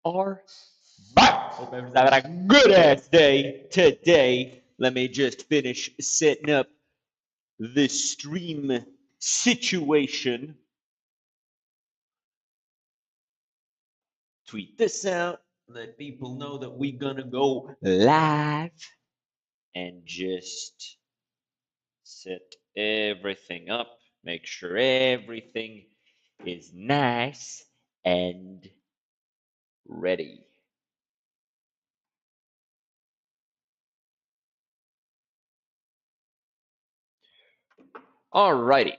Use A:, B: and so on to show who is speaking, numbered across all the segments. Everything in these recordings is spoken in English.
A: are back. Hope everyone's having a good ass day today. Let me just finish setting up the stream situation. Tweet this out. Let people know that we're gonna go live and just set everything up. Make sure everything is nice and ready. Alrighty.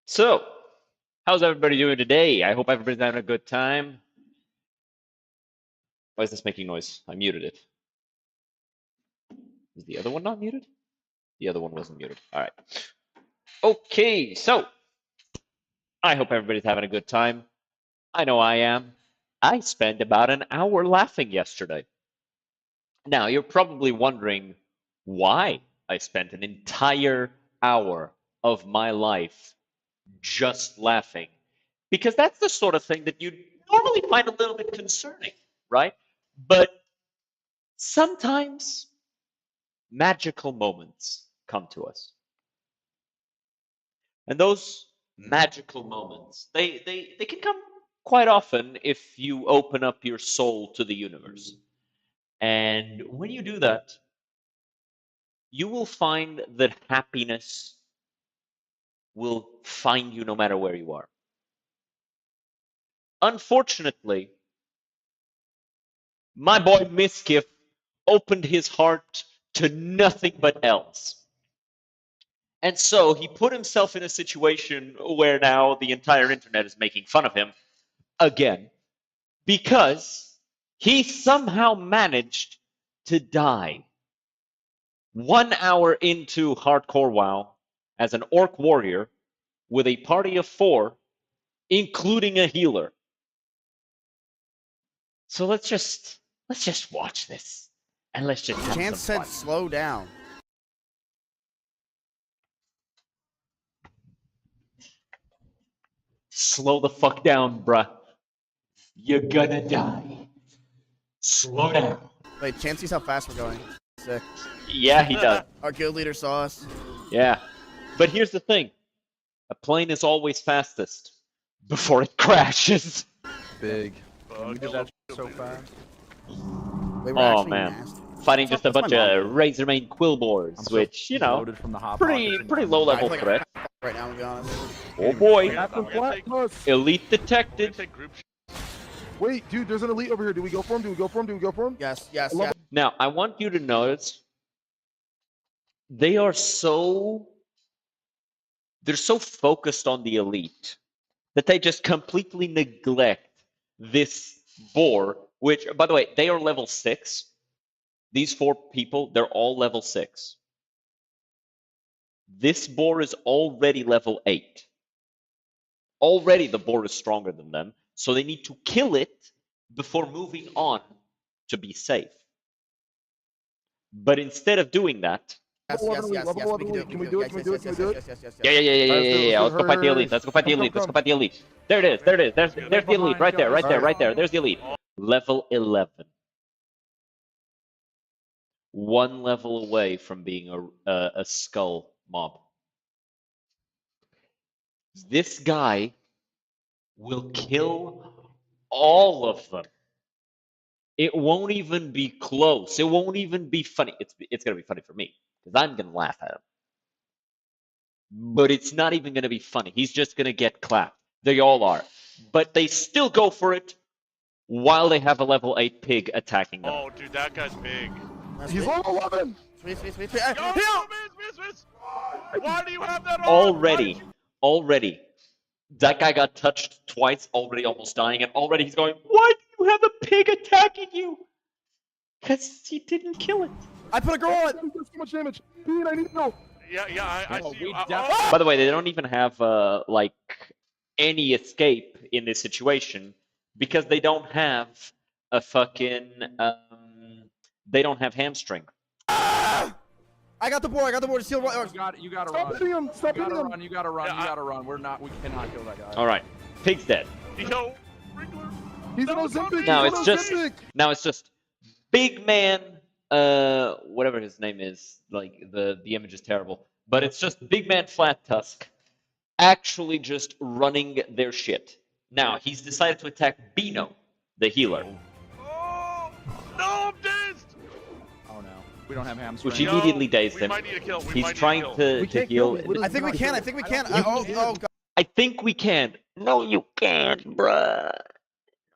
A: So, how's everybody doing today? I hope everybody's having a good time. Why is this making noise? I muted it. Is the other one not muted? The other one wasn't muted. All right. Okay, so I hope everybody's having a good time. I know I am. I spent about an hour laughing yesterday. Now, you're probably wondering why I spent an entire hour of my life just laughing. Because that's the sort of thing that you'd normally find a little bit concerning, right? But sometimes magical moments come to us. And those magical moments, they can come quite often if you open up your soul to the universe. And when you do that, you will find that happiness will find you no matter where you are. Unfortunately, my boy Miskiff opened his heart to nothing but else. And so he put himself in a situation where now the entire internet is making fun of him again because he somehow managed to die 1 hour into hardcore WoW as an orc warrior with a party of 4, including a healer. So let's just watch this and let's just have
B: Chance
A: some
B: said
A: fun.
B: slow down.
A: Slow the fuck down, bruh. You're gonna die. Slow down.
B: Wait, Chance sees how fast we're going. Sick.
A: Yeah, he does.
B: Our guild leader saw us.
A: Yeah. But here's the thing. A plane is always fastest before it crashes.
C: Big. We did that so fast.
B: We were
A: Oh,
B: actually
A: man.
B: nasty.
A: Fighting just a bunch of Razormane Quillboars,
C: so
A: which, you know,
C: loaded from the hot
A: pretty
C: pockets.
A: low level
B: I feel like
A: threat.
B: right now, to be honest.
A: Oh boy. Elite
D: We're
A: detected.
D: gonna take group
C: Wait, dude, there's an elite over here. Do we go for him? Do we go for him? Do we go for him?
B: Yes, yes,
C: love
B: yes.
A: Now, I want you to notice they are they're so focused on the elite that they just completely neglect this boar, which, by the way, they are level 6. These 4 people, they're all level 6. This boar is already level 8. Already the boar is stronger than them, so they need to kill it before moving on to be safe. But instead of doing that,
B: Yes, yes, yes, yes, we can do it.
C: Can we do it? Can we do it? Can we do it?
A: yeah. Let's go fight the elite. Let's go fight the elite. Let's go fight the elite. There it is. There it is. There's the elite. Right there. Right there. Right there. There's the elite. Level 11. 1 level away from being a skull mob. This guy will kill all of them. It won't even be close. It won't even be funny. It's gonna be funny for me because I'm gonna laugh at him. But it's not even gonna be funny. He's just gonna get clapped. They all are. But they still go for it while they have a level 8 pig attacking them.
D: Oh, dude, that guy's big.
C: He's level 11.
B: Sweet.
D: Yo, miss. Why do you have that on?
A: Already, that guy got touched twice, already almost dying, and already he's going, why do you have a pig attacking you? Because he didn't kill it.
B: I put a girl on.
C: He does so much damage. Pete, I need to go.
D: Yeah, I see you.
A: By the way, they don't even have like any escape in this situation because they don't have a fucking they don't have hamstring.
B: I got the board. Just heal.
C: You gotta run.
D: Yeah,
C: You gotta run. We cannot kill that guy.
A: All right, pig's dead.
D: Yo, Sprinkler.
C: He's an Ozempic.
A: Now
C: He's
A: it's
C: an
A: just
C: Ozempic.
A: now it's just big man. Whatever his name is, like the image is terrible, but it's just big man Flat Tusk actually just running their shit. Now he's decided to attack Bino, the healer,
D: Oh, no, I'm dazed.
B: Oh no, we don't have
A: which
B: hamstring.
A: immediately dazed
D: We
A: him.
D: might need a kill. We
A: He's
D: might need a
A: trying
D: kill.
A: to
C: can't
A: heal.
C: kill him.
B: I think we can. I think we can.
C: I don't
B: Oh,
C: think
B: oh,
C: we
B: God.
A: I think we can. No, you can't, bruh.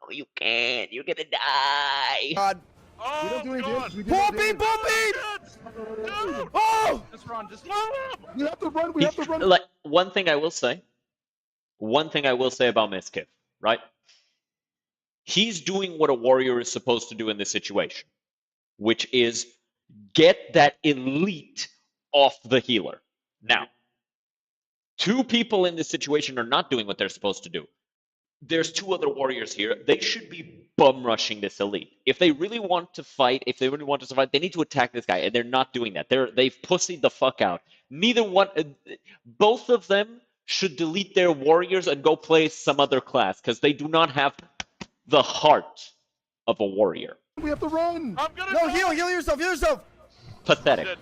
A: No, you can't. You're gonna die.
B: God.
D: Oh,
C: We don't do any
D: God.
C: damage. We do no
B: Bumpy,
C: damage.
B: Bumpy!
D: Dude,
B: Oh!
E: Just run, just
D: slow him.
C: We have to run. We have to run.
A: Like one thing I will say about Miskiff, right? He's doing what a warrior is supposed to do in this situation, which is get that elite off the healer. Now, two people in this situation are not doing what they're supposed to do. There's two other warriors here. They should be bum rushing this elite. If they really want to fight, if they really want to survive, they need to attack this guy, and they're not doing that. They've pussied the fuck out. Both of them should delete their warriors and go play some other class because they do not have the heart of a warrior.
C: We have to run.
D: I'm gonna
B: No,
D: die.
B: heal yourself, heal yourself.
A: Pathetic.
D: Dead.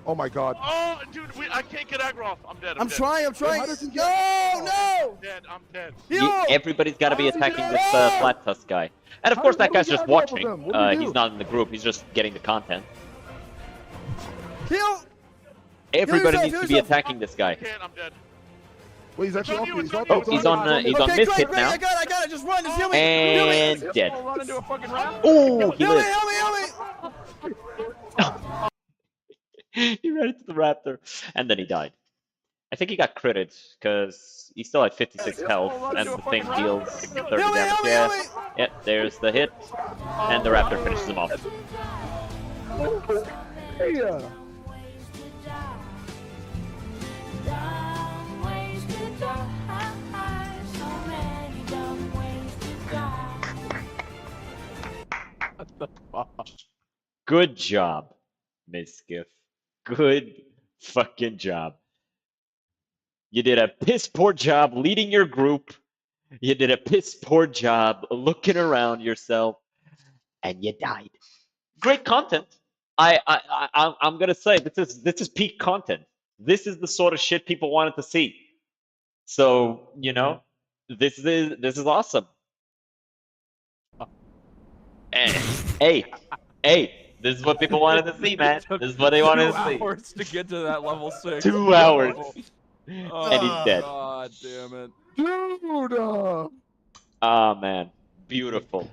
C: Oh my God.
D: Oh, dude, I can't get aggro off. I'm dead.
B: I'm
D: dead.
B: trying.
C: How does he
B: No,
C: get-
B: no.
D: Dead. I'm dead.
B: Heal.
A: Everybody's got to be
C: How does he get
A: attacking this
C: out?
A: Flat Tusk guy. And of
C: How
A: course,
C: do-
A: that
C: how do
A: guy's
C: we
A: just
C: get off of
A: watching.
C: him? What do we do?
A: He's not in the group. He's just getting the content.
B: Heal.
A: Everybody
B: yourself,
A: needs
B: heal
A: to be
B: yourself.
A: attacking this guy.
D: I can't. I'm dead.
C: Wait, he's actually
D: It's
C: off
D: on
C: me.
D: you,
C: He's
D: it's
C: off
D: on
C: me.
D: you.
A: Oh, he's on
B: Okay,
A: miss
B: great,
A: hit
B: great.
A: now.
B: I got it. Just run. Just heal me.
A: And
B: heal me.
A: dead.
E: run into a fucking round.
A: Oh, he
B: Heal me.
A: lived.
B: Heal me.
A: He ran into the raptor, and then he died. I think he got critted because he still had 56 health, and the thing deals 30
B: Heal me.
A: damage.
B: Heal me.
A: Yeah,
B: Heal me.
A: yeah. There's the hit, and the raptor finishes him off.
C: Yeah.
A: Good job, Miss Skiff. Good fucking job. You did a piss poor job leading your group. You did a piss poor job looking around yourself, and you died. Great content. I'm gonna say this is peak content. This is the sort of shit people wanted to see. So this is awesome. Hey, this is what people wanted to see, man. This is what they wanted to see.
E: 2 hours to get to that level 6.
A: 2 hours.
E: Oh,
A: And he's dead.
E: God damn it.
C: Dude.
A: Ah, man. Beautiful.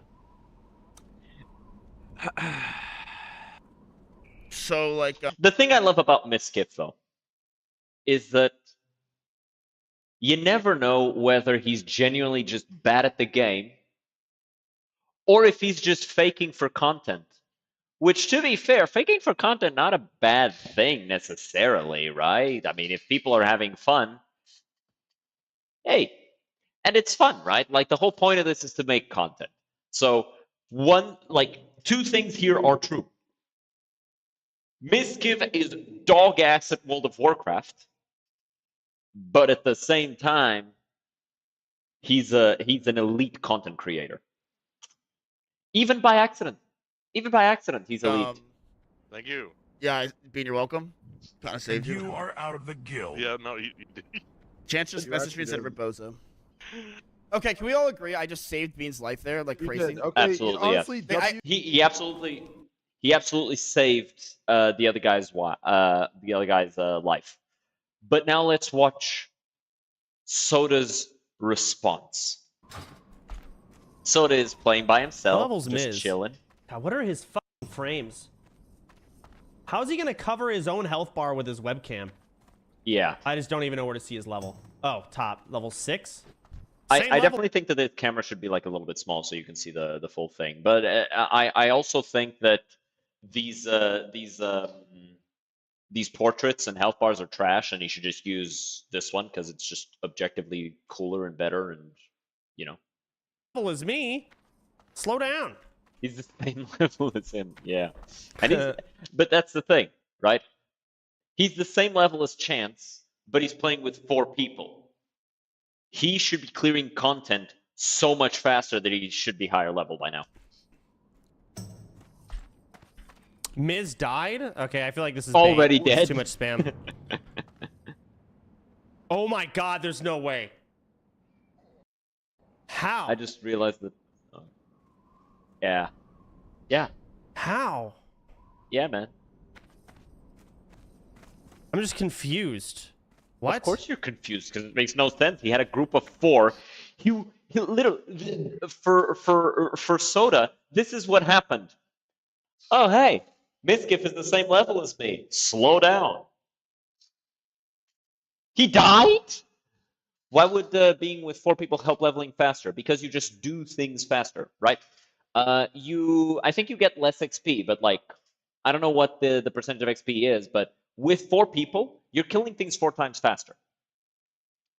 B: So like,
A: The thing I love about Miskiff, though, is that you never know whether he's genuinely just bad at the game or if he's just faking for content. Which, to be fair, faking for content, not a bad thing necessarily, right? I mean, if people are having fun, hey, and it's fun, right? Like, the whole point of this is to make content. So, two things here are true. Miskiv is dog ass at World of Warcraft, but at the same time, he's an elite content creator. Even by accident, he's elite.
D: Thank you.
B: yeah, Bean, you're welcome. Kind of saved
F: And
B: you.
F: you are out of the guild.
D: Yeah, no, you did.
B: Chance just
C: You
B: messaged
C: actually
B: me and said
C: did.
B: Rebozo. Okay, can we all agree I just saved Bean's life there like
C: You
B: crazy?
C: did. Okay.
A: Absolutely, yeah.
C: Honestly,
B: I-
A: He absolutely saved the other guy's life. But now let's watch Soda's response. Soda is playing by himself,
G: Level's
A: just
G: Miz.
A: chilling.
G: God, what are his fucking frames? How's he gonna cover his own health bar with his webcam?
A: Yeah,
G: I just don't even know where to see his level. Oh, top level 6.
A: I
G: Same level-
A: definitely think that the camera should be like a little bit small so you can see the full thing. But I also think that these portraits and health bars are trash, and you should just use this one because it's just objectively cooler and better, and
G: Level is me. Slow down.
A: he's the same level as him. Yeah, and but that's the thing, right? He's the same level as Chance, but he's playing with 4 people. He should be clearing content so much faster that he should be higher level by now.
G: Miz died? Okay, I feel like this is
A: Already
G: bait. This is
A: dead.
G: too much spam. Oh my god, there's no way. How?
A: I just realized that. Yeah. Yeah.
G: How?
A: Yeah, man.
G: I'm just confused. What?
A: Of course you're confused because it makes no sense. He had a group of 4. He literally for Soda. This is what happened. Oh hey, Miskiff is the same level as me. Slow down. He died. Why would being with 4 people help leveling faster? Because you just do things faster, right? I think you get less XP, but like, I don't know what the percentage of XP is, but with 4 people, you're killing things 4 times faster.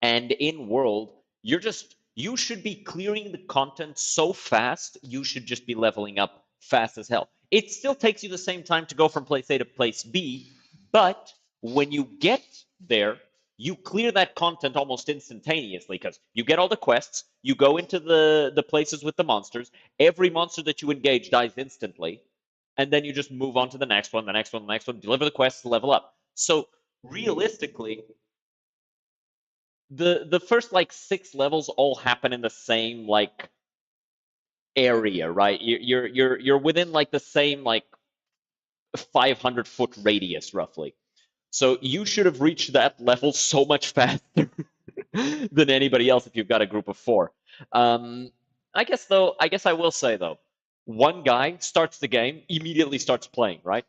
A: And in World, you should be clearing the content so fast, you should just be leveling up fast as hell. It still takes you the same time to go from place A to place B, but when you get there, you clear that content almost instantaneously because you get all the quests, you go into the places with the monsters, every monster that you engage dies instantly, and then you just move on to the next one, the next one, the next one, deliver the quests, level up. So realistically, the first like 6 levels all happen in the same like area, right? You're within like the same like 500-foot radius roughly. So you should have reached that level so much faster than anybody else if you've got a group of 4. I guess I will say though, one guy starts the game, immediately starts playing, right?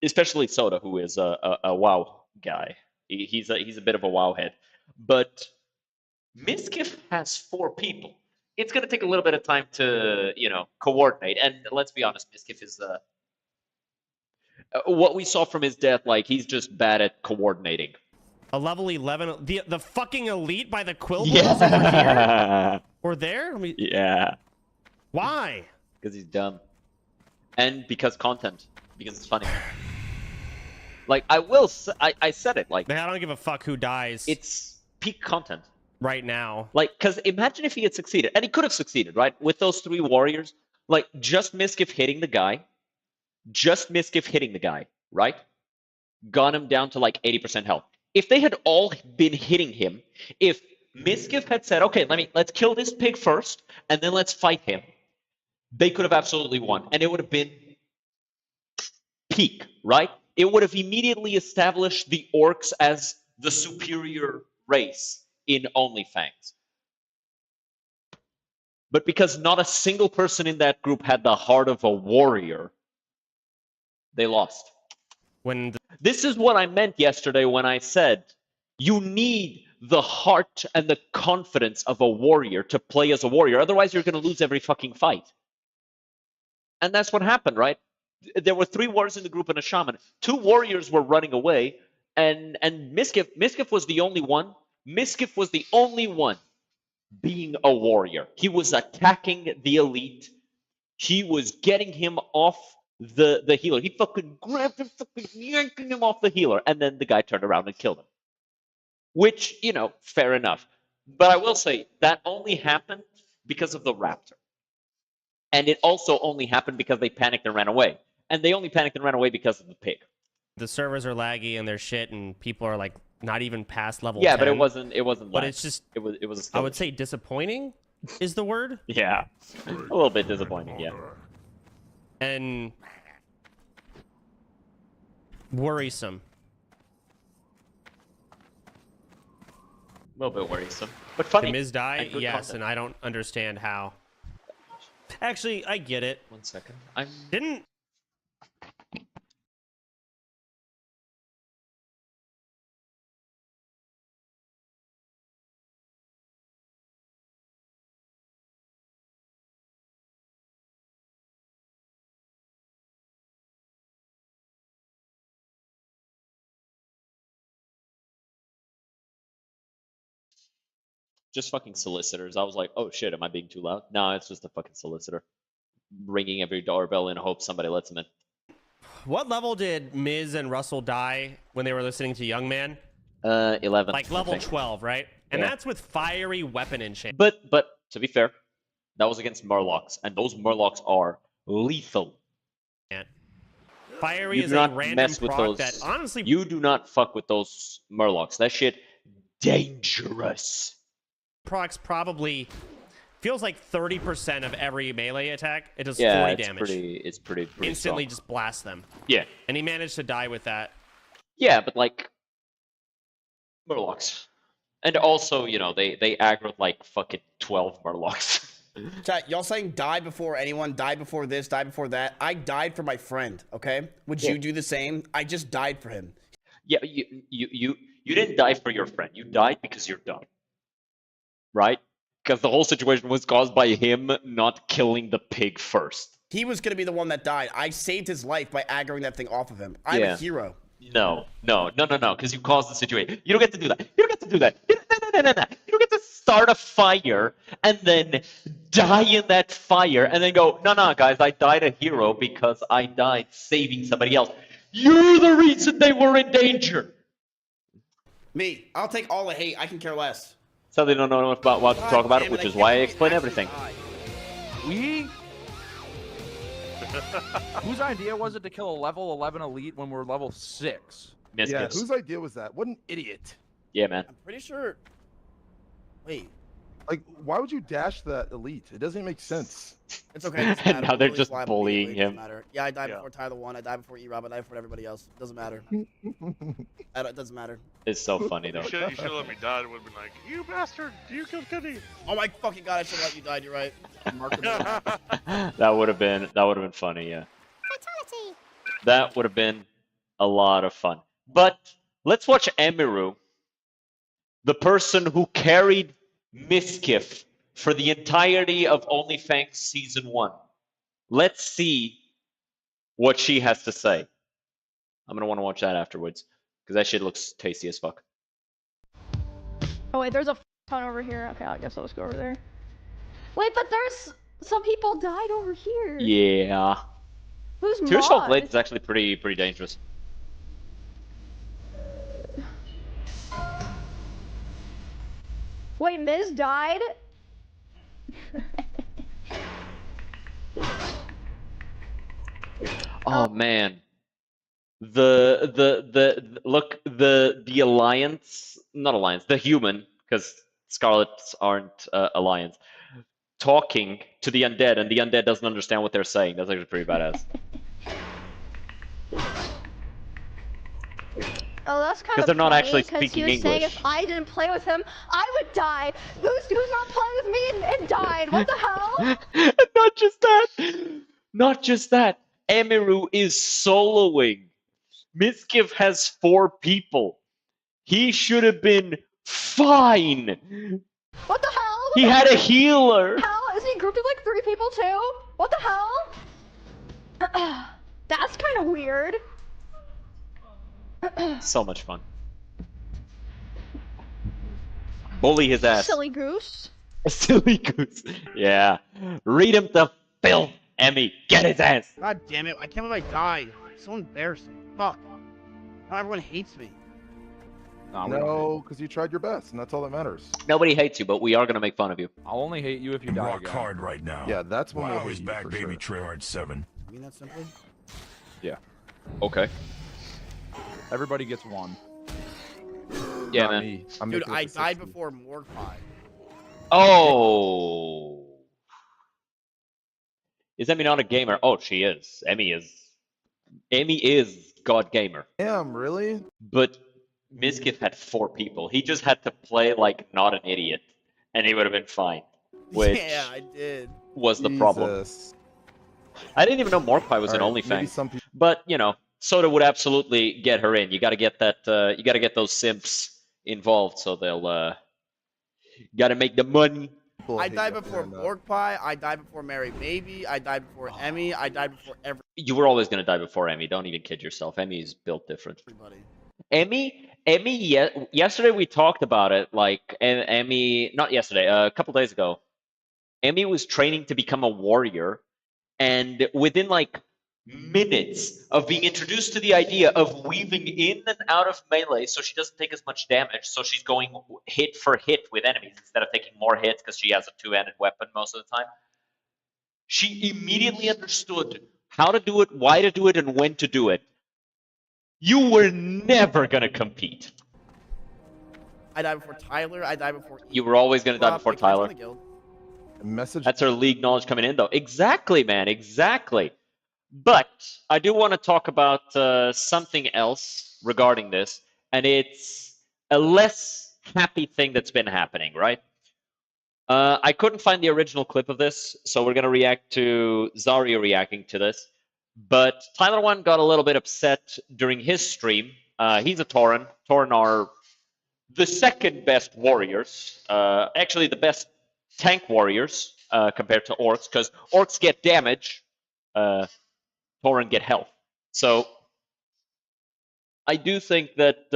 A: Especially Soda, who is a WoW guy. He's a bit of a WoW head. But Miskiff has 4 people. It's going to take a little bit of time to, coordinate. And let's be honest, Miskiff is what we saw from his death, like he's just bad at coordinating.
G: A level 11, the fucking elite by the quill balls
A: Yeah.
G: over here? Or there? Let me...
A: Yeah.
G: Why?
A: Because he's dumb. And because it's funny. Like, I said it, like,
G: Man, I don't give a fuck who dies
A: it's peak content.
G: right now.
A: Like, because imagine if he had succeeded, and he could have succeeded, right? With those 3 warriors, like, just Miskiff hitting the guy, right? Got him down to like 80% health. If they had all been hitting him, if Miskiff had said, okay, let's kill this pig first, and then let's fight him, they could have absolutely won. And it would have been peak, right? It would have immediately established the orcs as the superior race in OnlyFans. But because not a single person in that group had the heart of a warrior, they lost. This is what I meant yesterday when I said you need the heart and the confidence of a warrior to play as a warrior. Otherwise, you're going to lose every fucking fight. And that's what happened, right? There were 3 warriors in the group and a shaman. 2 warriors were running away, and Miskiff was the only one. Miskiff was the only one being a warrior. He was attacking the elite. He was getting him off the healer. He fucking grabbed him, fucking yanking him off the healer, and then the guy turned around and killed him. Which, fair enough. But I will say, that only happened because of the raptor. And it also only happened because they panicked and ran away. And they only panicked and ran away because of the pig.
G: The servers are laggy and they're shit, and people are like not even past level
A: 10.
G: Yeah,
A: but it wasn't
G: But
A: lag.
G: it's just
A: it was
G: I would say disappointing is the word.
A: Yeah. A little bit disappointing, yeah.
G: And worrisome.
A: A little bit worrisome. But funny.
G: Did Miz die?
A: and good
G: Yes,
A: content.
G: and I don't understand how. Actually, I get it.
A: 1 second.
G: Didn't
A: Just fucking solicitors. I was like, oh shit, am I being too loud? No, it's just a fucking solicitor. Ringing every doorbell in hope somebody lets him in.
G: What level did Miz and Russell die when they were listening to Young Man?
A: 11.
G: Like
A: I
G: level
A: think.
G: 12, right? And
A: Yeah.
G: that's with fiery weapon enchantment.
A: But to be fair, that was against Murlocs, and those Murlocs are lethal.
G: Fiery
A: You
G: is
A: do
G: a
A: not
G: random
A: mess with
G: proc
A: those.
G: that honestly
A: You do not fuck with those Murlocs. That shit dangerous.
G: procs probably feels like 30% of every melee attack. It does
A: Yeah,
G: 40
A: it's
G: damage.
A: pretty
G: Instantly
A: strong.
G: just blast them.
A: Yeah,
G: And he managed to die with that.
A: yeah, but like Murlocs, and also they aggro like fucking 12 Murlocs.
B: Chat, y'all saying die before anyone, die before this, die before that. I died for my friend, okay? Would
A: Yeah.
B: you do the same? I just died for him.
A: Yeah, you didn't die for your friend. You died because you're dumb, right? Because the whole situation was caused by him not killing the pig first.
B: He was gonna be the one that died. I saved his life by aggroing that thing off of him. I'm
A: Yeah.
B: a hero.
A: No, because you caused the situation. You don't get to do that. You don't get to do that. No. You don't get to start a fire and then die in that fire and then go, no, guys, I died a hero because I died saving somebody else. You're the reason they were in danger.
B: Me, I'll take all the hate. I can care less.
A: So they don't know about what to
B: God
A: talk about it,
B: damn
A: which
B: I
A: is
B: can't
A: why I
B: believe
A: explain
B: actually
A: everything.
B: died.
E: We? Whose idea was it to kill a level 11 elite when we're level 6?
C: Yeah,
A: Misfits.
C: whose idea was that? What an idiot.
A: Yeah, man.
B: I'm pretty sure. Wait,
C: Like, why would you dash that elite? It doesn't make sense.
B: it's okay. It doesn't
A: And
B: matter.
A: now they're
B: Literally
A: just
B: fly immediately,
A: bullying
B: it doesn't
A: him.
B: matter. Yeah, I died
D: Yeah.
B: before Tyler 1. I died before E-Rob. I died before everybody else. It doesn't matter. It doesn't matter.
A: It's so funny, though.
D: You should have let me die. It would have been like, you bastard! You killed Kitty!
B: Oh my fucking god! I should have let you die. You're right. Mark it.
A: That would have been funny, yeah. That would have been a lot of fun. But let's watch Emiru, the person who carried Miskiff for the entirety of OnlyFans Season 1. Let's see what she has to say. I'm going to want to watch that afterwards, because that shit looks tasty as fuck.
F: Oh wait, there's a ton over here. Okay, I guess I'll just go over there. Wait, but there's some people died over here.
A: Yeah.
F: Who's
A: Tearsfall
F: Maud?
A: Blade is actually pretty dangerous.
F: Wait, Miz died?
A: Oh man. The alliance, not alliance, the human, because Scarlets aren't alliance, talking to the undead, and the undead doesn't understand what they're saying. That's actually pretty badass.
F: Oh, that's kind
A: 'Cause
F: of
A: they're not
F: funny,
A: actually
F: 'cause he
A: speaking
F: was saying
A: English.
F: if I didn't play with him, I would die. Who's not playing with me and died? What the hell?
A: Not just that. Not just that. Emiru is soloing. Miskiff has 4 people. He should have been fine.
F: What the hell?
A: He had a healer.
F: Hell, is he grouped with like 3 people too? What the hell? That's kind of weird.
A: So much fun. Bully his ass.
F: Silly goose.
A: Silly goose. Yeah. Read him to filth, Emmy. Get his ass.
B: God damn it! I can't believe I died. It's so embarrassing. Fuck. Now everyone hates me.
E: Nah, we don't hate
C: No, because you tried your best, and that's all that matters.
A: Nobody hates you, but we are going to make fun of you.
E: you. I'll only hate you if you die
H: Rock
E: again.
H: hard right now.
C: Yeah, that's when we'll
H: Wow,
C: hate
H: he's
C: you
H: back,
C: for
H: baby.
C: sure.
H: Treyarch 7.
B: I mean that simply.
A: Okay.
E: Everybody gets 1.
A: Yeah,
C: Not
A: man.
C: me. I'm
B: Dude,
C: making it
B: I
C: to
B: died
C: 60.
B: before Morgue Pie.
A: Oh. Is Emmy not a gamer? Oh, she is. Emmy is God Gamer.
C: Damn, really?
A: But Miskiff had 4 people. He just had to play like not an idiot, and he would have been fine. Which
B: Yeah, I did.
A: was the problem.
C: Jesus.
A: I didn't even know Morkpie was an
C: Alright, maybe
A: OnlyFans.
C: some people.
A: But Soda would absolutely get her in. You got to get that. You got to get those simps involved, so they'll. Got to make the money.
B: I
C: hate
B: died
C: that
B: before
C: man,
B: Morgue Pie. I died before Mary Maybe. I died before Emmy. I died before
A: You were always gonna die before Emmy. Don't even kid yourself. Emmy's built different.
B: everybody.
A: Emmy. Yesterday we talked about it. Like Emmy, not yesterday. A couple days ago. Emmy was training to become a warrior, and within like minutes of being introduced to the idea of weaving in and out of melee so she doesn't take as much damage, so she's going hit for hit with enemies instead of taking more hits because she has a two-handed weapon most of the time. She immediately understood how to do it, why to do it, and when to do it. You were never going to compete.
B: I died before Tyler. I died before.
A: You were always going to die
B: Rob,
A: before
B: like, I joined
A: Tyler.
B: the guild.
C: Message.
A: That's her league knowledge coming in, though. Exactly, man. Exactly. But I do want to talk about something else regarding this, and it's a less happy thing that's been happening, right? I couldn't find the original clip of this, so we're going to react to Zarya reacting to this. But Tyler One got a little bit upset during his stream. He's a Tauren. Tauren are the second best warriors. Actually, the best tank warriors compared to orcs, because orcs get damage, Tauren get health. So I do think that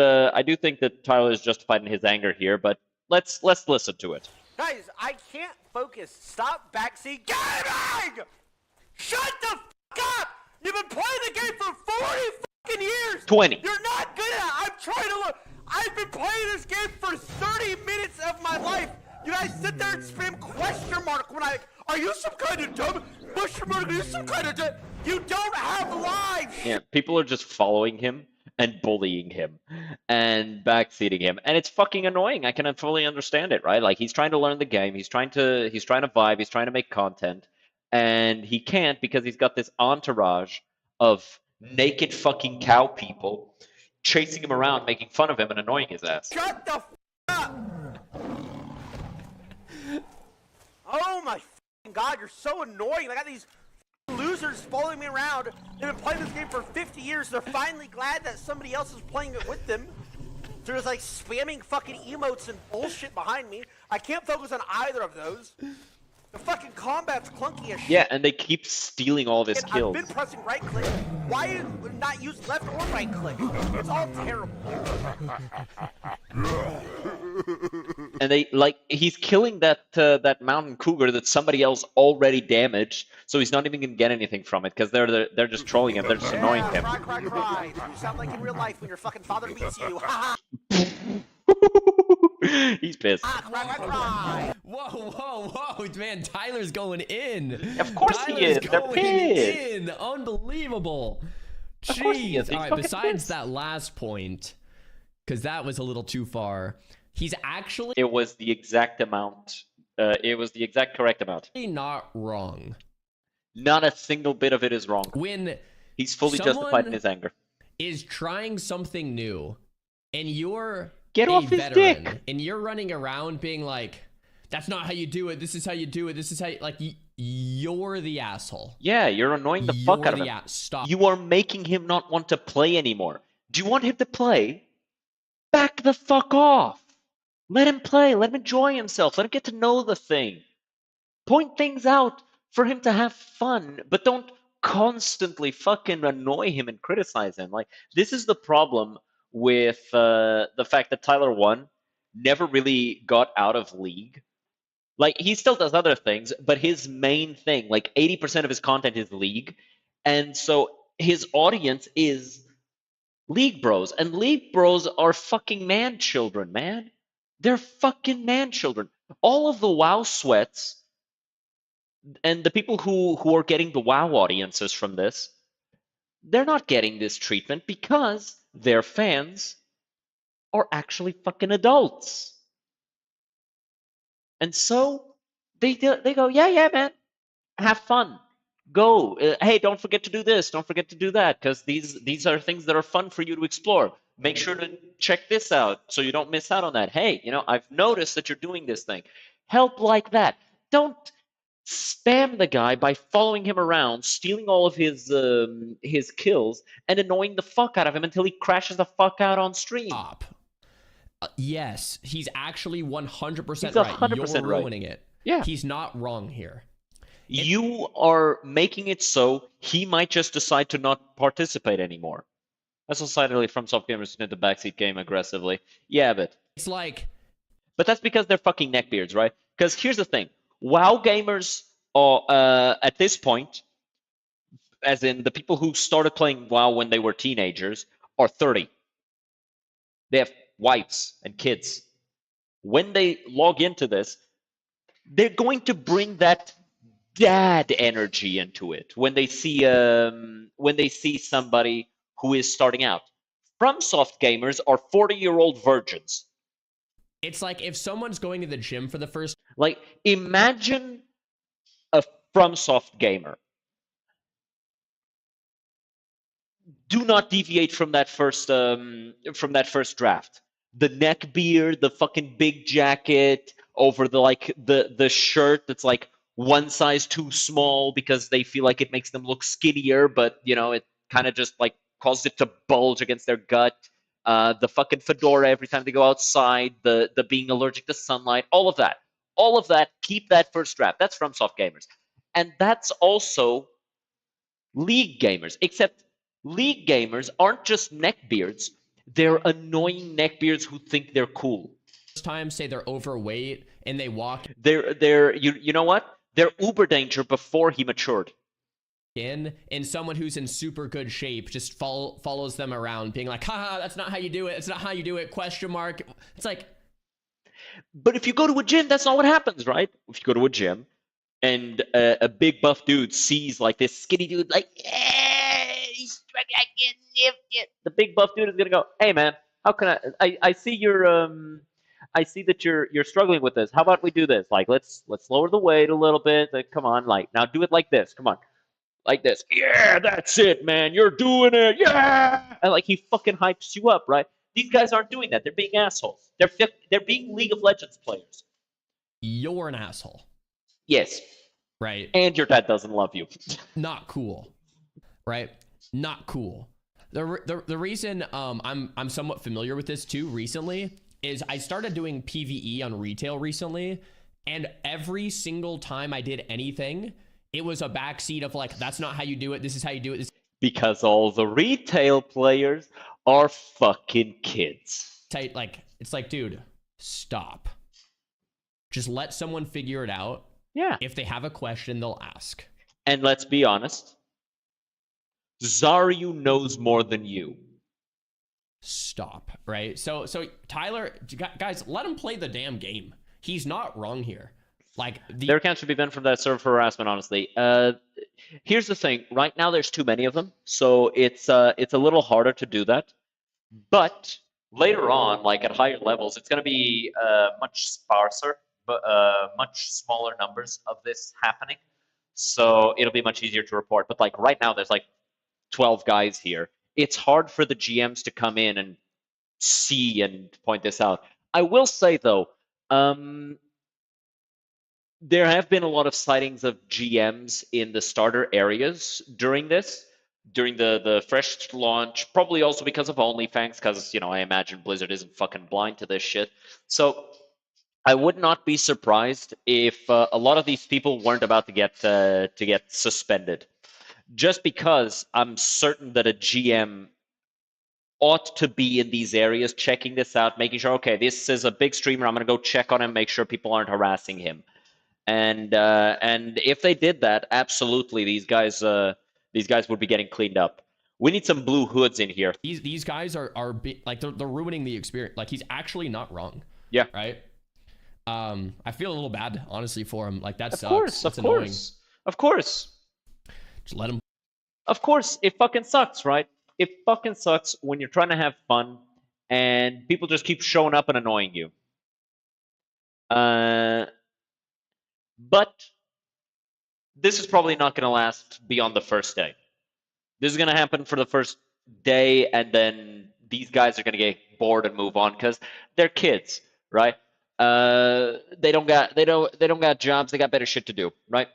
A: Tyler is justified in his anger here. But let's listen to it.
H: Guys, I can't focus. Stop backseat gaming! Shut the f up! You've been playing the game for 40 fucking years!
A: 20.
H: You're not good at it! I'm trying to look. I've been playing this game for 30 minutes of my life! You guys sit there and spam question mark when are you some kind of dumb? Question mark, are you some kind of dumb? You don't have lives!
A: Yeah, people are just following him and bullying him and backseating him, and it's fucking annoying. I can fully understand it, right? Like, he's trying to learn the game, he's trying to vibe, he's trying to make content, and he can't because he's got this entourage of naked fucking cow people chasing him around, making fun of him and annoying his ass.
H: Shut the f up! Oh my fucking god, you're so annoying. I got these losers following me around. They've been playing this game for 50 years. They're finally glad that somebody else is playing it with them. They're just like spamming fucking emotes and bullshit behind me. I can't focus on either of those. The fucking combat's clunky as shit.
A: Yeah, and they keep stealing all of his
H: And
A: kills.
H: I've been pressing right click. Why not use left or right click? It's all terrible.
A: And he's killing that mountain cougar that somebody else already damaged, so he's not even gonna get anything from it because they're just trolling him, they're just annoying him.
H: Cry, cry, cry. You sound like in real life when your fucking father beats you. Ha
A: He's pissed.
H: ha. Cry, cry, cry.
I: Whoa, man, Tyler's going in.
A: Of course he is. They're
I: Going
A: pissed.
I: in. Unbelievable.
A: Of course he is.
I: Jeez.
A: He's
I: All right,
A: fucking
I: besides
A: pissed.
I: that last point, because that was a little too far, he's actually
A: It was the exact amount. It was the exact correct amount.
I: not wrong.
A: Not a single bit of it is wrong.
I: When
A: He's fully
I: Someone-
A: justified in his anger.
I: is trying something new, and you're
A: Get
I: a
A: off his
I: veteran,
A: dick.
I: and you're running around being like, that's not how you do it, this is how you do it, this is how you, like, you're the asshole.
A: Yeah, you're annoying the fuck out of him.
I: Stop.
A: You are making him not want to play anymore. Do you want him to play? Back the fuck off. Let him play. Let him enjoy himself. Let him get to know the thing. Point things out for him to have fun, but don't constantly fucking annoy him and criticize him. Like, this is the problem with the fact that Tyler One never really got out of League. Like, he still does other things, but his main thing, like 80% of his content is League. And so his audience is League bros. And League bros are fucking man children, man. They're fucking man children. All of the WoW sweats and the people who are getting the WoW audiences from this, they're not getting this treatment because their fans are actually fucking adults. And so they go, yeah, man, have fun. Go. Hey, don't forget to do this. Don't forget to do that, because these are things that are fun for you to explore. Make sure to check this out so you don't miss out on that. Hey, I've noticed that you're doing this thing. Help like that. Don't spam the guy by following him around, stealing all of his kills, and annoying the fuck out of him until he crashes the fuck out on stream.
I: Stop. Yes, he's actually 100%
A: He's
I: right.
A: 100%
I: You're
A: right.
I: ruining it.
A: Yeah.
I: He's not wrong here.
A: You are making it so he might just decide to not participate anymore. That's societally from soft gamers into backseat game aggressively. Yeah, but
I: It's like,
A: that's because they're fucking neckbeards, right? Because here's the thing: WoW gamers are at this point as in the people who started playing WoW when they were teenagers, are 30. They have wives and kids. When they log into this, they're going to bring that dad energy into it when they see somebody who is starting out. FromSoft gamers are 40-year-old virgins.
I: It's like if someone's going to the gym for the first
A: Like, imagine a FromSoft gamer. Do not deviate from that first draft. The neck beard, the fucking big jacket over the shirt that's like one size too small because they feel like it makes them look skinnier, but it kind of just like causes it to bulge against their gut. The fucking fedora every time they go outside, the being allergic to sunlight, all of that. Keep that first draft. That's FromSoft gamers. And that's also League gamers, except League gamers aren't just neckbeards, they're annoying neckbeards who think they're cool.
I: time, say they're overweight and they walk
A: You know what? They're uber danger before he matured.
I: in, and someone who's in super good shape just follows them around, being like, haha, that's not how you do it. It's not how you do it. Question mark. It's like,
A: But if you go to a gym, that's not what happens, right? If you go to a gym and a big buff dude sees like this skinny dude, like, yeah, he's struggling, I can't lift it. The big buff dude is gonna go, hey man, how can I see I see that you're struggling with this. How about we do this? Like, let's lower the weight a little bit. Like, come on, like now do it like this. Come on. Like this. Yeah, that's it, man. You're doing it. Yeah. And like he fucking hypes you up, right? These guys aren't doing that. They're being assholes. They're being League of Legends players.
I: you're an asshole,
A: Yes.
I: right?
A: And your dad doesn't love you.
I: Not cool, right? Not cool. The reason I'm somewhat familiar with this too recently is I started doing PvE on retail recently, and every single time I did anything, it was a backseat of like, that's not how you do it. This is how you do it.
A: Because all the retail players are fucking kids.
I: Tight, like, it's like, dude, stop. Just let someone figure it out.
A: Yeah.
I: If they have a question, they'll ask.
A: And let's be honest, Zaryu knows more than you.
I: Stop, right? So Tyler, guys, let him play the damn game. He's not wrong here. Like,
A: Their account should be banned from that server for harassment, honestly. Here's the thing. Right now, there's too many of them, so it's a little harder to do that. But later on, like at higher levels, it's going to be much sparser, but much smaller numbers of this happening. So it'll be much easier to report. But like right now, there's like 12 guys here. It's hard for the GMs to come in and see and point this out. I will say though, there have been a lot of sightings of GMs in the starter areas during the fresh launch, probably also because of OnlyFans, because I imagine Blizzard isn't fucking blind to this shit. So I would not be surprised if a lot of these people weren't about to get suspended, just because I'm certain that a GM ought to be in these areas, checking this out, making sure, okay, this is a big streamer, I'm gonna go check on him, make sure people aren't harassing him. And if they did that, absolutely, these guys would be getting cleaned up. We need some blue hoods in here.
I: these guys are like they're ruining the experience. Like, he's actually not wrong.
A: Yeah.
I: Right. I feel a little bad, honestly, for him. Like, that
A: Of
I: sucks.
A: course,
I: That's
A: of
I: annoying.
A: course, of course.
I: Just let him.
A: Of course, it fucking sucks, right? It fucking sucks when you're trying to have fun and people just keep showing up and annoying you. But this is probably not going to last beyond the first day. This is going to happen for the first day, and then these guys are going to get bored and move on because they're kids, right? They don't got jobs. They got better shit to do, right?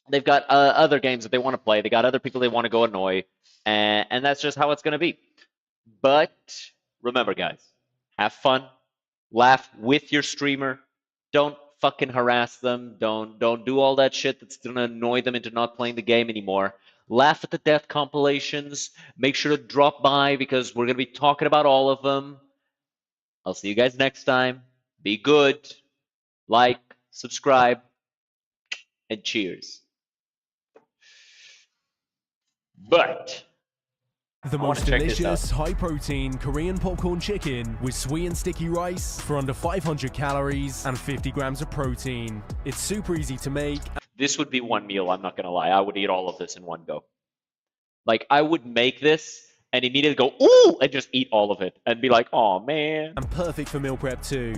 A: They've got other games that they want to play. They got other people they want to go annoy, and that's just how it's going to be. But remember, guys, have fun, laugh with your streamer. Don't fucking harass them. Don't do all that shit that's gonna annoy them into not playing the game anymore. Laugh at the death compilations. Make sure to drop by because we're gonna be talking about all of them. I'll see you guys next time. Be good. Like, subscribe, and cheers. But
J: The
A: I wanna
J: most
A: check this
J: delicious, high-protein Korean popcorn chicken with sweet and sticky rice for under 500 calories and 50 grams of protein. It's super easy to make.
A: this would be one meal, I'm not gonna lie. I would eat all of this in one go. Like, I would make this and immediately go, ooh, and just eat all of it and be like, oh man.
J: And perfect for meal prep too.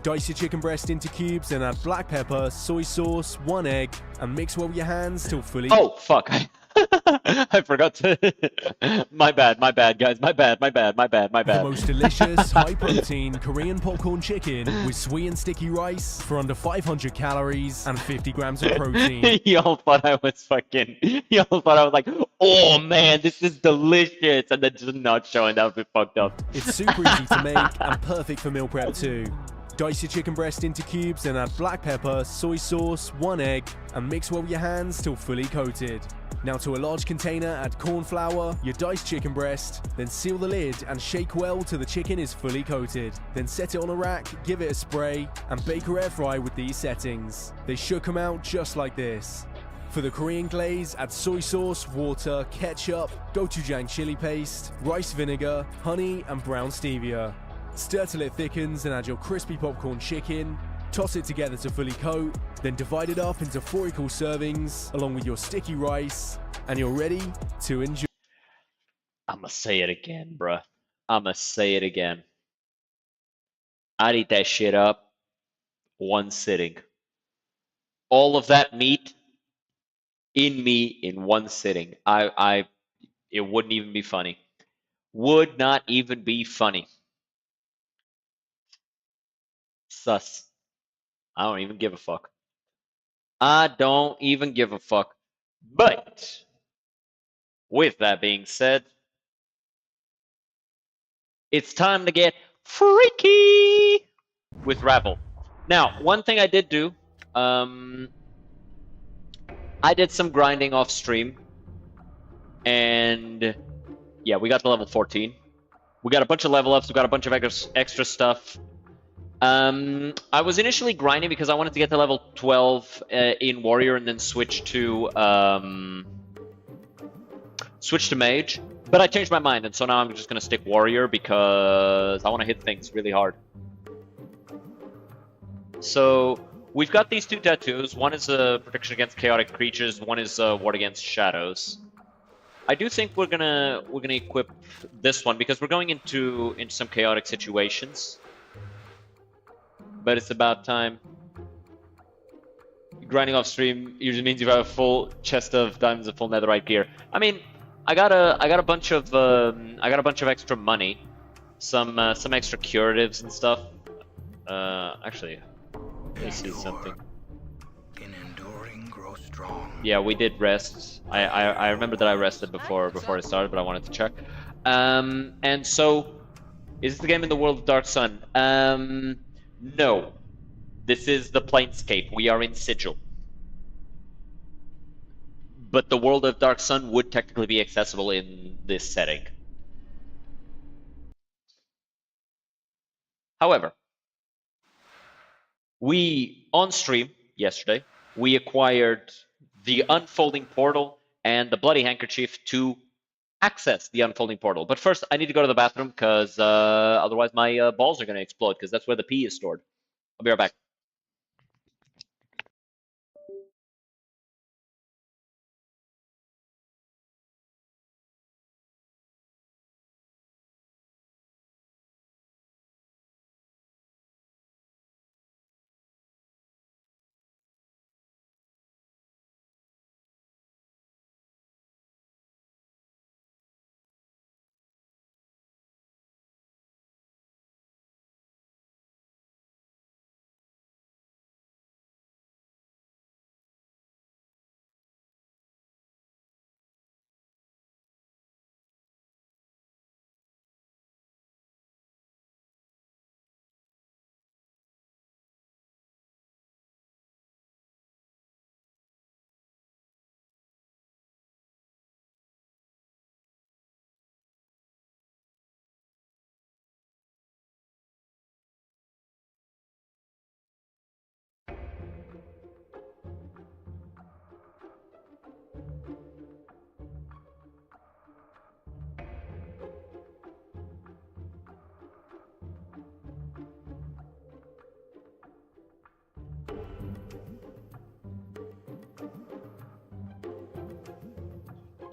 J: Dice your chicken breast into cubes and add black pepper, soy sauce, 1 egg, and mix well with your hands till fully...
A: Oh, fuck. I forgot to. My bad, guys. My bad.
J: The most delicious, high-protein Korean popcorn chicken with sweet and sticky rice for under 500 calories and 50 grams of protein.
A: Y'all thought I was fucking. Y'all thought I was like, oh man, this is delicious, and then just not showing. That would be fucked up.
J: It's super easy to make and perfect for meal prep too. Dice your chicken breast into cubes and add black pepper, soy sauce, 1 egg, and mix well with your hands till fully coated. Now to a large container, add corn flour, your diced chicken breast, then seal the lid and shake well till the chicken is fully coated. Then set it on a rack, give it a spray, and bake or air fry with these settings. They should come out just like this. For the Korean glaze, add soy sauce, water, ketchup, gochujang chili paste, rice vinegar, honey, and brown stevia. Stir till it thickens and add your crispy popcorn chicken. Toss it together to fully coat, then divide it up into 4 equal servings along with your sticky rice, and you're ready to enjoy.
A: I'ma say it again, bruh. I'ma say it again. I'd eat that shit up one sitting. All of that meat in me in one sitting. It wouldn't even be funny. Would not even be funny. Sus. I don't even give a fuck. I don't even give a fuck. But with that being said, it's time to get freaky with Ravel. Now, one thing I did do, I did some grinding off stream, and yeah, we got to level 14. We got a bunch of level ups. We got a bunch of extra stuff. I was initially grinding because I wanted to get to level 12 in Warrior and then switch to Mage. But I changed my mind, and so now I'm just gonna stick Warrior because I want to hit things really hard. So we've got these 2 tattoos. One is a protection against chaotic creatures. One is a ward against shadows. I do think we're gonna equip this one because we're going into some chaotic situations. But it's about time. Grinding off stream usually means you have a full chest of diamonds and full netherite gear. I mean, I got a bunch of extra money, some extra curatives and stuff. Actually, let me see something. Yeah, we did rest. I remember that I rested before I started, but I wanted to check. And so, is this the game in the world of Dark Sun? No. This is the Planescape. We are in Sigil. But the world of Dark Sun would technically be accessible in this setting. However, we, on stream yesterday, we acquired the Unfolding Portal and the Bloody Handkerchief to access the Unfolding Portal. But first, I need to go to the bathroom because otherwise my balls are going to explode because that's where the pee is stored. I'll be right back.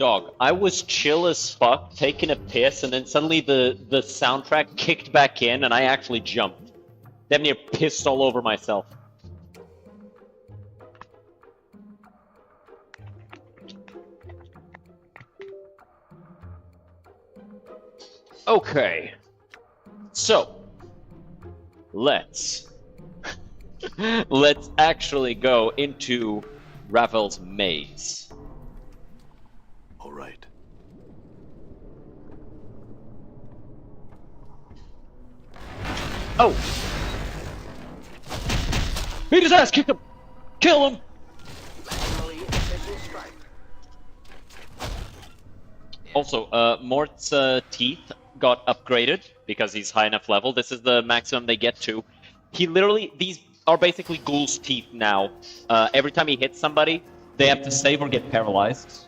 A: Dog, I was chill as fuck, taking a piss, and then suddenly the soundtrack kicked back in, and I actually jumped. Damn near pissed all over myself. Okay. So, let's actually go into Ravel's maze.
J: All right.
A: Oh! Beat his ass! Kick him! Kill him! Also, Mort's teeth got upgraded because he's high enough level. This is the maximum they get to. He literally, these are basically Ghoul's teeth now. Every time he hits somebody, they have to save or get paralyzed.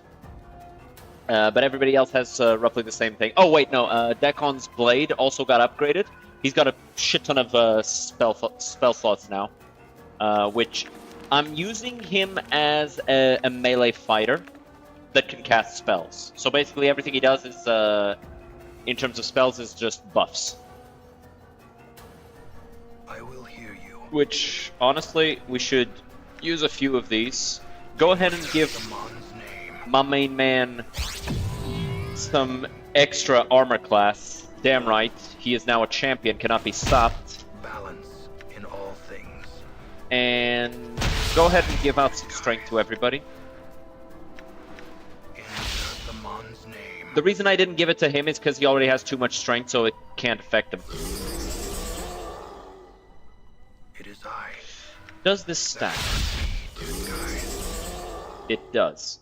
A: But everybody else has roughly the same thing. Oh wait, no, Dekon's blade also got upgraded. He's got a shit ton of spell slots now, which I'm using him as a melee fighter that can cast spells. So basically everything he does is, in terms of spells, is just buffs.
J: I will hear you.
A: Which, honestly, we should use a few of these. Go ahead and give my main man some extra armor class. Damn right, he is now a champion, cannot be stopped.
J: Balance in all things.
A: And go ahead and give out some strength to everybody. The reason I didn't give it to him is because he already has too much strength, so it can't affect him.
J: It is I.
A: Does this stack? It does.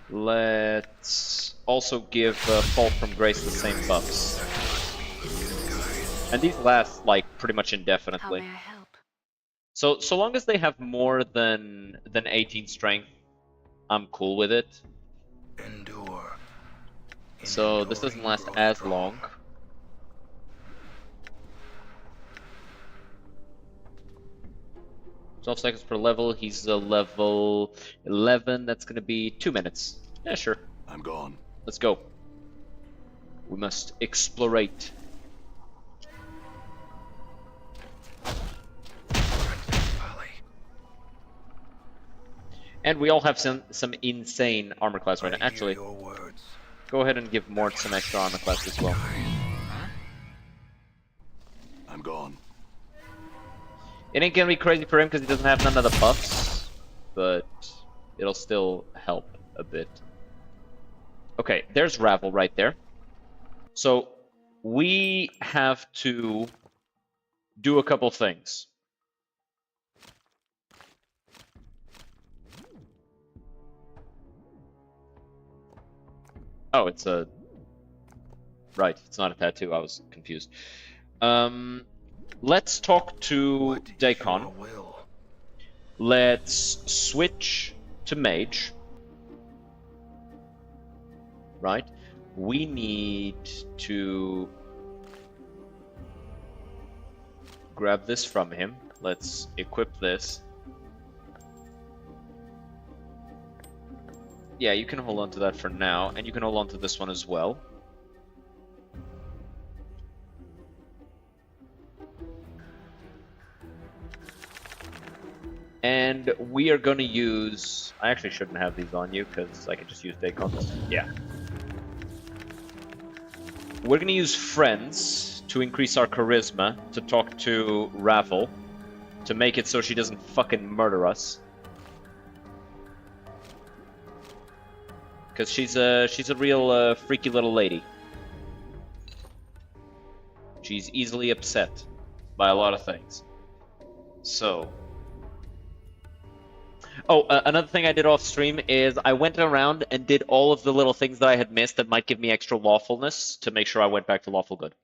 A: Let's also give Fall from Grace the same buffs. And these last, like, pretty much indefinitely.
K: How may I help?
A: So long as they have more than 18 strength, I'm cool with it.
J: Endure.
A: So this doesn't last as long. "12 seconds per level." He's a level 11. That's gonna be 2 minutes. Yeah, sure.
J: I'm gone.
A: Let's go. We must explorate. And we all have some insane armor class right now. Actually, go ahead and give Mort some extra armor class as well.
J: I'm gone.
A: It ain't gonna be crazy for him because he doesn't have none of the buffs, but it'll still help a bit. Okay, there's Ravel right there. So we have to do a couple things. Oh, it's a... Right, it's not a tattoo. I was confused. Let's talk to Dakon. Let's switch to Mage. Right? We need to grab this from him. Let's equip this. Yeah, you can hold on to that for now, and you can hold on to this one as well. And we are going to use... I actually shouldn't have these on you, because I can just use Dakon's. Yeah. We're going to use Friends to increase our charisma, to talk to Ravel, to make it so she doesn't fucking murder us. Because she's a real freaky little lady. She's easily upset by a lot of things. So... Oh, another thing I did off stream is I went around and did all of the little things that I had missed that might give me extra lawfulness to make sure I went back to lawful good.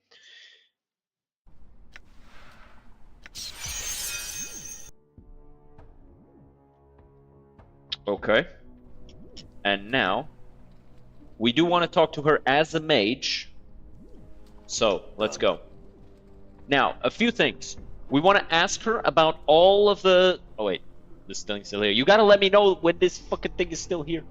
A: Okay. And now, we do want to talk to her as a mage. So, let's go. Now, a few things. We want to ask her about all of the... Oh, wait. this thing's still here. You gotta let me know when this fucking thing is still here.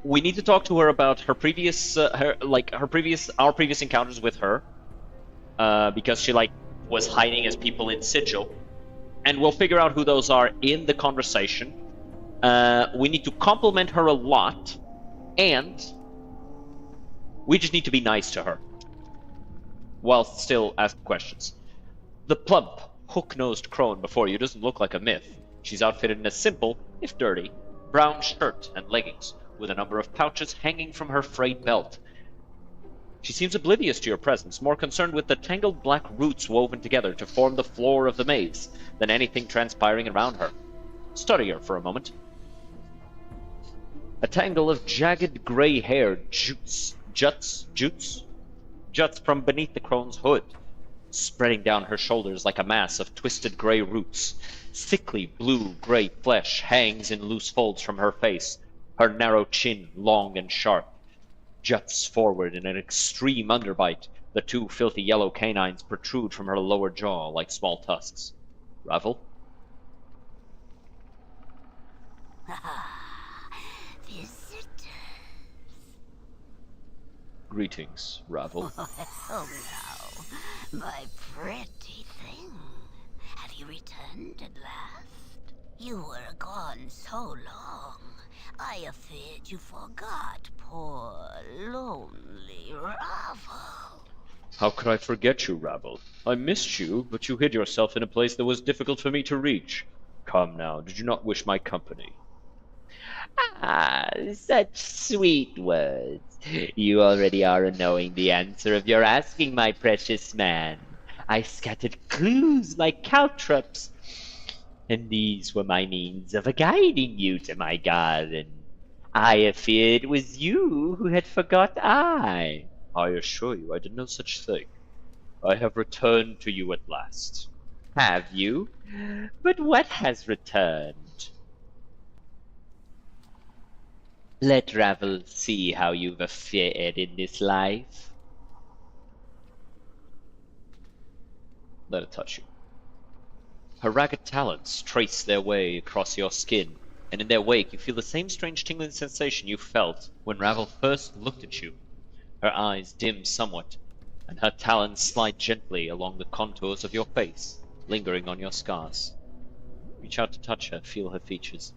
A: We need to talk to her about her previous, our previous encounters with her. Because she, like, was hiding as people in Sigil. And we'll figure out who those are in the conversation. We need to compliment her a lot. And we just need to be nice to her. While still asking questions. The plump, hook-nosed crone before you doesn't look like a myth. She's outfitted in a simple, if dirty, brown shirt and leggings, with a number of pouches hanging from her frayed belt. She seems oblivious to your presence, more concerned with the tangled black roots woven together to form the floor of the maze than anything transpiring around her. Study her for a moment. A tangle of jagged gray hair juts from beneath the crone's hood, spreading down her shoulders like a mass of twisted gray roots. Sickly blue-gray flesh hangs in loose folds from her face, her narrow chin long and sharp. Juts forward in an extreme underbite. The two filthy yellow canines protrude from her lower jaw like small tusks. Ravel?
K: Visitors.
A: Greetings, Ravel.
K: Oh no, my pretty thing. Have you returned at last? You were gone so long. I feared you forgot poor, lonely Ravel.
A: How could I forget you, Ravel? I missed you, but you hid yourself in a place that was difficult for me to reach. Come now, did you not wish my company?
L: Ah, such sweet words. You already are knowing the answer of your asking, my precious man. I scattered clues like caltrops, and these were my means of guiding you to my garden. I feared it was you who had forgot I.
A: I assure you I did no such thing. I have returned to you at last.
L: Have you? But what has returned? Let Ravel see how you've fared in this life.
A: Let it touch you. Her ragged talons trace their way across your skin, and in their wake you feel the same strange tingling sensation you felt when Ravel first looked at you. Her eyes dim somewhat, and her talons slide gently along the contours of your face, lingering on your scars. Reach out to touch her, feel her features.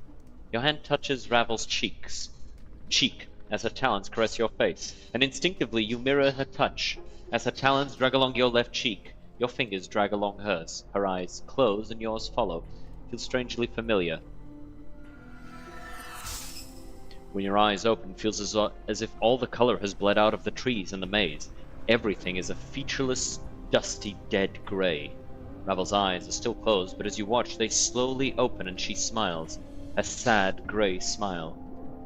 A: Your hand touches Ravel's cheek as her talons caress your face, and instinctively you mirror her touch. As her talons drag along your left cheek, your fingers drag along hers. Her eyes close and yours follow. Feel strangely familiar. When your eyes open, it feels as if all the color has bled out of the trees and the maze. Everything is a featureless, dusty, dead gray. Ravel's eyes are still closed, but as you watch, they slowly open and she smiles. A sad, gray smile.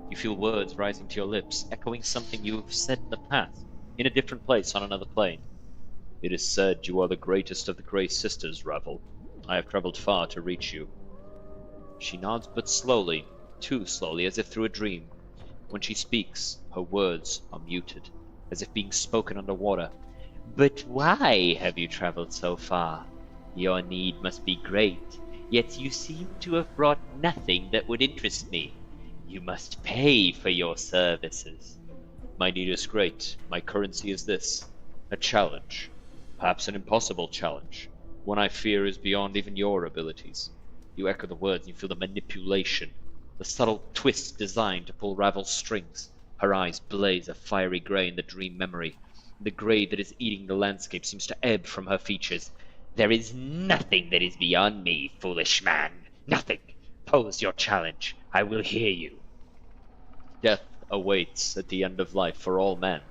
A: You feel words rising to your lips, echoing something you have said in the past, in a different place on another plane. It is said you are the greatest of the Grey Sisters, Ravel. I have traveled far to reach you. She nods but slowly, too slowly, as if through a dream. When she speaks, her words are muted, as if being spoken underwater.
L: But why have you traveled so far? Your need must be great, yet you seem to have brought nothing that would interest me. You must pay for your services.
A: My need is great. My currency is this. A challenge. Perhaps an impossible challenge. One I fear is beyond even your abilities. You echo the words and you feel the manipulation. The subtle twist designed to pull Ravel's strings. Her eyes blaze a fiery gray in the dream memory. The gray that is eating the landscape seems to ebb from her features.
L: There is nothing that is beyond me, foolish man. Nothing. Pose your challenge. I will hear you.
A: Death awaits at the end of life for all men.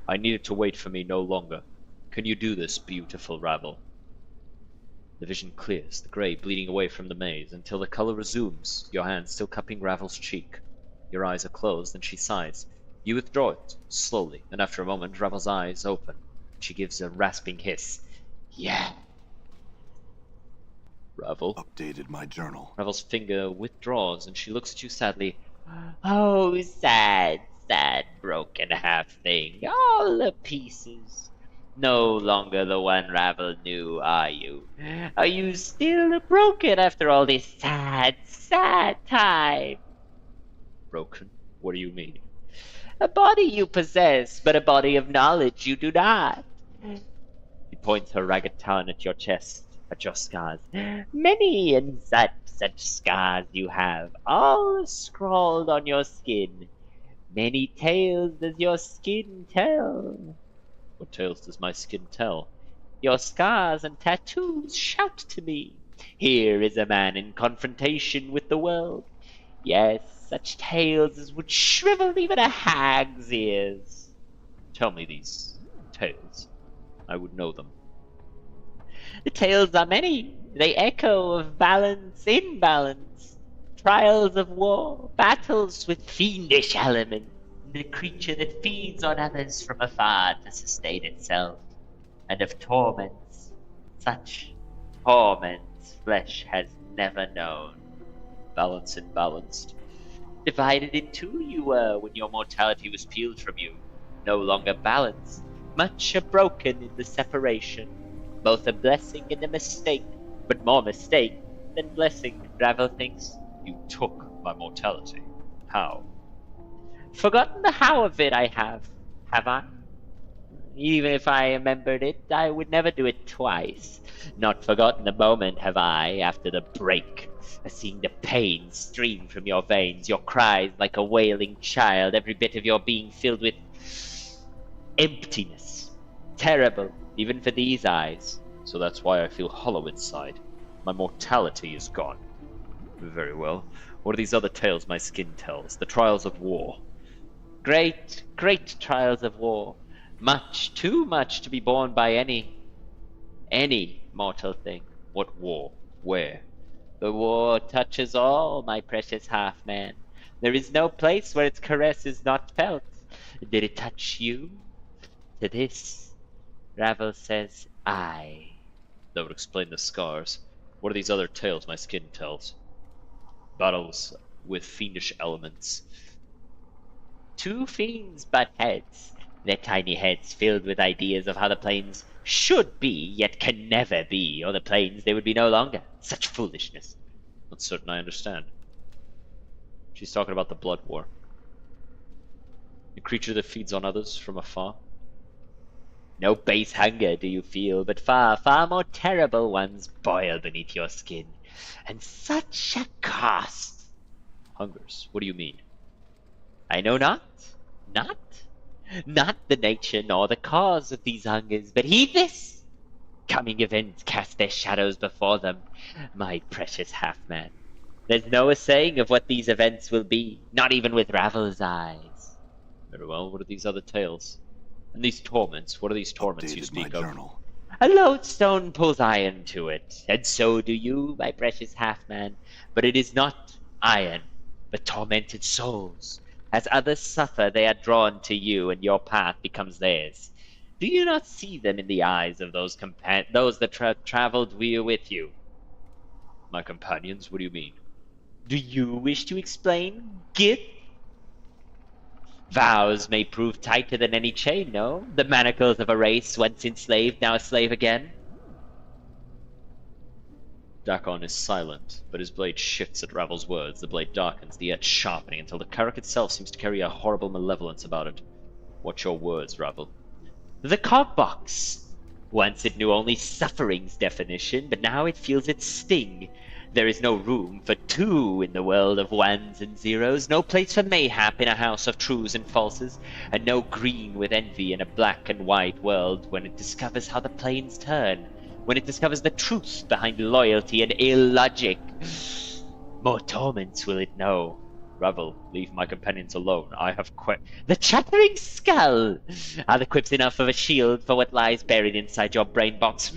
A: I need it to wait for me no longer. Can you do this, beautiful Ravel? The vision clears, the gray bleeding away from the maze, until the color resumes, your hand still cupping Ravel's cheek. Your eyes are closed, and she sighs. You withdraw it, slowly, and after a moment, Ravel's eyes open. She gives a rasping hiss.
L: Yeah.
A: Ravel?
M: Updated my journal.
A: Ravel's finger withdraws, and she looks at you sadly.
L: Oh, sad, sad, broken half thing. All the pieces. No longer the one Ravel knew, are you? Are you still broken after all this sad, sad time?
A: Broken? What do you mean?
L: A body you possess, but a body of knowledge you do not.
A: She points her ragged talon at your chest, at your scars.
L: Many and such scars you have, all scrawled on your skin. Many tales does your skin tell.
A: What tales does my skin tell?
L: Your scars and tattoos shout to me. Here is a man in confrontation with the world. Yes, such tales as would shrivel even a hag's ears.
A: Tell me these tales. I would know them.
L: The tales are many. They echo of balance, imbalance, trials of war, battles with fiendish elements, the creature that feeds on others from afar to sustain itself, and of torments, such torments flesh has never known.
A: Balance and balanced.
L: Divided in two you were when your mortality was peeled from you, no longer balanced, much a broken in the separation, both a blessing and a mistake, but more mistake than blessing, Ravel thinks.
A: You took my mortality. How?
L: Forgotten the how of it I have I? Even if I remembered it, I would never do it twice. Not forgotten the moment have I, after the break, seeing the pain stream from your veins, your cries like a wailing child, every bit of your being filled with emptiness. Terrible, even for these eyes.
A: So that's why I feel hollow inside. My mortality is gone. Very well. What are these other tales my skin tells? The trials of war.
L: Great, great trials of war. Much, too much to be borne by any mortal thing.
A: What war? Where?
L: The war touches all, my precious half-man. There is no place where its caress is not felt. Did it touch you? To this, Ravel says, I.
A: That would explain the scars. What are these other tales my skin tells? Battles with fiendish elements.
L: Two fiends butt heads, their tiny heads filled with ideas of how the plains should be, yet can never be, or the plains they would be no longer. Such foolishness.
A: Not certain I understand. She's talking about the blood war. A creature that feeds on others from afar.
L: No base hunger do you feel, but far, far more terrible ones boil beneath your skin. And such a cost.
A: Hungers? What do you mean?
L: I know not the nature nor the cause of these hungers, but heed this! Coming events cast their shadows before them, my precious half-man. There's no saying of what these events will be, not even with Ravel's eyes.
A: Very well, what are these other tales? And these torments, what are these torments you speak of?
L: A lodestone pulls iron to it, and so do you, my precious half-man. But it is not iron, but tormented souls. As others suffer, they are drawn to you, and your path becomes theirs. Do you not see them in the eyes of those that traveled with you?
A: My companions? What do you mean?
L: Do you wish to explain, Git? Vows may prove tighter than any chain, no? The manacles of a race once enslaved, now a slave again.
A: Dakon is silent, but his blade shifts at Ravel's words. The blade darkens, the edge sharpening until the Carrack itself seems to carry a horrible malevolence about it. What's your words, Ravel?
L: The cogbox. Once it knew only suffering's definition, but now it feels its sting. There is no room for two in the world of ones and zeros, no place for mayhap in a house of trues and falses, and no green with envy in a black and white world when it discovers how the planes turn. When it discovers the truth behind loyalty and illogic. More torments will it know.
A: Ravel, leave my companions alone. I have
L: The chattering skull! Are the quips enough of a shield for what lies buried inside your brain box?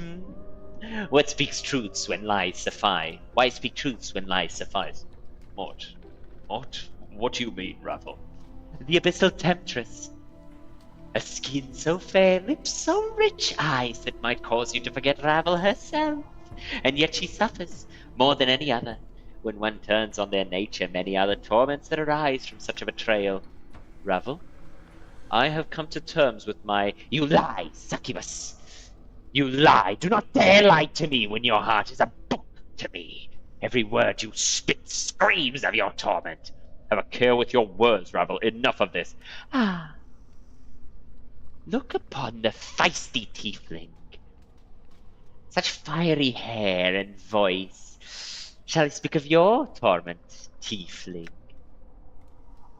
L: What speaks truths when lies suffice? Why speak truths when lies suffice?
A: What? What do you mean, Ravel?
L: The abyssal temptress. A skin so fair, lips so rich, eyes that might cause you to forget Ravel herself. And yet she suffers, more than any other. When one turns on their nature, many are the torments that arise from such a betrayal. Ravel? I have come to terms with my... You lie, succubus! You lie! Do not dare lie to me when your heart is a book to me! Every word you spit screams of your torment! Have a care with your words, Ravel. Enough of this. Ah. Look upon the feisty tiefling. Such fiery hair and voice. Shall I speak of your torment, tiefling?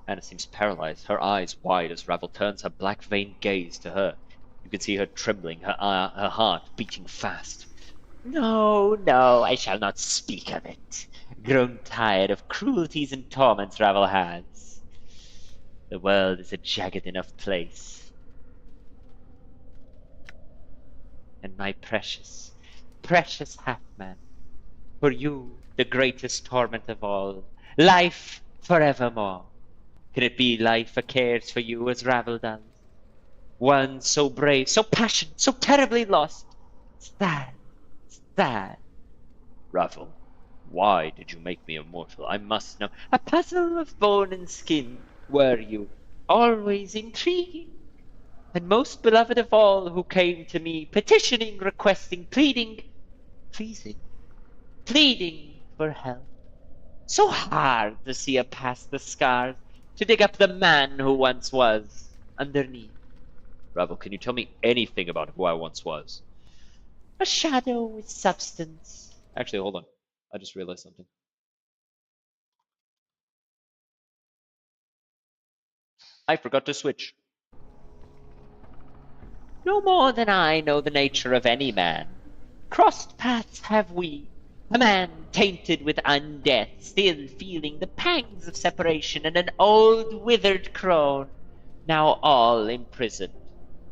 L: Anna seems paralyzed, her eyes wide as Ravel turns her black veined gaze to her. You can see her trembling, her heart beating fast. No, no, I shall not speak of it. Grown tired of cruelties and torments Ravel has. The world is a jagged enough place. And my precious, precious half-man, for you the greatest torment of all, life forevermore. Can it be life a cares for you as Ravel does? One so brave, so passionate, so terribly lost. Sad, sad.
A: Ravel, why did you make me immortal? I must know.
L: A puzzle of bone and skin were you, always intriguing, and most beloved of all who came to me, petitioning, requesting, pleading, pleasing, pleading for help. So hard to see her past the scars, to dig up the man who once was underneath.
A: Ravel, can you tell me anything about who I once was?
L: A shadow with substance.
A: Actually, hold on. I just realized something. I forgot to switch.
L: No more than I know the nature of any man. Crossed paths have we, a man tainted with undeath, still feeling the pangs of separation, and an old withered crone, now all imprisoned.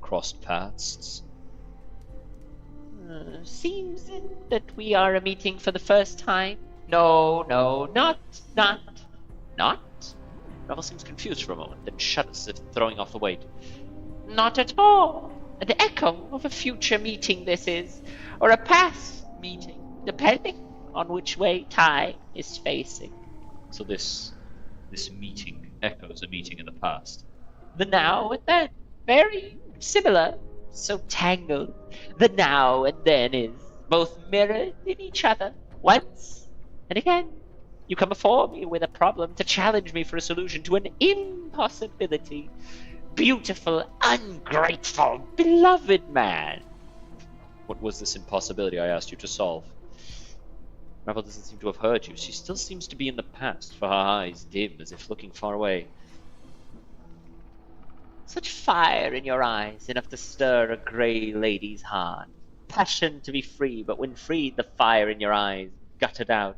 A: Crossed paths?
L: Seems it that we are a meeting for the first time? No, not.
A: Ravel seems confused for a moment, then shudders as if throwing off the weight.
L: Not at all. The echo of a future meeting this is, or a past meeting, depending on which way time is facing.
A: So this meeting echoes a meeting in the past.
L: The now and then, very similar, so tangled. The now and then is both mirrored in each other, once and again. You come before me with a problem to challenge me for a solution to an impossibility. Beautiful, ungrateful, beloved man.
A: What was this impossibility I asked you to solve? Ravel doesn't seem to have heard you. She still seems to be in the past, for her eyes dim as if looking far away.
L: Such fire in your eyes, enough to stir a grey lady's heart. Passion to be free, but when freed, the fire in your eyes guttered out.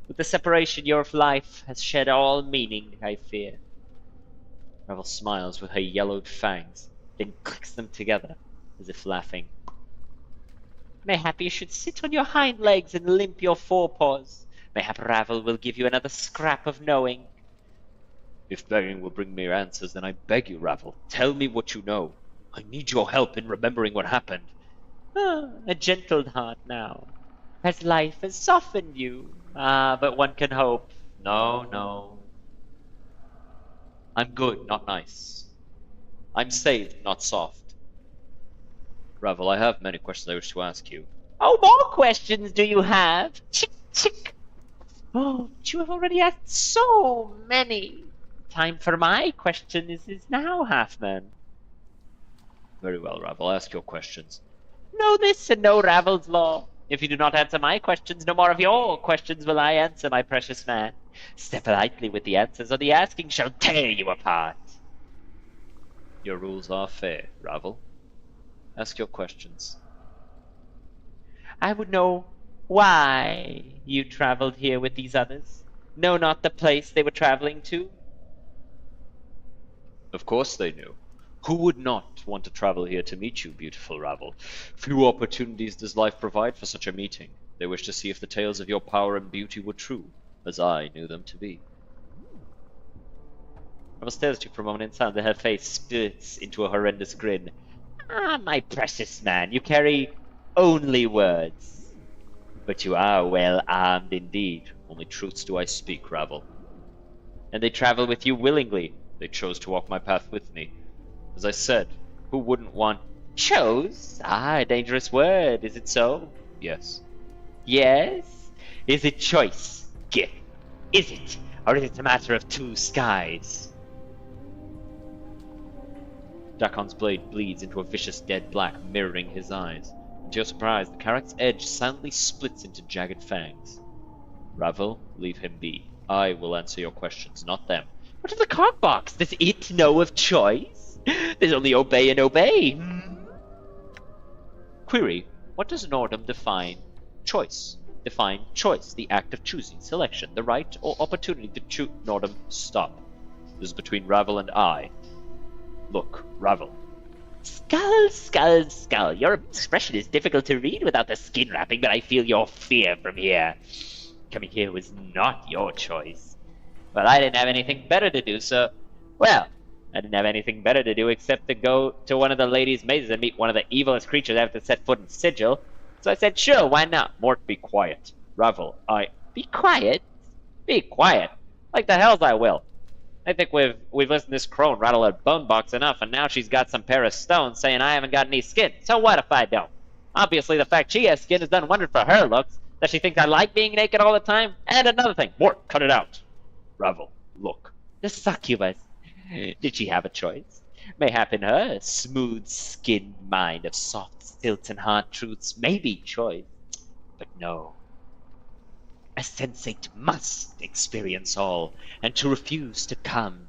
L: With the separation, your life has shed all meaning, I fear.
A: Ravel smiles with her yellowed fangs, then clicks them together, as if laughing.
L: Mayhap you should sit on your hind legs and limp your forepaws. Mayhap Ravel will give you another scrap of knowing.
A: If begging will bring me answers, then I beg you, Ravel, tell me what you know. I need your help in remembering what happened.
L: A gentled heart now, as life has softened you. But one can hope.
A: No. I'm good, not nice. I'm saved, not soft. Ravel, I have many questions I wish to ask you.
L: Oh, more questions do you have? Chick, chick. Oh, but you have already asked so many. Time for my question is now, Halfman.
A: Very well, Ravel, ask your questions.
L: Know this and know Ravel's law. If you do not answer my questions, no more of your questions will I answer, my precious man. Step lightly with the answers, or the asking shall tear you apart.
A: Your rules are fair, Ravel. Ask your questions.
L: I would know why you traveled here with these others. Know not the place they were traveling to?
A: Of course they knew. Who would not want to travel here to meet you, beautiful Ravel? Few opportunities does life provide for such a meeting. They wish to see if the tales of your power and beauty were true, as I knew them to be.
L: Ravel stares at you for a moment in silence, and her face splits into a horrendous grin. Ah, my precious man, you carry only words.
A: But you are well armed indeed. Only truths do I speak, Ravel.
L: And they travel with you willingly.
A: They chose to walk my path with me. As I said, who wouldn't want... Chose? Ah, a dangerous word, is it so? Yes.
L: Yes? Is it choice, Gith? Is it? Or is it a matter of two skies?
A: Dakon's blade bleeds into a vicious dead black, mirroring his eyes. To your surprise, the Karak's edge silently splits into jagged fangs. Ravel, leave him be. I will answer your questions, not them.
L: What of the card box? Does it know of choice? There's only obey and obey.
A: Query, what does Nordum define choice? Define choice, the act of choosing, selection, the right or opportunity to choose. Nordum, stop. This is between Ravel and I. Look, Ravel.
L: Skull, skull, skull. Your expression is difficult to read without the skin wrapping, but I feel your fear from here. Coming here was not your choice.
A: Well, I didn't have anything better to do, so... Well, I didn't have anything better to do except to go to one of the ladies' mazes and meet one of the evilest creatures ever to set foot in Sigil. So I said, sure, why not? Mort, be quiet. Ravel,
L: Be quiet?
A: Be quiet. Like the hells I will. I think we've listened to this crone rattle her bone box enough, and now she's got some pair of stones saying I haven't got any skin. So what if I don't? Obviously, the fact she has skin has done wonders for her looks. Does she think I like being naked all the time? And another thing, Mort, cut it out. Ravel, look.
L: The succubus. Did she have a choice? Mayhap in her smooth-skinned mind of soft stilts and hard truths, maybe choice. But no. A sensate must experience all, and to refuse to come.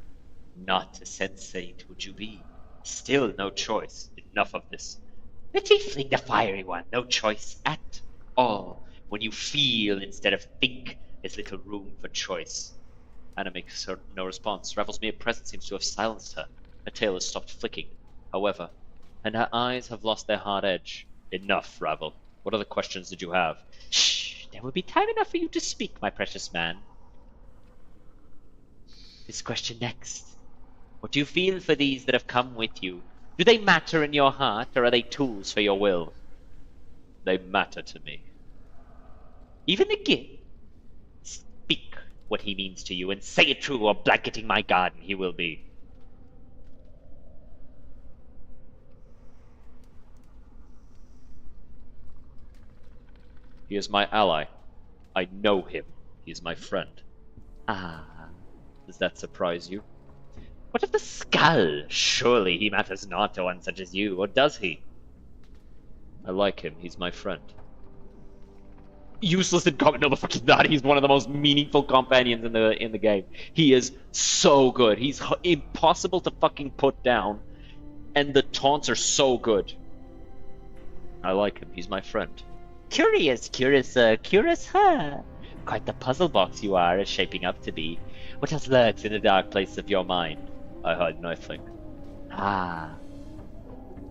L: Not a sensate would you be.
A: Still no choice. Enough of this.
L: The tiefling, the fiery one, no choice at all.
A: When you feel instead of think, there's little room for choice. Anna makes no response. Ravel's mere presence seems to have silenced her. Her tail has stopped flicking, however, and her eyes have lost their hard edge. Enough, Ravel. What other questions did you have?
L: Shh! There will be time enough for you to speak, my precious man. This question next. What do you feel for these that have come with you? Do they matter in your heart, or are they tools for your will?
A: They matter to me.
L: Even the gift? Speak what he means to you, and say it true, or blanketing my garden he will be.
A: He is my ally. I know him. He is my friend.
L: Ah.
A: Does that surprise you?
L: What of the skull? Surely he matters not to one such as you, or does he?
A: I like him. He's my friend.
L: Useless and no, the fucking not. He's one of the most meaningful companions in the game.
A: He is so good. He's impossible to fucking put down, and the taunts are so good. I like him. He's my friend.
L: Curious, huh? Quite the puzzle box you are shaping up to be. What else lurks in the dark place of your mind?
A: I hide nothing.
L: Ah.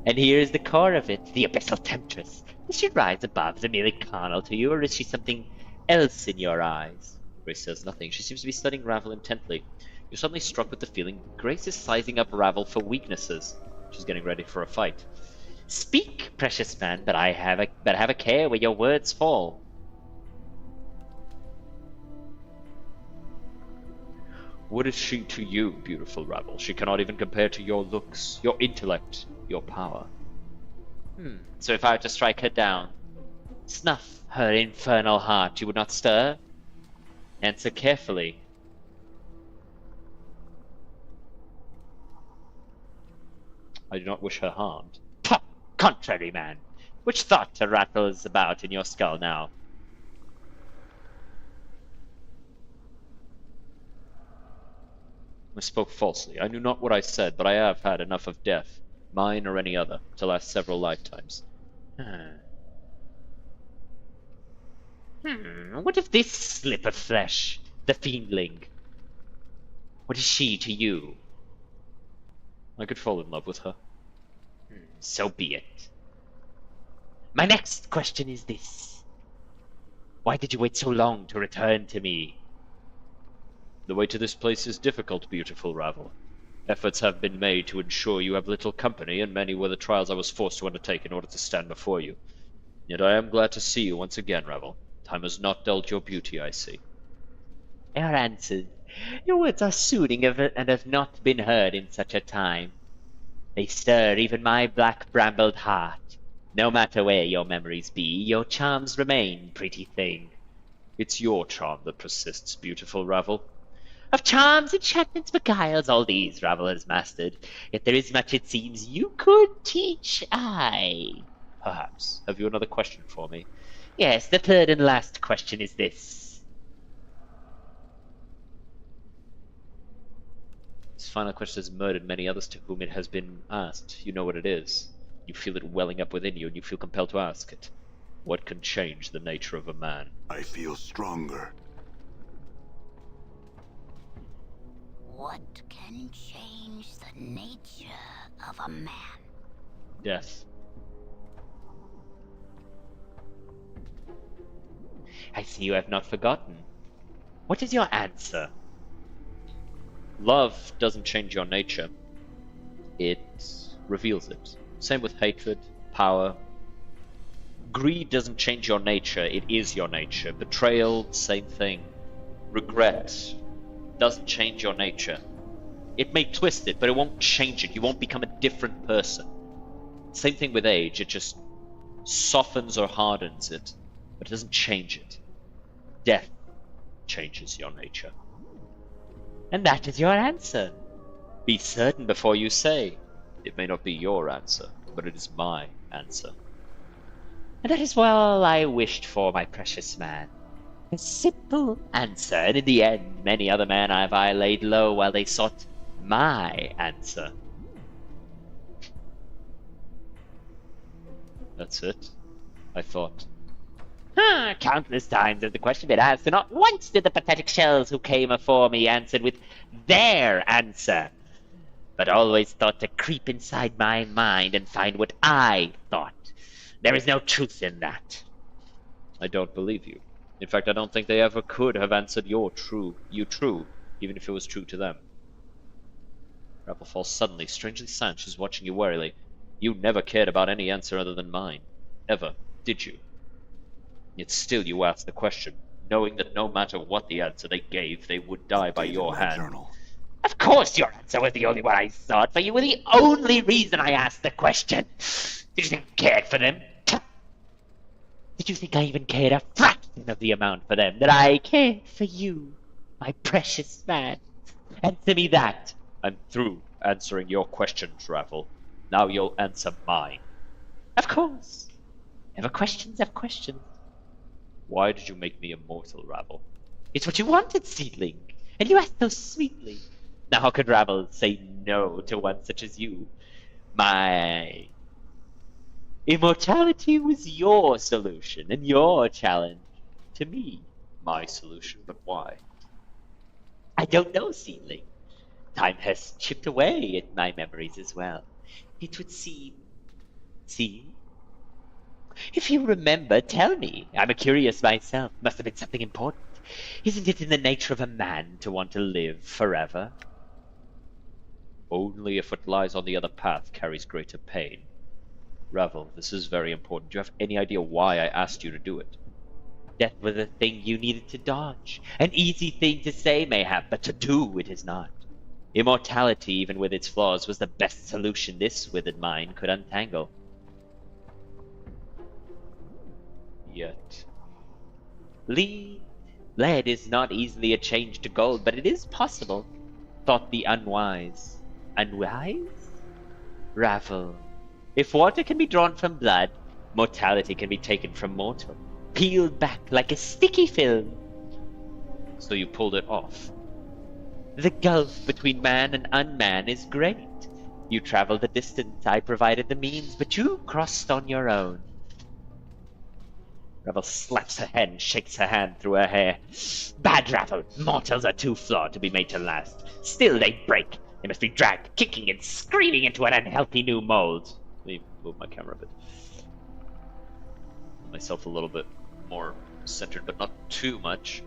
L: And here is the core of it, the abyssal temptress. Does she rise above the merely carnal to you, or is she something else in your eyes?
A: Grace says nothing. She seems to be studying Ravel intently. You're suddenly struck with the feeling Grace is sizing up Ravel for weaknesses. She's getting ready for a fight.
L: Speak, precious man, but have a care where your words fall.
A: What is she to you, beautiful Ravel? She cannot even compare to your looks, your intellect, your power.
L: So if I were to strike her down, snuff her infernal heart, you would not stir? Answer carefully.
A: I do not wish her harmed.
L: Pah! Contrary man! Which thought rattles about in your skull now?
A: I spoke falsely. I knew not what I said, but I have had enough of death, mine or any other, to last several lifetimes.
L: What of this slip of flesh, the fiendling? What is she to you?
A: I could fall in love with her.
L: So be it. My next question is this. Why did you wait so long to return to me?
A: The way to this place is difficult, beautiful Ravel. Efforts have been made to ensure you have little company, and many were the trials I was forced to undertake in order to stand before you. Yet I am glad to see you once again, Ravel. Time has not dulled your beauty, I see.
L: Your answers. Your words are soothing and have not been heard in such a time. They stir even my black brambled heart. No matter where your memories be, your charms remain, pretty thing.
A: It's your charm that persists, beautiful Ravel.
L: Of charms, enchantments, beguiles, all these Ravel has mastered. Yet there is much it seems you could teach I.
A: Perhaps. Have you another question for me?
L: Yes, the third and last question is this.
A: This final question has murdered many others to whom it has been asked. You know what it is. You feel it welling up within you, and you feel compelled to ask it. What can change the nature of a man?
M: I feel stronger.
K: What can change the nature of a man?
A: Death.
L: I see you have not forgotten. What is your answer?
A: Love doesn't change your nature. It reveals it. Same with hatred, power. Greed doesn't change your nature, it is your nature. Betrayal, same thing. Regret doesn't change your nature. It may twist it, but it won't change it. You won't become a different person. Same thing with age, it just softens or hardens it, but it doesn't change it. Death changes your nature.
L: And that is your answer.
A: Be certain before you say. It may not be your answer, but it is my answer.
L: And that is all I wished for, my precious man. A simple answer, and in the end, many other men have I laid low while they sought my answer.
A: That's it? I thought.
L: Countless times has the question been asked, and not once did the pathetic shells who came afore me answered with their answer, but always thought to creep inside my mind and find what I thought. There is no truth in that.
A: I don't believe you. In fact, I don't think they ever could have answered you true, even if it was true to them. Ravel falls suddenly, strangely silent. She's watching you warily. You never cared about any answer other than mine. Ever, did you? Yet still you asked the question, knowing that no matter what the answer they gave, they would die by your hand.
M: Journal.
L: Of course your answer was the only one I sought, for you were the only reason I asked the question. Did you think I cared for them? Did you think I even cared a fraction of the amount for them that I cared for you, my precious man? Answer me that.
A: I'm through answering your questions, Ravel. Now you'll answer mine.
L: Of course. Ever questions have questions.
A: Why did you make me immortal, Ravel?
L: It's what you wanted, seedling, and you asked so sweetly. Now how could Ravel say no to one such as you? My immortality was your solution and your challenge to me.
A: My solution, but why?
L: I don't know, seedling. Time has chipped away at my memories as well. It would seem... See? If you remember, tell me. I'm a curious myself. Must have been something important. Isn't it in the nature of a man to want to live forever?
A: Only if what lies on the other path carries greater pain. Ravel, this is very important. Do you have any idea why I asked you to do it?
L: Death was a thing you needed to dodge. An easy thing to say, mayhap, but to do it is not. Immortality, even with its flaws, was the best solution this withered mind could untangle.
A: Yet.
L: Lead is not easily a change to gold, but it is possible, thought the unwise. Unwise? Ravel. If water can be drawn from blood, mortality can be taken from mortal, peeled back like a sticky film.
A: So you pulled it off.
L: The gulf between man and unman is great. You traveled the distance, I provided the means, but you crossed on your own. Ravel slaps her head and shakes her hand through her hair. Bad Ravel, mortals are too flawed to be made to last. Still they break. They must be dragged, kicking and screaming into an unhealthy new mold.
A: Let me move my camera a bit. Myself a little bit more centered, but not too much.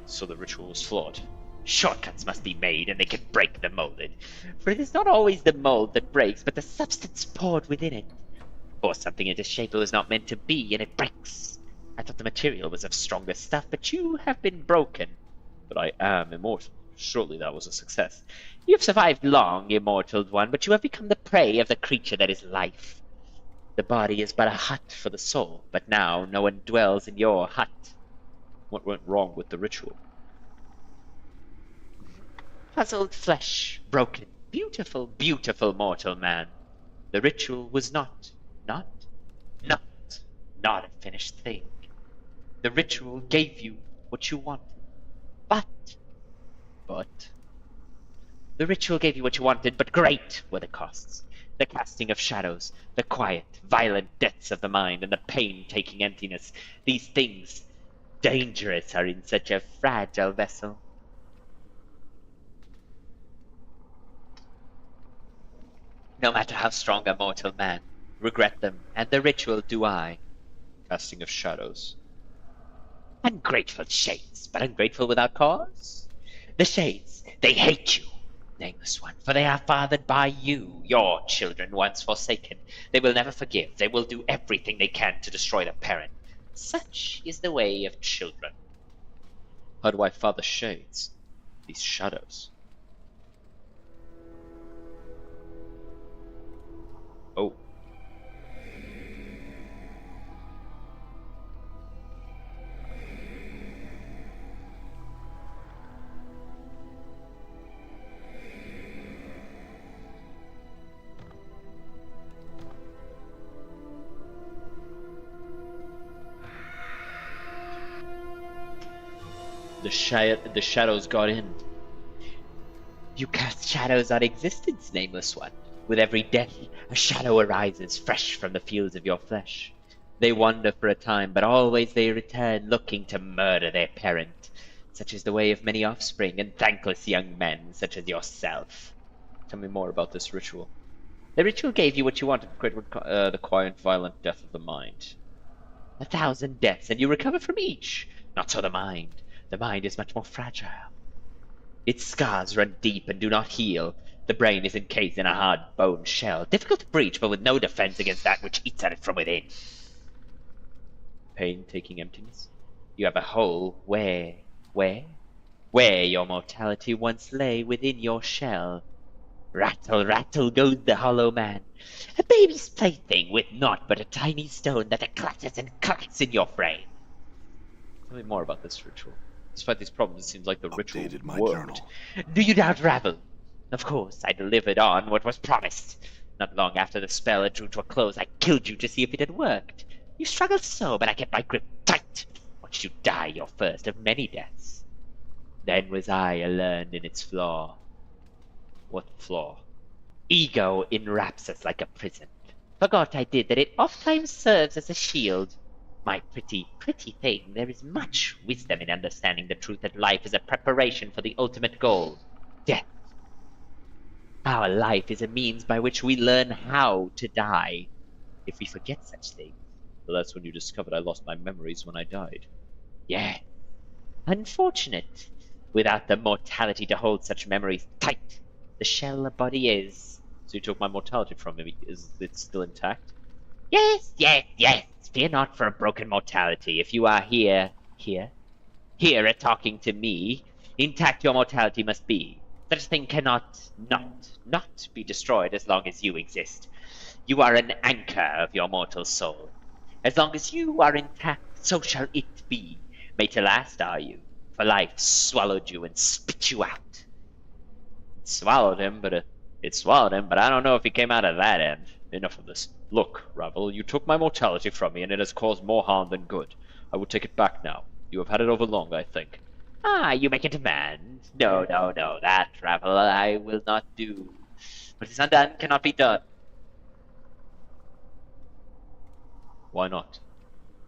A: So the ritual was flawed.
L: Shortcuts must be made, and they can break the molded. For it is not always the mold that breaks, but the substance poured within it. Force something into shape it was not meant to be, and it breaks. I thought the material was of stronger stuff, but you have been broken.
A: But I am immortal. Surely that was a success.
L: You have survived long, immortal one, but you have become the prey of the creature that is life. The body is but a hut for the soul, but now no one dwells in your hut.
A: What went wrong with the ritual?
L: Puzzled flesh, broken, beautiful, beautiful mortal man. The ritual was not a finished thing. The ritual gave you what you wanted. But the ritual gave you what you wanted, but great were the costs. The casting of shadows, the quiet, violent deaths of the mind, and the pain-taking emptiness. These things, dangerous, are in such a fragile vessel. No matter how strong a mortal man, regret them, and the ritual do I.
A: Casting of shadows.
L: Ungrateful shades, but ungrateful without cause? The shades, they hate you, nameless one, for they are fathered by you, your children once forsaken. They will never forgive. They will do everything they can to destroy the parent. Such is the way of children.
A: How do I father shades? These shadows. Oh. The shadows got in.
L: You cast shadows on existence, nameless one. With every death, a shadow arises, fresh from the fields of your flesh. They wander for a time, but always they return, looking to murder their parent. Such is the way of many offspring, and thankless young men, such as yourself.
A: Tell me more about this ritual.
L: The ritual gave you what you wanted.
A: The quiet, violent death of the mind.
L: 1,000 deaths, and you recover from each. Not so the mind. The mind is much more fragile. Its scars run deep and do not heal. The brain is encased in a hard bone shell, difficult to breach, but with no defense against that which eats at it from within.
A: Pain-taking emptiness.
L: You have a hole where your mortality once lay within your shell. Rattle, rattle goes the hollow man, a baby's plaything with naught but a tiny stone that clatters and clacks in your frame.
A: Tell me more about this ritual. Despite these problems, it seems like the ritual worked.
L: Do you doubt Ravel? Of course, I delivered on what was promised. Not long after the spell had drew to a close, I killed you to see if it had worked. You struggled so, but I kept my grip tight. Watched you die your first of many deaths. Then was I learned in its flaw.
A: What flaw?
L: Ego enwraps us like a prison. Forgot I did that it oft-times serves as a shield. My pretty, pretty thing, there is much wisdom in understanding the truth that life is a preparation for the ultimate goal, death. Our life is a means by which we learn how to die. If we forget such things.
A: Well, that's when you discovered I lost my memories when I died.
L: Yeah. Unfortunate. Without the mortality to hold such memories tight, the shell a body is.
A: So you took my mortality from me. Is it still intact?
L: Yes, yes, yes. Fear not for a broken mortality. If you are here at talking to me, intact your mortality must be. Such a thing cannot not be destroyed as long as you exist. You are an anchor of your mortal soul. As long as you are intact, so shall it be. Made to last are you, for life swallowed you and spit you out.
A: It swallowed him, but I don't know if he came out of that end. Enough of this. Look, Ravel, you took my mortality from me, and it has caused more harm than good. I will take it back now. You have had it over long, I think.
L: Ah, you make a demand. No, that, Ravel, I will not do. What is undone cannot be done.
A: Why not?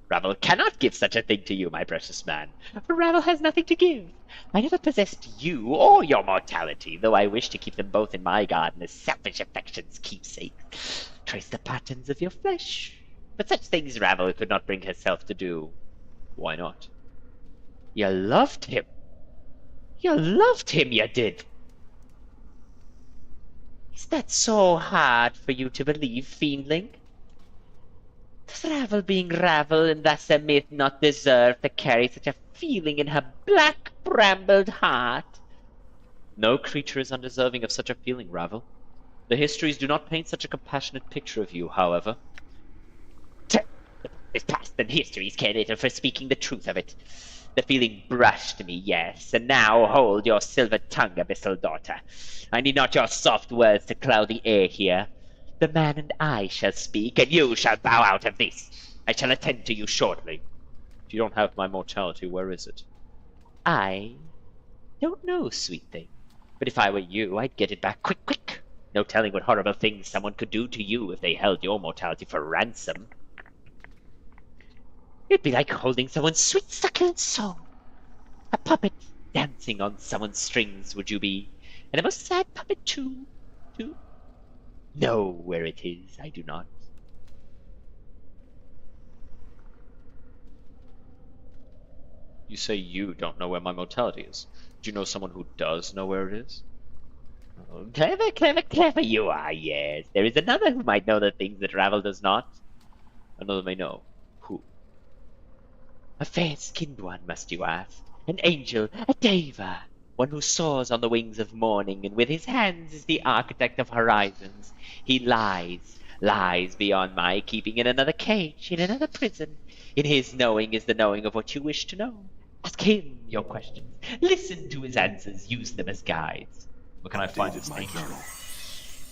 L: Ravel cannot give such a thing to you, my precious man, for Ravel has nothing to give. I never possessed you or your mortality, though I wish to keep them both in my garden as selfish affection's keepsake. Trace the patterns of your flesh. But such things Ravel could not bring herself to do.
A: Why not?
L: You loved him. You did. Is that so hard for you to believe, fiendling? Does Ravel being Ravel and thus a myth not deserve to carry such a feeling in her black brambled heart?
A: No creature is undeserving of such a feeling, Ravel. The histories do not paint such a compassionate picture of you, however.
L: It's past, and history's care little for speaking the truth of it. The feeling brushed me, yes, and now hold your silver tongue, abyssal daughter. I need not your soft words to cloud the air here. The man and I shall speak, and you shall bow out of this. I shall attend to you shortly.
A: If you don't have my mortality, where is it?
L: I don't know, sweet thing. But if I were you, I'd get it back quick, quick. No telling what horrible things someone could do to you if they held your mortality for ransom. It'd be like holding someone's sweet succulent soul. A puppet dancing on someone's strings would you be, and a most sad puppet too. Know where it is, I do not.
A: You say you don't know where my mortality is. Do you know someone who does know where it is?
L: Oh, clever, clever, clever you are, yes. There is another who might know the things that Ravel does not.
A: Another may know. Who?
L: A fair-skinned one, must you ask? An angel, a deva, one who soars on the wings of morning, and with his hands is the architect of horizons. He lies beyond my keeping in another cage, in another prison. In his knowing is the knowing of what you wish to know. Ask him your questions. Listen to his answers. Use them as guides.
A: Where can I find this thing?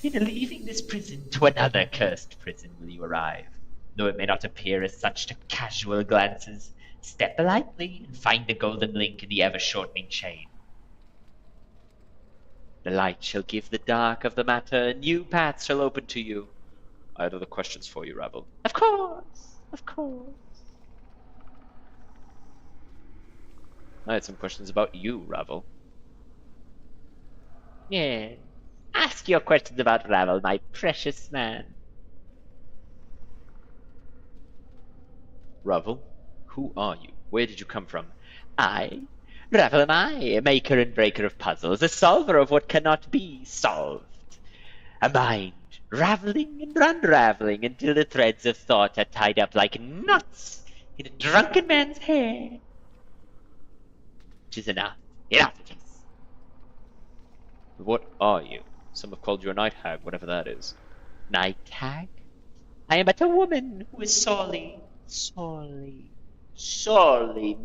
L: In leaving this prison to another cursed prison will you arrive. Though it may not appear as such to casual glances, step lightly and find the golden link in the ever-shortening chain. The light shall give the dark of the matter, new paths shall open to you.
A: I had other questions for you, Ravel.
L: Of course, of course.
A: I had some questions about you, Ravel.
L: Yes, ask your questions about Ravel, my precious man.
A: Ravel, who are you? Where did you come from?
L: Ravel am I, a maker and breaker of puzzles, a solver of what cannot be solved. A mind, raveling and unraveling until the threads of thought are tied up like knots in a drunken man's hair. Which is enough. Enough it is.
A: What are you? Some have called you a night hag, whatever that is.
L: Night hag? I am but a woman who is sorely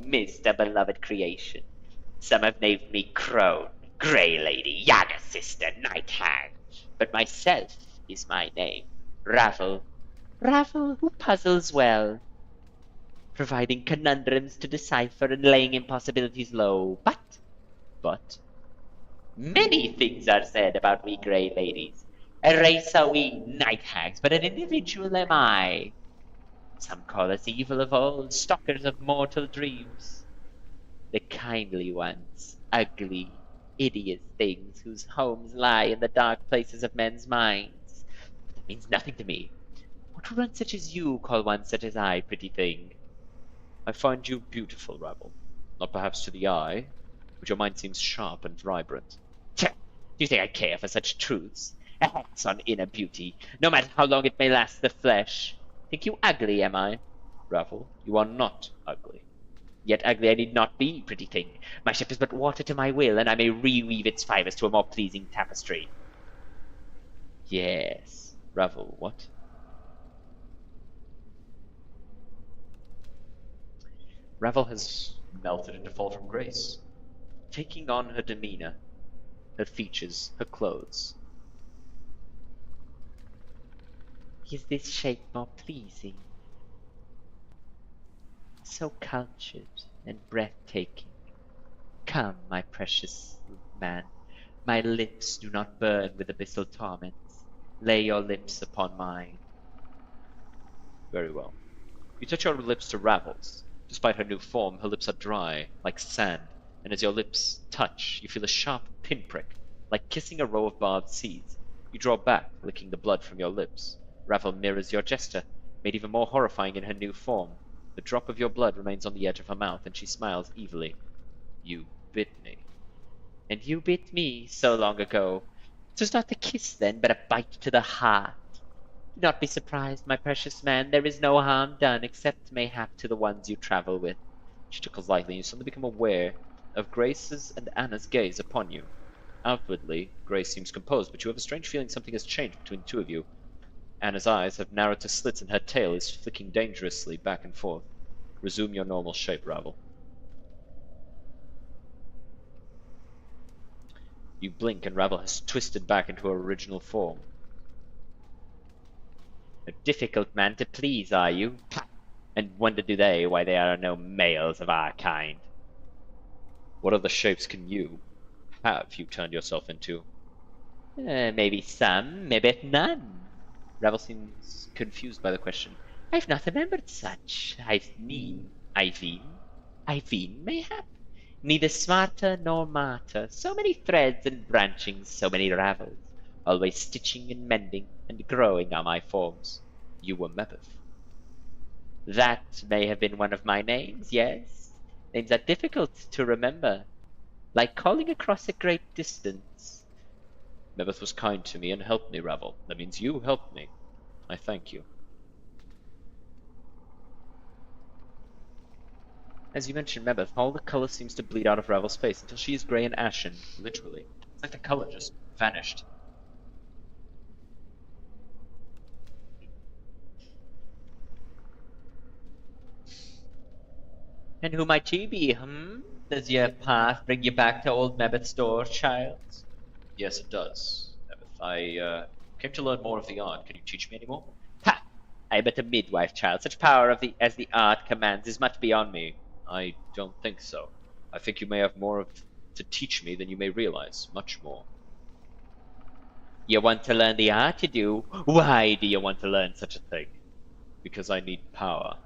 L: missed a beloved creation. Some have named me Crone, Grey Lady, Yaga Sister, Night Hag. But myself is my name. Ravel who puzzles well, providing conundrums to decipher and laying impossibilities low. But many things are said about we Grey Ladies. A race are we Night Hags, but an individual am I. Some call us evil of old, stalkers of mortal dreams. The kindly ones, ugly, hideous things whose homes lie in the dark places of men's minds. But that means nothing to me. What would one such as you call one such as I, pretty thing?
A: I find you beautiful, Ravel. Not perhaps to the eye, but your mind seems sharp and vibrant.
L: Do you think I care for such truths? A hex on inner beauty, no matter how long it may last the flesh. Think you ugly, am I?
A: Ravel, you are not ugly.
L: Yet ugly I need not be, pretty thing. My ship is but water to my will, and I may reweave its fibers to a more pleasing tapestry. Yes.
A: Ravel, what? Ravel has melted into fall from grace, taking on her demeanor, her features, her clothes.
L: Is this shape more pleasing? So cultured and breathtaking. Come, my precious man, my lips do not burn with abyssal torments. Lay your lips upon mine.
A: Very well. You touch your lips to Ravel's. Despite her new form, her lips are dry, like sand, and as your lips touch, you feel a sharp pinprick, like kissing a row of barbed seeds. You draw back, licking the blood from your lips. Ravel mirrors your gesture, made even more horrifying in her new form. The drop of your blood remains on the edge of her mouth, and she smiles evilly. You bit me.
L: And you bit me so long ago. 'Twas not a kiss then, but a bite to the heart. Do not be surprised, my precious man. There is no harm done, except mayhap to the ones you travel with.
A: She tickles lightly, and you suddenly become aware of Grace's and Anna's gaze upon you. Outwardly, Grace seems composed, but you have a strange feeling something has changed between the two of you. Anna's eyes have narrowed to slits and her tail is flicking dangerously back and forth. Resume your normal shape, Ravel. You blink and Ravel has twisted back into her original form. A difficult man to please, are you? And wonder do they why there are no males of our kind. What other shapes can you have you turned yourself into? Maybe some, maybe none. Ravel seems confused by the question. I've not remembered such. Iveen, mayhap? Neither smarter nor martyr. So many threads and branchings, so many ravels. Always stitching and mending and growing are my forms. You were Mebeth. That may have been one of my names, yes. Names are difficult to remember. Like calling across a great distance. Mebeth was kind to me and helped me, Ravel. That means you helped me. I thank you. As you mentioned Mebeth, all the color seems to bleed out of Ravel's face until she is gray and ashen, literally. It's like the color just vanished. And who might you be, Does your path bring you back to old Mebeth's door, child? Yes, it does, Mebeth. I came to learn more of the art. Can you teach me any more? Ha! I am but a midwife, child. Such power as the art commands is much beyond me. I don't think so. I think you may have more to teach me than you may realize. Much more. You want to learn the art, you do? Why do you want to learn such a thing? Because I need power.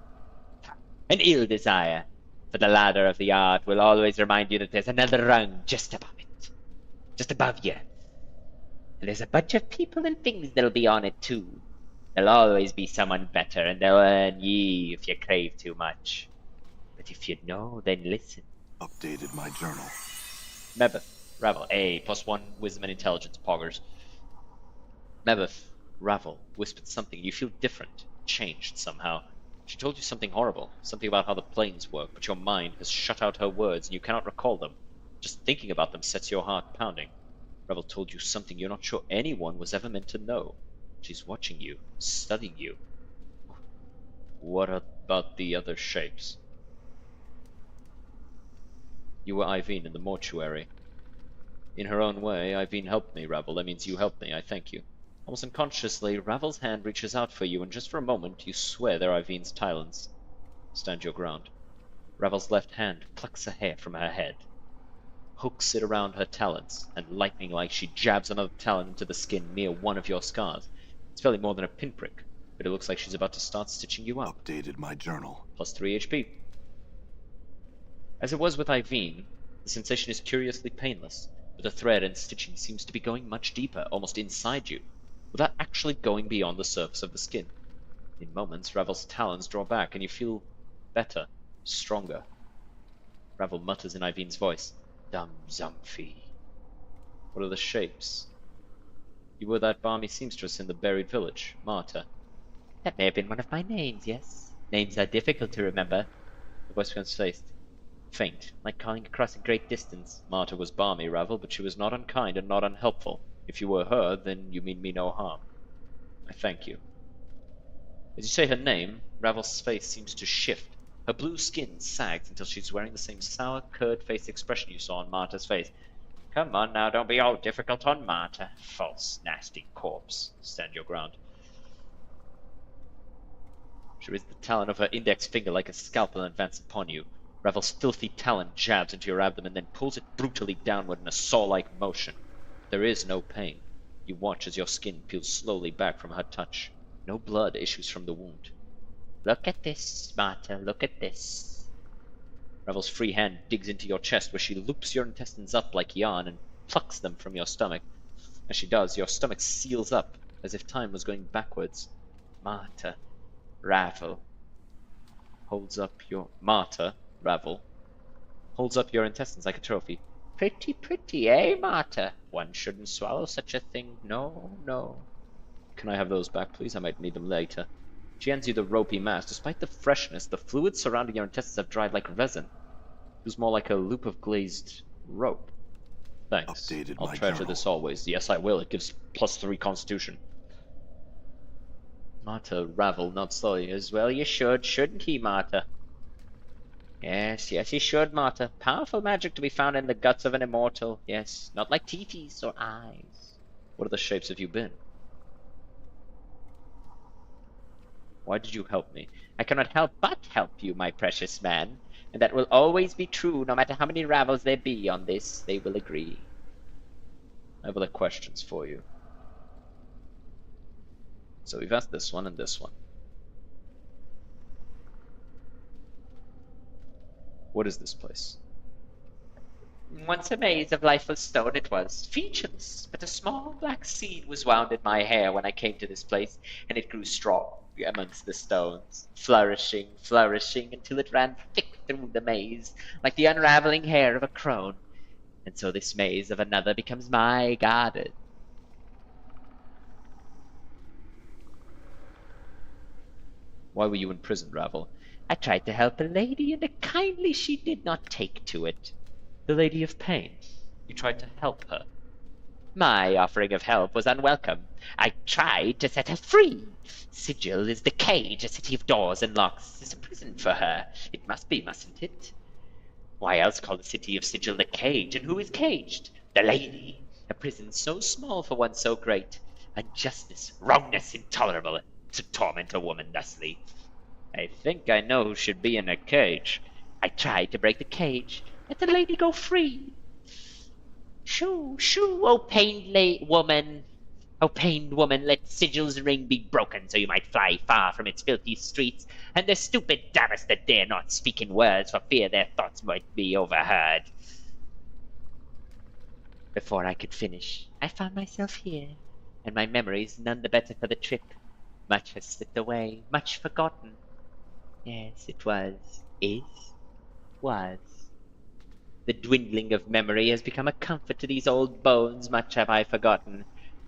A: An ill desire. For the ladder of the art will always remind you that there's another rung just above it. Just above you. And there's a bunch of people and things that'll be on it too. There'll always be someone better, and they'll earn ye if you crave too much. But if you know, then listen.
M: Updated my journal.
A: Mebeth, Ravel, +1 wisdom and intelligence, poggers. Mebeth, Ravel, whispered something. You feel different, changed somehow. She told you something horrible, something about how the planes work, but your mind has shut out her words and you cannot recall them. Just thinking about them sets your heart pounding. Ravel told you something you're not sure anyone was ever meant to know. She's watching you, studying you. What about the other shapes? You were Iveen in the mortuary. In her own way, Iveen helped me, Ravel. That means you helped me. I thank you. Almost unconsciously, Ravel's hand reaches out for you, and just for a moment, you swear they're Iveen's talons. Stand your ground. Ravel's left hand plucks a hair from her head, hooks it around her talons, and lightning-like she jabs another talon into the skin near one of your scars. It's barely more than a pinprick, but it looks like she's about to start stitching you up.
M: Updated my journal.
A: +3 HP. As it was with Iveen, the sensation is curiously painless, but the thread and stitching seems to be going much deeper, almost inside you, without actually going beyond the surface of the skin. In moments, Ravel's talons draw back, and you feel better, stronger. Ravel mutters in Iveen's voice, Dum Zumphy. What are the shapes? You were that balmy seamstress in the buried village, Marta. That may have been one of my names, yes. Names are difficult to remember. The voice becomes faint, like calling across a great distance. Marta was balmy, Ravel, but she was not unkind and not unhelpful. If you were her, then you mean me no harm. I thank you. As you say her name, Ravel's face seems to shift. Her blue skin sags until she's wearing the same sour, curd-faced expression you saw on Marta's face. Come on now, don't be all difficult on Marta. False, nasty corpse. Stand your ground. She raises the talon of her index finger like a scalpel and advances upon you. Ravel's filthy talon jabs into your abdomen, then pulls it brutally downward in a saw-like motion. There is no pain. You watch as your skin peels slowly back from her touch. No blood issues from the wound. Look at this, Marta, look at this. Ravel's free hand digs into your chest where she loops your intestines up like yarn and plucks them from your stomach. As she does, your stomach seals up as if time was going backwards. Marta, Ravel holds up your... Marta, Ravel holds up your intestines like a trophy. Pretty, eh, Marta? One shouldn't swallow such a thing. No, no. Can I have those back, please? I might need them later. She hands you the ropey mass. Despite the freshness, the fluids surrounding your intestines have dried like resin. It was more like a loop of glazed rope. Thanks.
M: Updated
A: I'll
M: my
A: treasure
M: journal.
A: this always. Yes, I will. It gives +3 constitution. Marta Ravel, not slowly as well. You should, shouldn't he, Marta? Yes, yes, he should, Marta. Powerful magic to be found in the guts of an immortal. Yes, not like teetees or eyes. What other shapes have you been? Why did you help me? I cannot help but help you, my precious man. And that will always be true, no matter how many Ravels there be on this, they will agree. I have other questions for you. So we've asked this one and this one. What is this place?
L: Once a maze of lifeless stone it was, featureless, but a small black seed was wound in my hair when I came to this place, and it grew strong amongst the stones, flourishing, flourishing, until it ran thick through the maze, like the unraveling hair of a crone. And so this maze of another becomes my garden.
A: Why were you in prison, Ravel?
L: I tried to help a lady, and kindly she did not take to it.
A: The Lady of Pain. You tried to help her.
L: My offering of help was unwelcome. I tried to set her free. Sigil is the cage, a city of doors and locks. It's a prison for her. It must be, mustn't it? Why else call the city of Sigil the cage? And who is caged? The lady. A prison so small for one so great. Unjustness, wrongness intolerable to torment a woman thusly.
A: I think I know who should be in a cage.
L: I tried to break the cage. Let the lady go free. Shoo, shoo, O pained woman. O pained woman, let Sigil's ring be broken, so you might fly far from its filthy streets, and the stupid damnest that dare not speak in words for fear their thoughts might be overheard. Before I could finish, I found myself here, and my memories none the better for the trip. Much has slipped away, much forgotten. Yes, it was. The dwindling of memory has become a comfort to these old bones, much have I forgotten.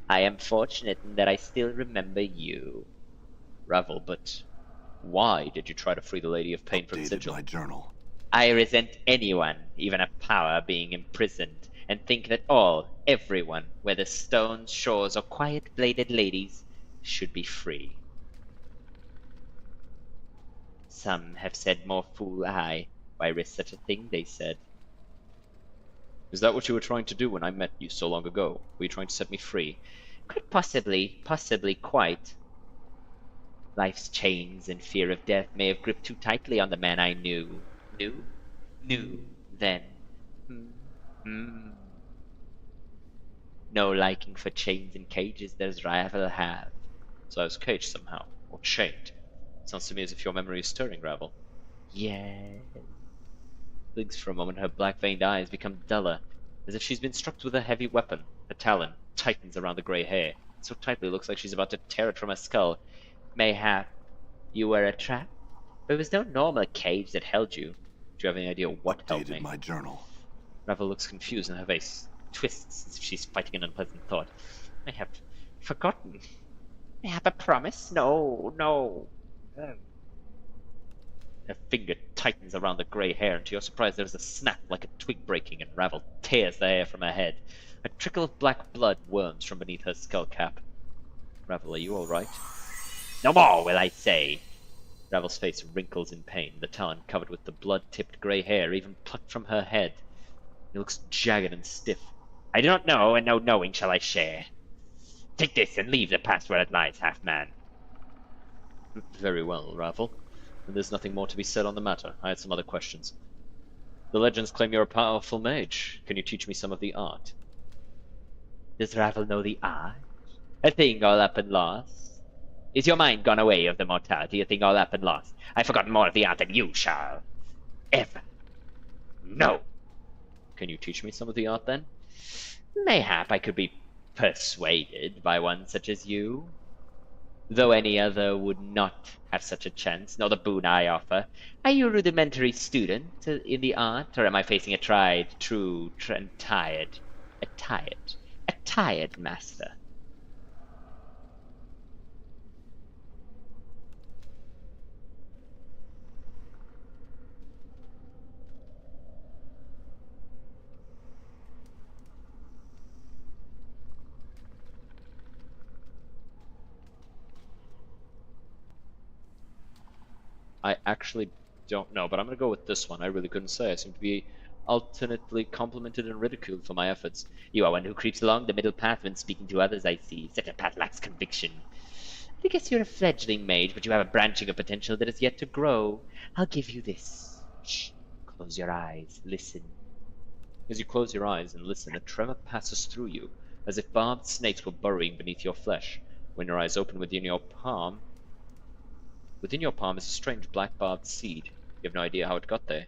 L: I am fortunate in that I still remember you.
A: Ravel, but why did you try to free the Lady of Pain from Sigil?
M: My journal.
L: I resent anyone, even a power, being imprisoned, and think that all, everyone, whether stones, shores, or quiet-bladed ladies, should be free. Some have said more fool I. Why risk such a thing, they said.
A: Is that what you were trying to do when I met you so long ago? Were you trying to set me free?
L: Quite possibly quite. Life's chains and fear of death may have gripped too tightly on the man I knew. Knew then. No liking for chains and cages does Ravel have.
A: So I was caged somehow, or chained. Sounds to me as if your memory is stirring, Ravel.
L: Yes.
A: Blinks for a moment, her black-veined eyes become duller, as if she's been struck with a heavy weapon. Her talon tightens around the grey hair. So tightly it looks like she's about to tear it from her skull.
L: Mayhap you were a trap, but it was no normal cage that held you.
A: Do you have any idea what held me?
M: My journal.
A: Ravel looks confused and her face twists as if she's fighting an unpleasant thought.
L: I have forgotten. Mayhap a promise? No.
A: Her finger tightens around the grey hair, and to your surprise there's a snap like a twig breaking, and Ravel tears the hair from her head. A trickle of black blood worms from beneath her skull cap. Ravel, are you alright?
L: No more, will I say.
A: Ravel's face wrinkles in pain, the talon covered with the blood-tipped grey hair even plucked from her head. It looks jagged and stiff.
L: I do not know, and no knowing shall I share. Take this and leave the past where it lies, half-man.
A: Very well, Ravel. And there's nothing more to be said on the matter. I had some other questions. The legends claim you're a powerful mage. Can you teach me some of the art?
L: Does Ravel know the art? A thing all up and lost? Is your mind gone away of the mortality, a thing all up and lost? I've forgotten more of the art than you shall. Ever. No.
A: Can you teach me some of the art, then?
L: Mayhap I could be persuaded by one such as you. Though any other would not have such a chance, nor the boon I offer. Are you a rudimentary student in the art, or am I facing a tried, true, and tired master?
A: I actually don't know, but I'm gonna go with this one. I really couldn't say. I seem to be alternately complimented and ridiculed for my efforts.
L: You are one who creeps along the middle path when speaking to others, I see. Such a path lacks conviction. I guess you're a fledgling mage, but you have a branching of potential that is yet to grow. I'll give you this. Shh. Close your eyes. Listen.
A: As you close your eyes and listen, a tremor passes through you, as if barbed snakes were burrowing beneath your flesh. When your eyes open within your palm is a strange black barbed seed. You have no idea how it got there.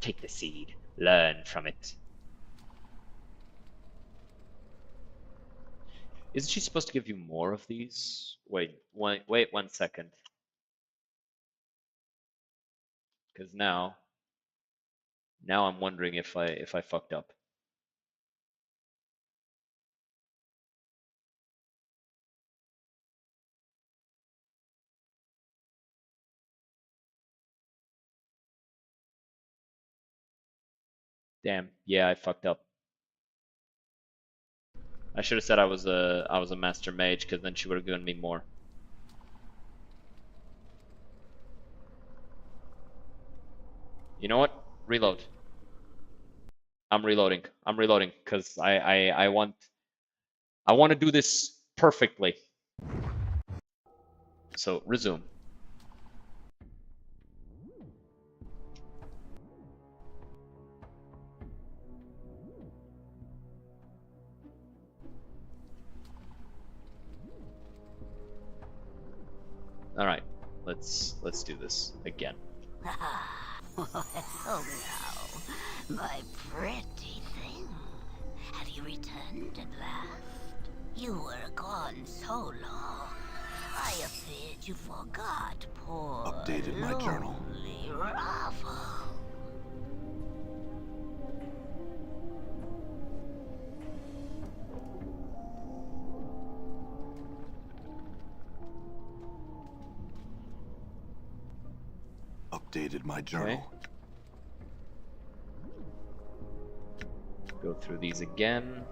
L: Take the seed. Learn from it.
A: Isn't she supposed to give you more of these? Wait 1 second. Because now I'm wondering if I fucked up. Damn, yeah, I fucked up. I should have said I was a master mage, because then she would have given me more. You know what? Reload. I'm reloading. I'm reloading because I want to do this perfectly. So resume. All right, let's do this again.
K: Well now, my pretty thing. Have you returned at last? You were gone so long. I feared you forgot poor
M: Updated my journal.
K: lonely Ravel.
M: Updated my journal.
A: Go through these again.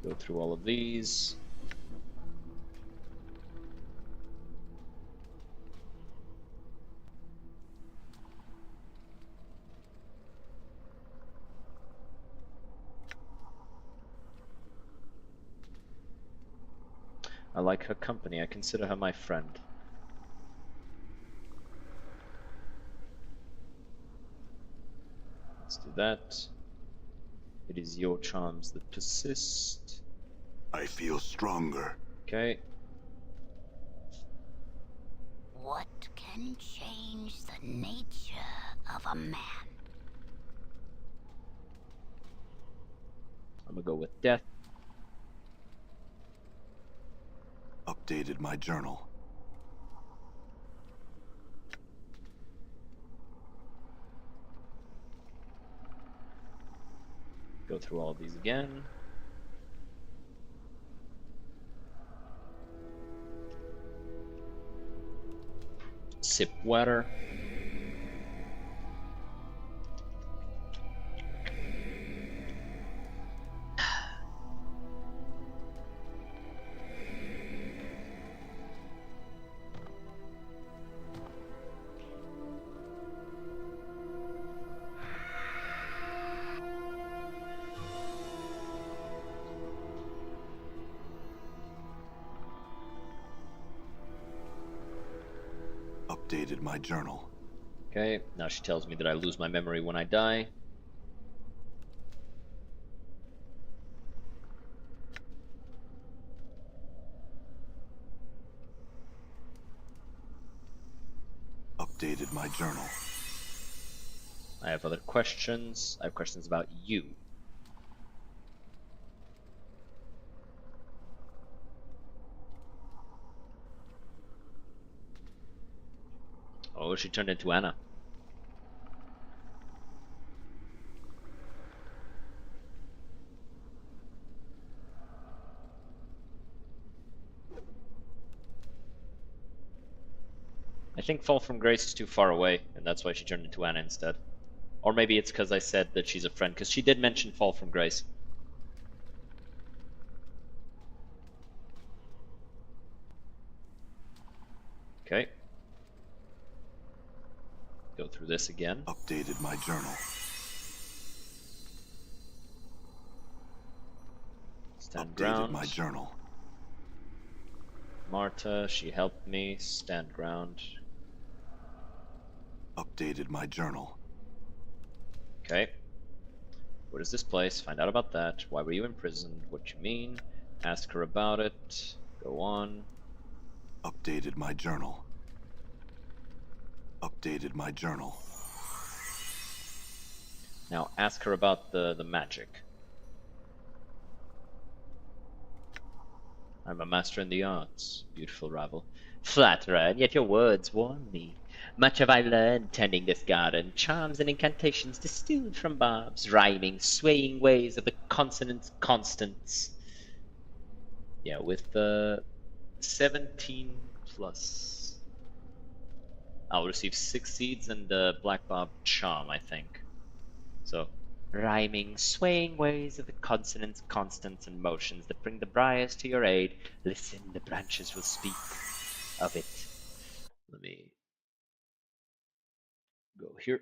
A: Go through all of these. I like her company. I consider her my friend. Let's do that. It is your charms that persist.
M: I feel stronger.
A: Okay.
K: What can change the nature of a man?
A: I'm gonna go with death.
M: Updated my journal.
A: Go through all of these again. Sip water.
M: Updated my journal.
A: Okay, now she tells me that I lose my memory when I die.
M: Updated my journal.
A: I have other questions. I have questions about you. Oh, she turned into Anna. I think Fall from Grace is too far away, and that's why she turned into Anna instead. Or maybe it's because I said that she's a friend, because she did mention Fall from Grace. Okay. Go through this again.
M: Updated my journal.
A: Stand
M: Updated
A: ground.
M: my journal.
A: Marta, she helped me. Stand ground.
M: Updated my journal.
A: Okay. What is this place? Find out about that. Why were you imprisoned? What you mean? Ask her about it. Go on.
M: Updated my journal. Updated my journal.
A: Now ask her about the magic. I'm a master in the arts. Beautiful Ravel.
L: Flatterer, and yet your words warm me. Much have I learned tending this garden, charms and incantations distilled from barbs, rhyming, swaying ways of the consonants, constants.
A: Yeah, with the 17 plus, I'll receive 6 seeds and the Black Bob charm, I think. So,
L: Rhyming, swaying ways of the consonants, constants, and motions that bring the briars to your aid. Listen, the branches will speak of it.
A: let me go here.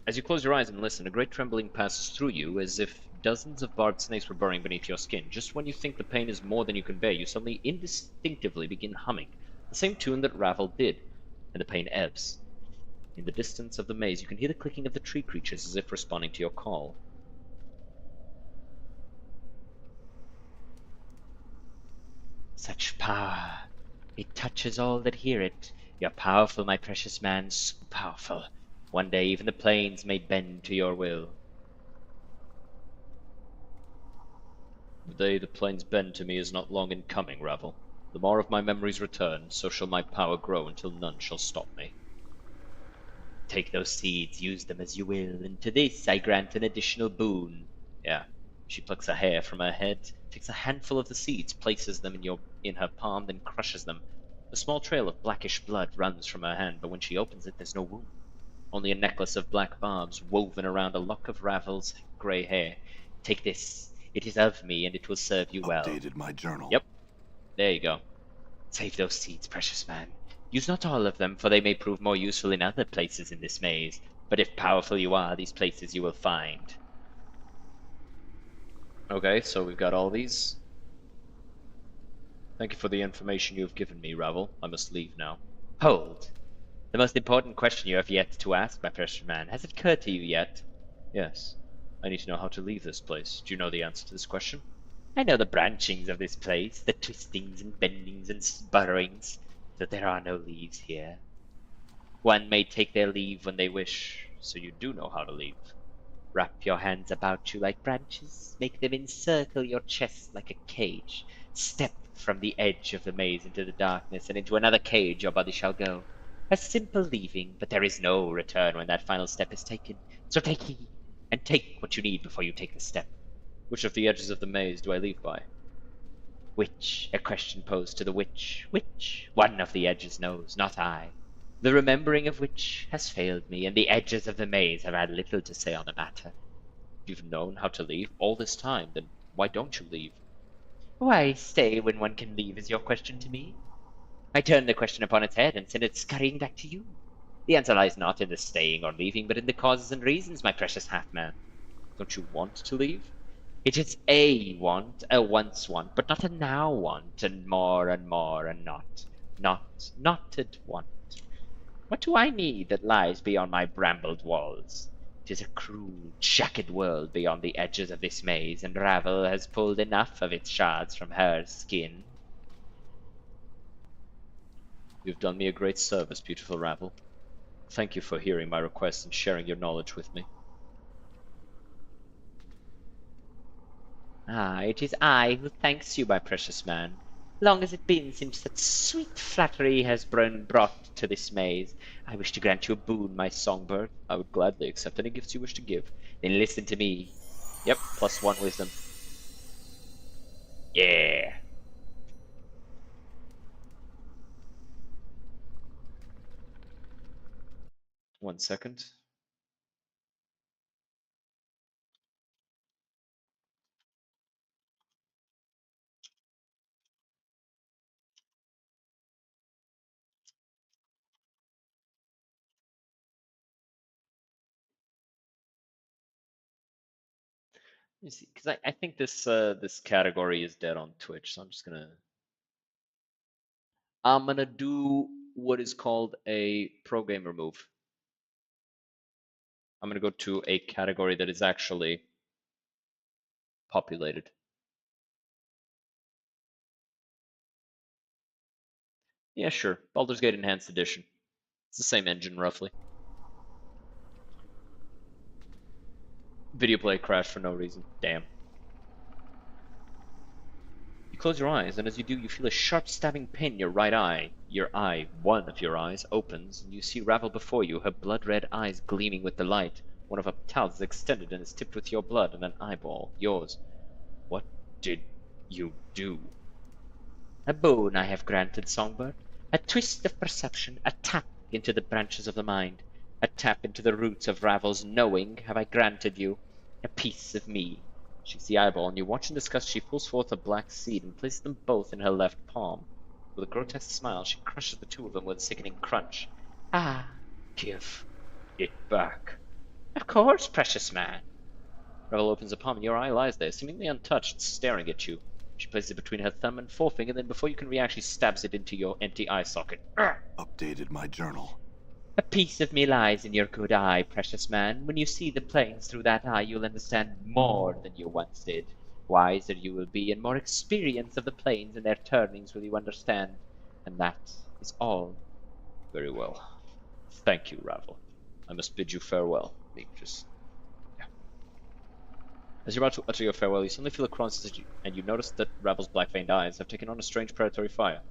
A: As you close your eyes and listen, a great trembling passes through you, as if dozens of barbed snakes were burrowing beneath your skin. Just when you think the pain is more than you can bear, you suddenly indistinctively begin humming the same tune that Ravel did, and the pain ebbs. In the distance of the maze, you can hear the clicking of the tree creatures as if responding to your call.
L: Such power! It touches all that hear it. You're powerful, my precious man, so powerful. One day even the plains may bend to your will.
A: The day the plains bend to me is not long in coming, Ravel. The more of my memories return, so shall my power grow until none shall stop me.
L: Take those seeds, use them as you will, and to this I grant an additional boon.
A: Yeah. She plucks a hair from her head, takes a handful of the seeds, places them in her palm, then crushes them. A small trail of blackish blood runs from her hand, but when she opens it, there's no wound. Only a necklace of black barbs woven around a lock of Ravel's grey hair.
L: Take this. It is of me, and it will serve you well.
M: Updated my journal.
A: Yep. There you go.
L: Save those seeds, precious man. Use not all of them, for they may prove more useful in other places in this maze. But if powerful you are, these places you will find.
A: Okay, so we've got all these. Thank you for the information you have given me, Ravel. I must leave now.
L: Hold. The most important question you have yet to ask, my precious man. Has it occurred to you yet?
A: Yes. I need to know how to leave this place. Do you know the answer to this question?
L: I know the branchings of this place, the twistings and bendings and burrowings, that there are no leaves here. One may take their leave when they wish.
A: So you do know how to leave.
L: Wrap your hands about you like branches, make them encircle your chest like a cage. Step from the edge of the maze into the darkness, and into another cage your body shall go. A simple leaving, but there is no return when that final step is taken. So take heed, and take what you need before you take the step.
A: Which of the edges of the maze do I leave by?
L: Which? A question posed to the witch. Which? One of the edges knows, not I. The remembering of which has failed me, and the edges of the maze have had little to say on the matter.
A: You've known how to leave all this time, then why don't you leave?
L: Why stay when one can leave is your question to me? I turn the question upon its head and send it scurrying back to you. The answer lies not in the staying or leaving, but in the causes and reasons, my precious half-man.
A: Don't you want to leave?
L: It is a want, a once want, but not a now want, and more and more, and not at want. What do I need that lies beyond my brambled walls? 'Tis a cruel, jagged world beyond the edges of this maze, and Ravel has pulled enough of its shards from her skin.
A: You've done me a great service, beautiful Ravel. Thank you for hearing my request and sharing your knowledge with me.
L: Ah, it is I who thanks you, my precious man. Long has it been since that sweet flattery has been brought to this maze. I wish to grant you a boon, my songbird.
A: I would gladly accept any gifts you wish to give.
L: Then listen to me.
A: Yep, +1 wisdom.
L: Yeah.
A: 1 second. You see, because I think this category is dead on Twitch, so I'm gonna do what is called a pro gamer move. I'm gonna go to a category that is actually populated. Yeah, sure. Baldur's Gate Enhanced Edition. It's the same engine, roughly. Video play crashed for no reason. Damn. You close your eyes, and as you do, you feel a sharp stabbing pain in your right eye. One of your eyes, opens, and you see Ravel before you, her blood-red eyes gleaming with delight. One of her talons is extended and is tipped with your blood, and an eyeball, yours. What did you do? A boon I have granted, Songbird. A twist of perception, a tap into the branches of the mind. A tap into the roots of Ravel's knowing have I granted you. A piece of me. She's the eyeball, and you watch in disgust she pulls forth a black seed and places them both in her left palm. With a grotesque smile, she crushes the two of them with a sickening crunch. Ah, give it back. Of course, precious man. Ravel opens the palm, and your eye lies there, seemingly untouched, staring at you. She places it between her thumb and forefinger, then before you can react, she stabs it into your empty eye socket.
M: Updated my journal.
L: A piece of me lies in your good eye, precious man. When you see the planes through that eye, you'll understand more than you once did. Wiser you will be, and more experience of the planes and their turnings will you understand. And that is all.
A: Very well. Thank you, Ravel. I must bid you farewell. As you're about to utter your farewell, you suddenly feel a cross and you notice that Ravel's black-veined eyes have taken on a strange predatory fire.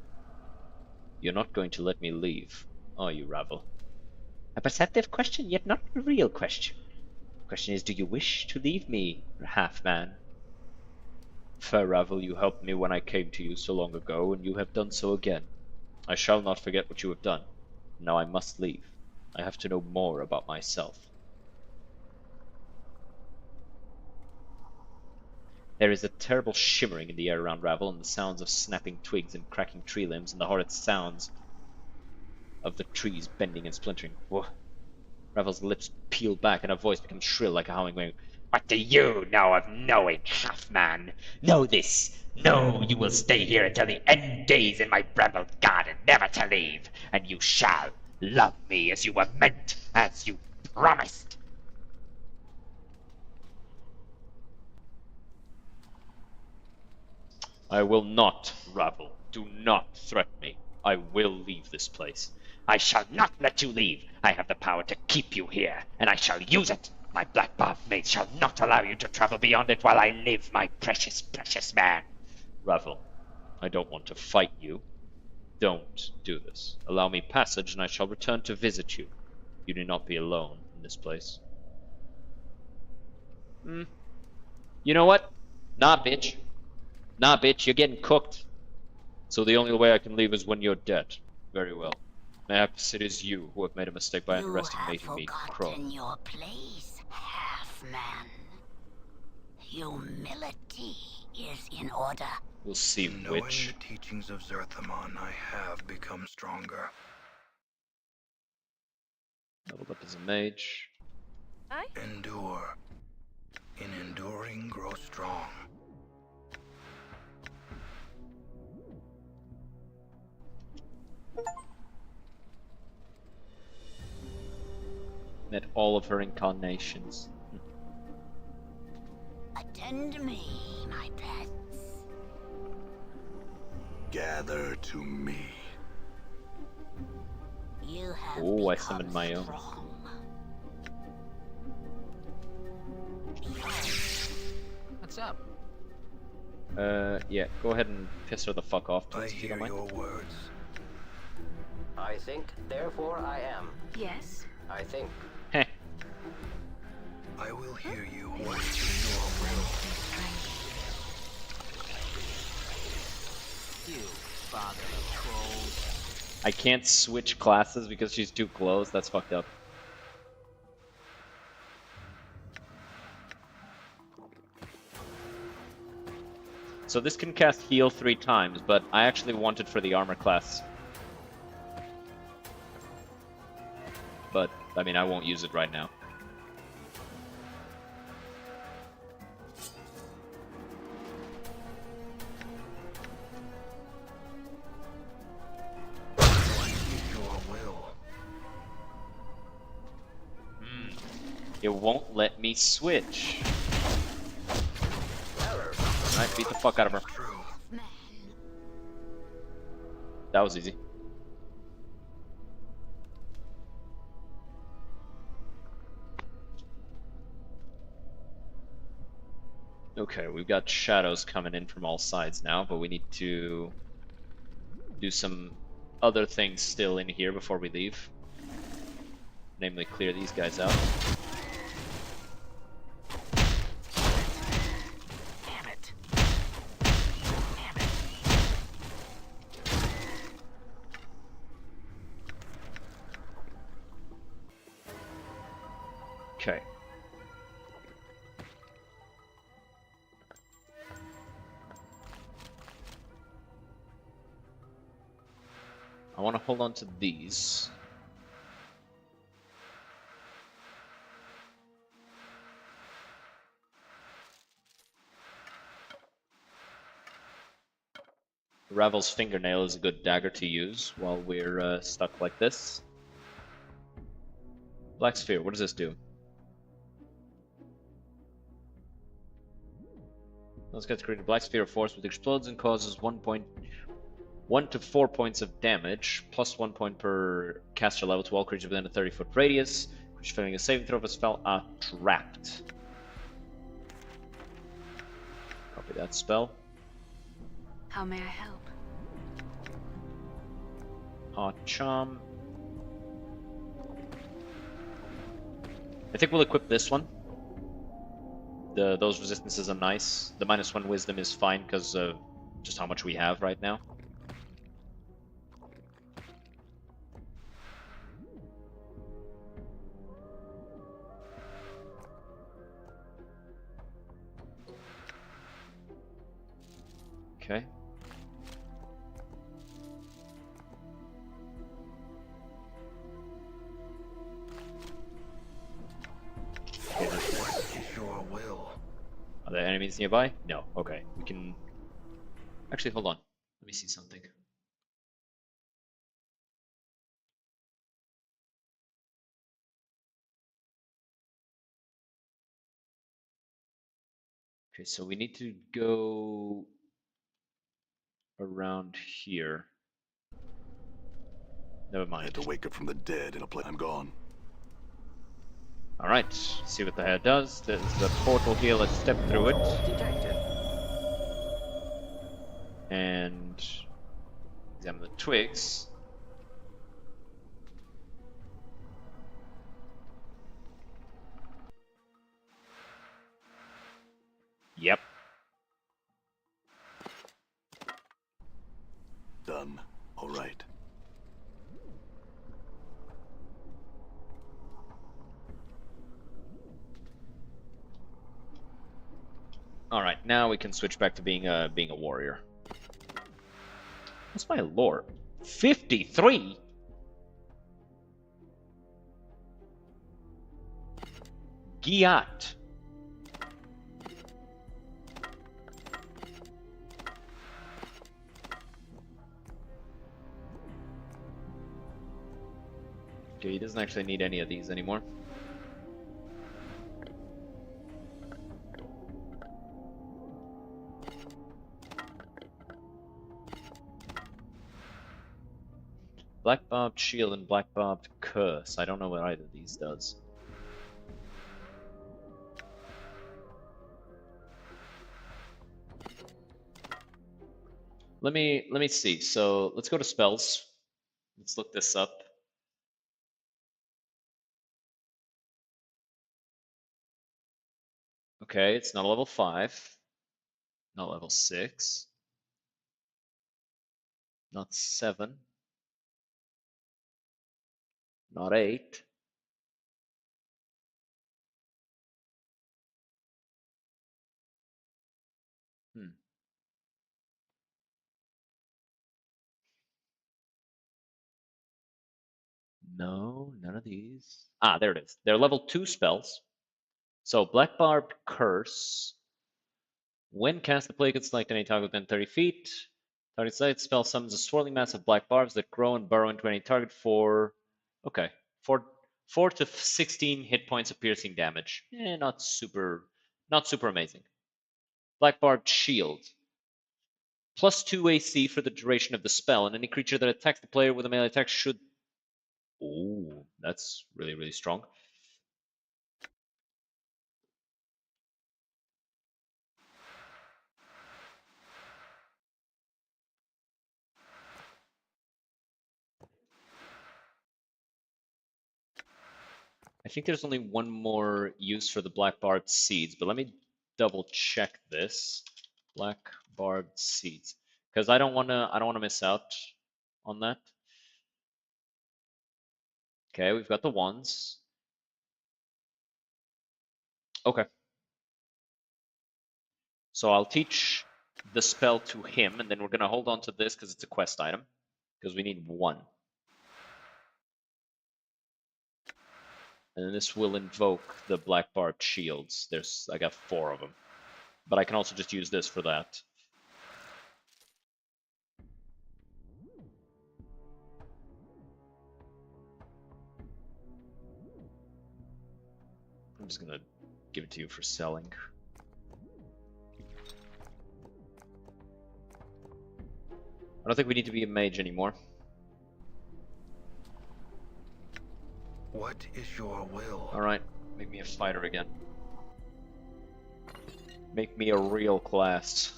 A: You're not going to let me leave, are you, Ravel?
L: A perceptive question, yet not a real question. The question is, do you wish to leave me, half-man?
A: Fair Ravel, you helped me when I came to you so long ago, and you have done so again. I shall not forget what you have done. Now I must leave. I have to know more about myself.
L: There is a terrible shimmering in the air around Ravel, and the sounds of snapping twigs and cracking tree limbs, and the horrid sounds of the trees bending and splintering. Whoa. Ravel's lips peel back, and her voice becomes shrill like a howling wind. What do you know of knowing, half-man? Know this. Know you will stay here until the end days in my brambled garden, never to leave. And you shall love me as you were meant, as you promised.
A: I will not, Ravel. Do not threaten me. I will leave this place.
L: I shall not let you leave. I have the power to keep you here, and I shall use it. My black-barbed mate shall not allow you to travel beyond it while I live, my precious, precious man.
A: Ravel, I don't want to fight you. Don't do this. Allow me passage, and I shall return to visit you. You need not be alone in this place.
L: You know what? Nah, bitch. Nah, bitch, you're getting cooked.
A: So the only way I can leave is when you're dead. Very well. Perhaps it is you who have made a mistake by underestimating me, Crow.
K: You have forgotten your place, half-man. Humility is in order.
A: We'll see which.
N: Knowing the teachings of Zerthamon, I have become stronger.
A: Leveled up as a mage.
N: Endure. In enduring, grow strong.
A: Met all of her incarnations.
K: Attend me, my pets.
M: Gather to me.
K: You have
A: Oh, I summoned my own.
E: What's up?
A: Yeah, go ahead and piss her the fuck off,
N: I
A: if you don't
N: hear
A: mind.
N: your words.
O: I think, therefore I am.
K: Yes.
O: I think.
A: Heh.
N: I will hear you. What is your will?
O: You, father of trolls.
A: I can't switch classes because she's too close. That's fucked up. So this can cast heal 3 times, but I actually want it for the armor class. But, I mean, I won't use it right now. It won't let me switch. Alright, beat the fuck out of her. That was easy. Okay, we've got shadows coming in from all sides now, but we need to do some other things still in here before we leave. Namely, clear these guys out. Okay. I want to hold on to these. Ravel's fingernail is a good dagger to use while we're stuck like this. Black sphere, what does this do? Those guys create a black sphere of force which explodes and causes 1 to 4 points of damage, plus 1 point per caster level to all creatures within a 30-foot radius. Creatures failing a saving throw of a spell are trapped. Copy that spell.
K: How may I help?
A: Hot charm. I think we'll equip this one. Those resistances are nice. The -1 wisdom is fine because of just how much we have right now. Okay. Are there enemies nearby? No. Okay. We can... Actually, hold on. Let me see something. Okay, so we need to go around here. Never mind.
M: I had to wake up from the dead in a place. I'm gone.
A: Alright, see what the hell does. There's the portal here, let's step through it. And examine the twigs. Yep.
M: Done. All right.
A: Alright, now we can switch back to being a warrior. What's my lore? 53? Giat. Okay, he doesn't actually need any of these anymore. Black Barbed Shield and Black Barbed Curse. I don't know what either of these does. Let me see. So let's go to spells. Let's look this up. Okay, it's not level 5. Not level 6. Not 7. Not 8. No, none of these. Ah, there it is. They're level 2 spells. So Black Barb Curse. When cast, the plague can select any target within 30 feet. Target site spell summons a swirling mass of black barbs that grow and burrow into any target for, okay, 4 to 16 hit points of piercing damage. Not super amazing. Black Barbed Shield. +2 AC for the duration of the spell, and any creature that attacks the player with a melee attack should. Oh, that's really, really strong. I think there's only one more use for the Black Barbed Seeds, but let me double check this. Black Barbed Seeds, because I don't want to miss out on that. Okay, we've got the ones. Okay. So I'll teach the spell to him, and then we're gonna hold on to this because it's a quest item, because we need 1. And then this will invoke the Black Barbed Shields. I got 4 of them. But I can also just use this for that. I'm just gonna give it to you for selling. I don't think we need to be a mage anymore.
N: What is your will?
A: Alright, make me a fighter again. Make me a real class.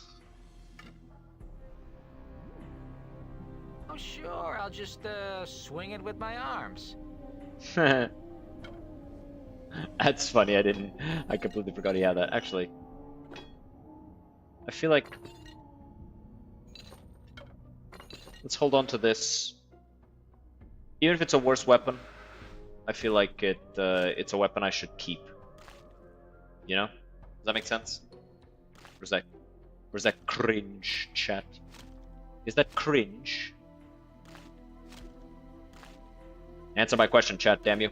O: Oh, sure. I'll just swing it with my arms.
A: That's funny, I completely forgot he had that. Actually, I feel like let's hold on to this. Even if it's a worse weapon, I feel like it's a weapon I should keep. You know? Does that make sense? Where's that cringe, chat? Is that cringe? Answer my question, chat, damn you.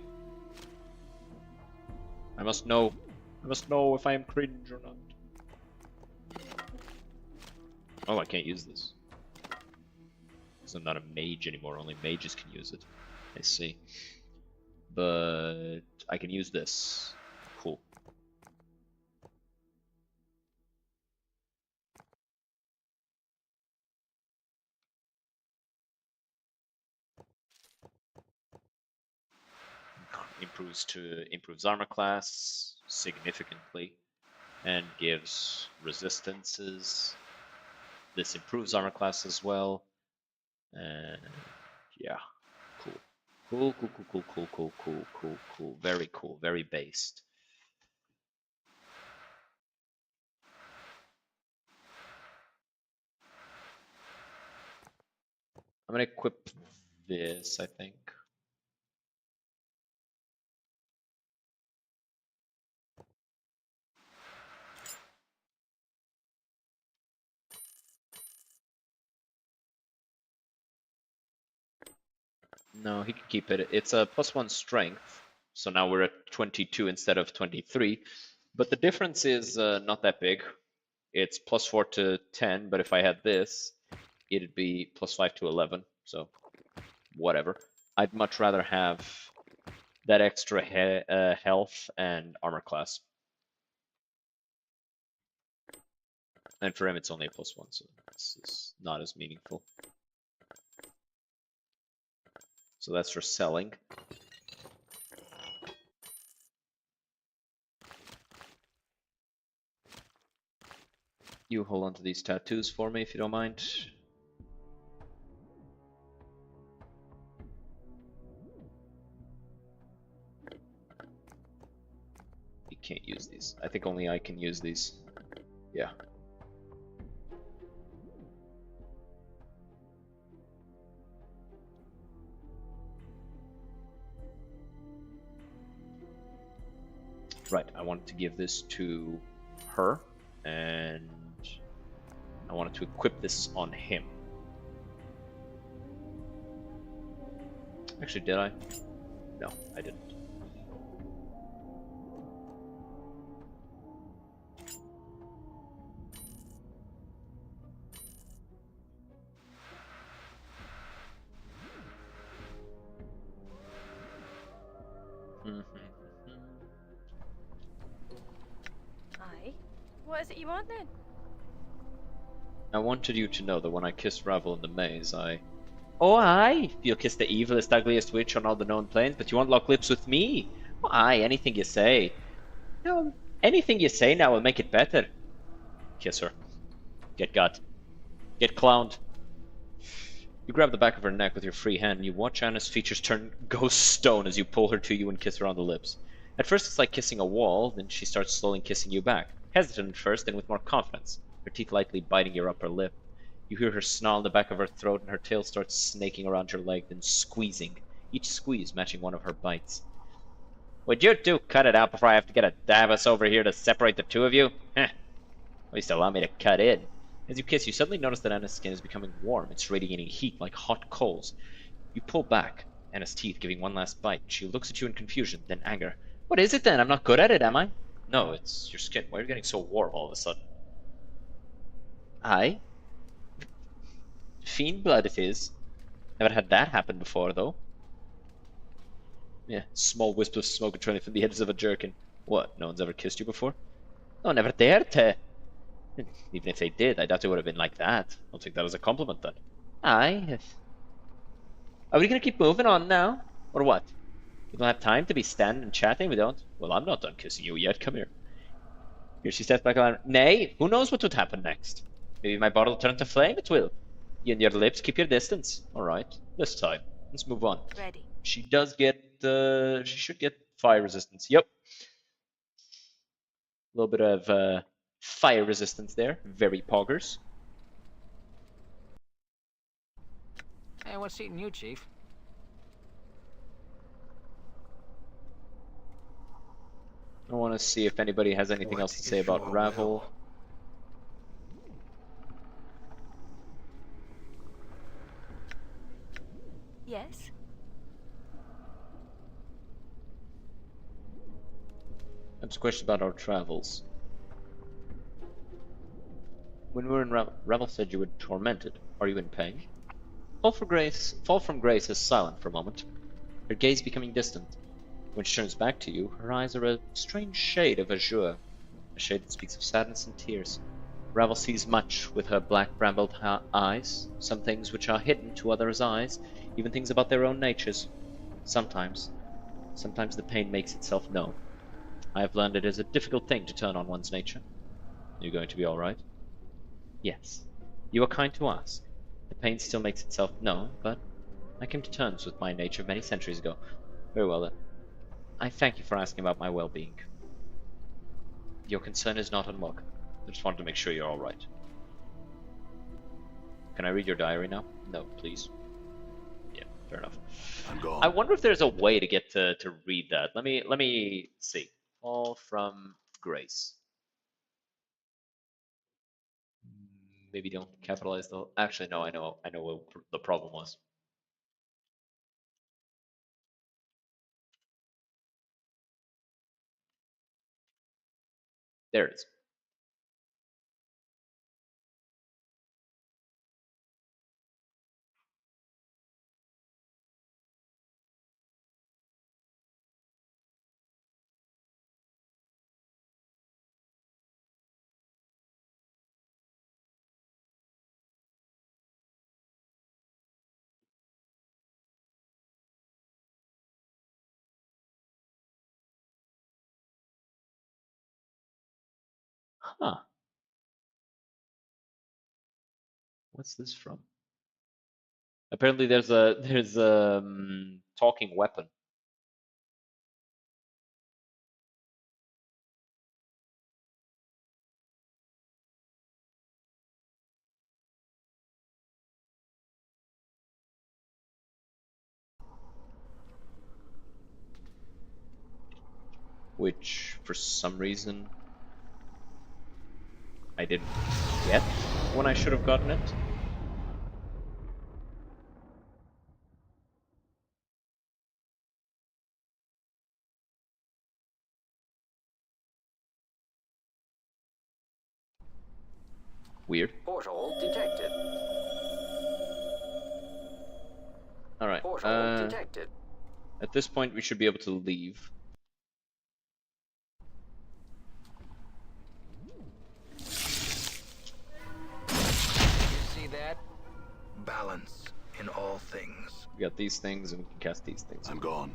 A: I must know if I am cringe or not. Oh, I can't use this. Because I'm not a mage anymore, only mages can use it. I see. But I can use this. Cool. Improves armor class significantly and gives resistances. This improves armor class as well. And yeah, cool. Cool. Very cool, very based. I'm gonna equip this, I think. No, he can keep it. It's a +1 strength, so now we're at 22 instead of 23. But the difference is not that big. It's +4 to 10, but if I had this, it'd be +5 to 11, so whatever. I'd much rather have that extra health and armor class. And for him, it's only a +1, so this is not as meaningful. So that's for selling. You hold on to these tattoos for me if you don't mind. You can't use these. I think only I can use these. Yeah. Right, I wanted to give this to her, and I wanted to equip this on him. Actually, did I? No, I didn't.
P: Aye. What is it you want then?
A: I wanted you to know that when I kissed Ravel in the maze, Oh, aye! You'll kiss the evilest, ugliest witch on all the known planes, but you won't lock lips with me! Oh, aye, anything you say. No, anything you say now will make it better. Kiss her. Get got. Get clowned. You grab the back of her neck with your free hand, and you watch Anna's features turn ghost stone as you pull her to you and kiss her on the lips. At first it's like kissing a wall, then she starts slowly kissing you back. Hesitant at first, then with more confidence, her teeth lightly biting your upper lip. You hear her snarl in the back of her throat, and her tail starts snaking around your leg, then squeezing, each squeeze matching one of her bites. Would you two cut it out before I have to get a Davos over here to separate the two of you? Heh. At least allow me to cut in. As you kiss, you suddenly notice that Anna's skin is becoming warm. It's radiating heat like hot coals. You pull back, Anna's teeth giving one last bite. She looks at you in confusion, then anger. What is it then? I'm not good at it, am I? No, it's your skin. Why are you getting so warm all of a sudden? Aye? Fiend blood it is. Never had that happen before, though. Yeah, small wisp of smoke trailing from the edges of a jerkin. What, no one's ever kissed you before? No, never dared to. Even if they did, I doubt it would have been like that. I'll take that as a compliment, then. Aye. Are we gonna keep moving on now? Or what? We don't have time to be standing and chatting, we don't? Well, I'm not done kissing you yet, come here. Here she steps back on. Nay, who knows what would happen next? Maybe my bottle will turn to flame, it will. You and your lips, keep your distance. Alright, this time. Let's move on.
P: Ready.
A: She does get, she should get fire resistance. Yep. A little bit of, fire resistance there. Very poggers.
O: Hey, what's eating you, Chief?
A: I want to see if anybody has anything else to say about Ravel.
P: Yes?
A: That's a question about our travels. When we were in Ravel said you were tormented. Are you in pain? Fall from Grace is silent for a moment, her gaze becoming distant. When she turns back to you, her eyes are a strange shade of azure, a shade that speaks of sadness and tears. Ravel sees much with her black brambled eyes, some things which are hidden to others' eyes, even things about their own natures. Sometimes the pain makes itself known. I have learned it is a difficult thing to turn on one's nature. Are you going to be alright? Yes. You are kind to ask. The pain still makes itself known, but I came to terms with my nature many centuries ago. Very well then. I thank you for asking about my well-being. Your concern is not unwelcome. I just wanted to make sure you're alright. Can I read your diary now? No, please. Yeah, fair enough.
M: I'm gone.
A: I wonder if there's a way to get to read that. Let me see. All from Grace. Maybe don't capitalize the. Actually, no. I know what the problem was. There it is. Huh. What's this from? Apparently there's a talking weapon. Which for some reason I didn't get when I should have gotten it. Weird.
O: Portal detected.
A: Alright.
O: Portal detected.
A: At this point, we should be able to leave.
O: You see that?
N: Balance in all things.
A: We got these things, and we can cast these things.
M: I'm gone.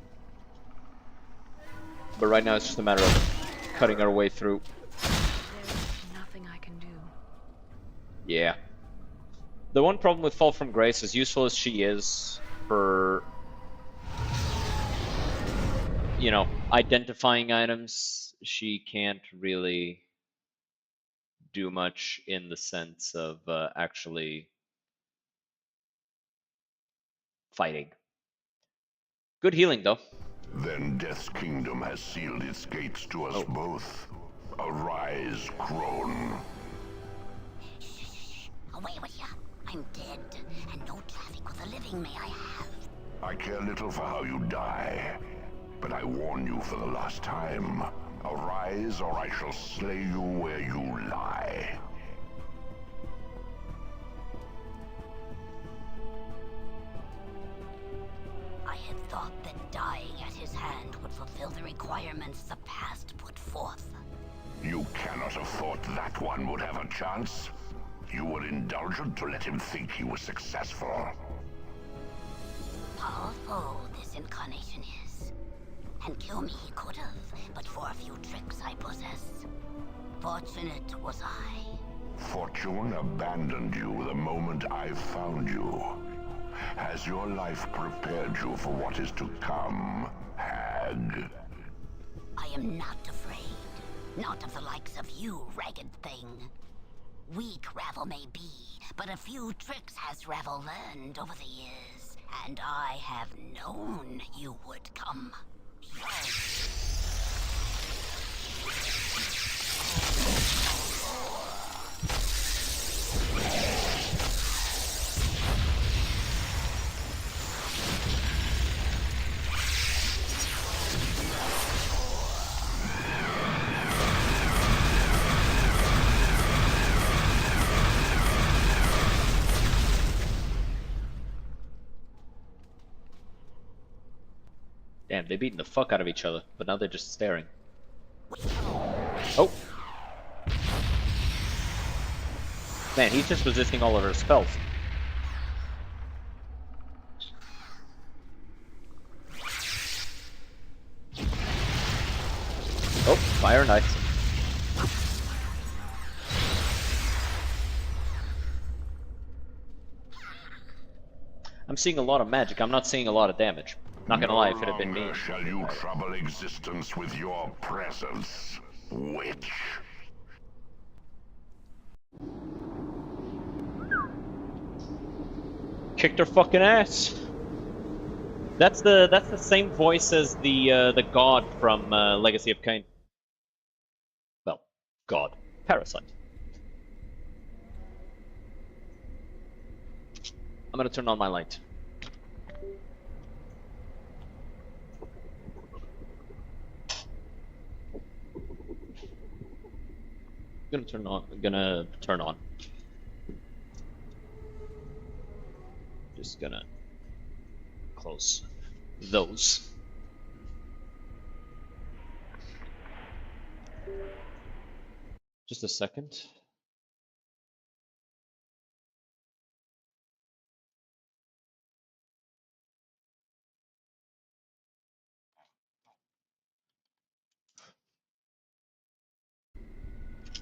A: But right now, it's just a matter of cutting our way through.
P: There's nothing I can do.
A: Yeah. The one problem with Fall from Grace, as useful as she is for, you know, identifying items, she can't really do much in the sense of actually fighting. Good healing, though.
Q: Then Death's kingdom has sealed its gates to us both. Arise, crone.
K: Away with ya. I'm dead, and no traffic with the living may I have.
Q: I care little for how you die, but I warn you for the last time. Arise, or I shall slay you where you lie.
K: I had thought that dying at his hand would fulfill the requirements the past put forth.
Q: You cannot have thought that one would have a chance. You were indulgent to let him think he was successful.
K: Powerful this incarnation is. And kill me he could have, but for a few tricks I possess. Fortunate was I.
Q: Fortune abandoned you the moment I found you. Has your life prepared you for what is to come, hag?
K: I am not afraid. Not of the likes of you, ragged thing. Weak Ravel may be, but a few tricks has Ravel learned over the years, and I have known you would come.
A: Damn, they're beating the fuck out of each other, but now they're just staring. Oh! Man, he's just resisting all of her spells. Oh, fire and ice. I'm seeing a lot of magic, I'm not seeing a lot of damage. Not gonna lie, if it had been me.
Q: No longer shall you trouble existence with your presence, witch.
A: Kicked her fucking ass. That's the same voice as the god from Legacy of Kain. Well, god. Parasite. I'm gonna turn on my light. Gonna turn on. Just gonna close those. Just a second.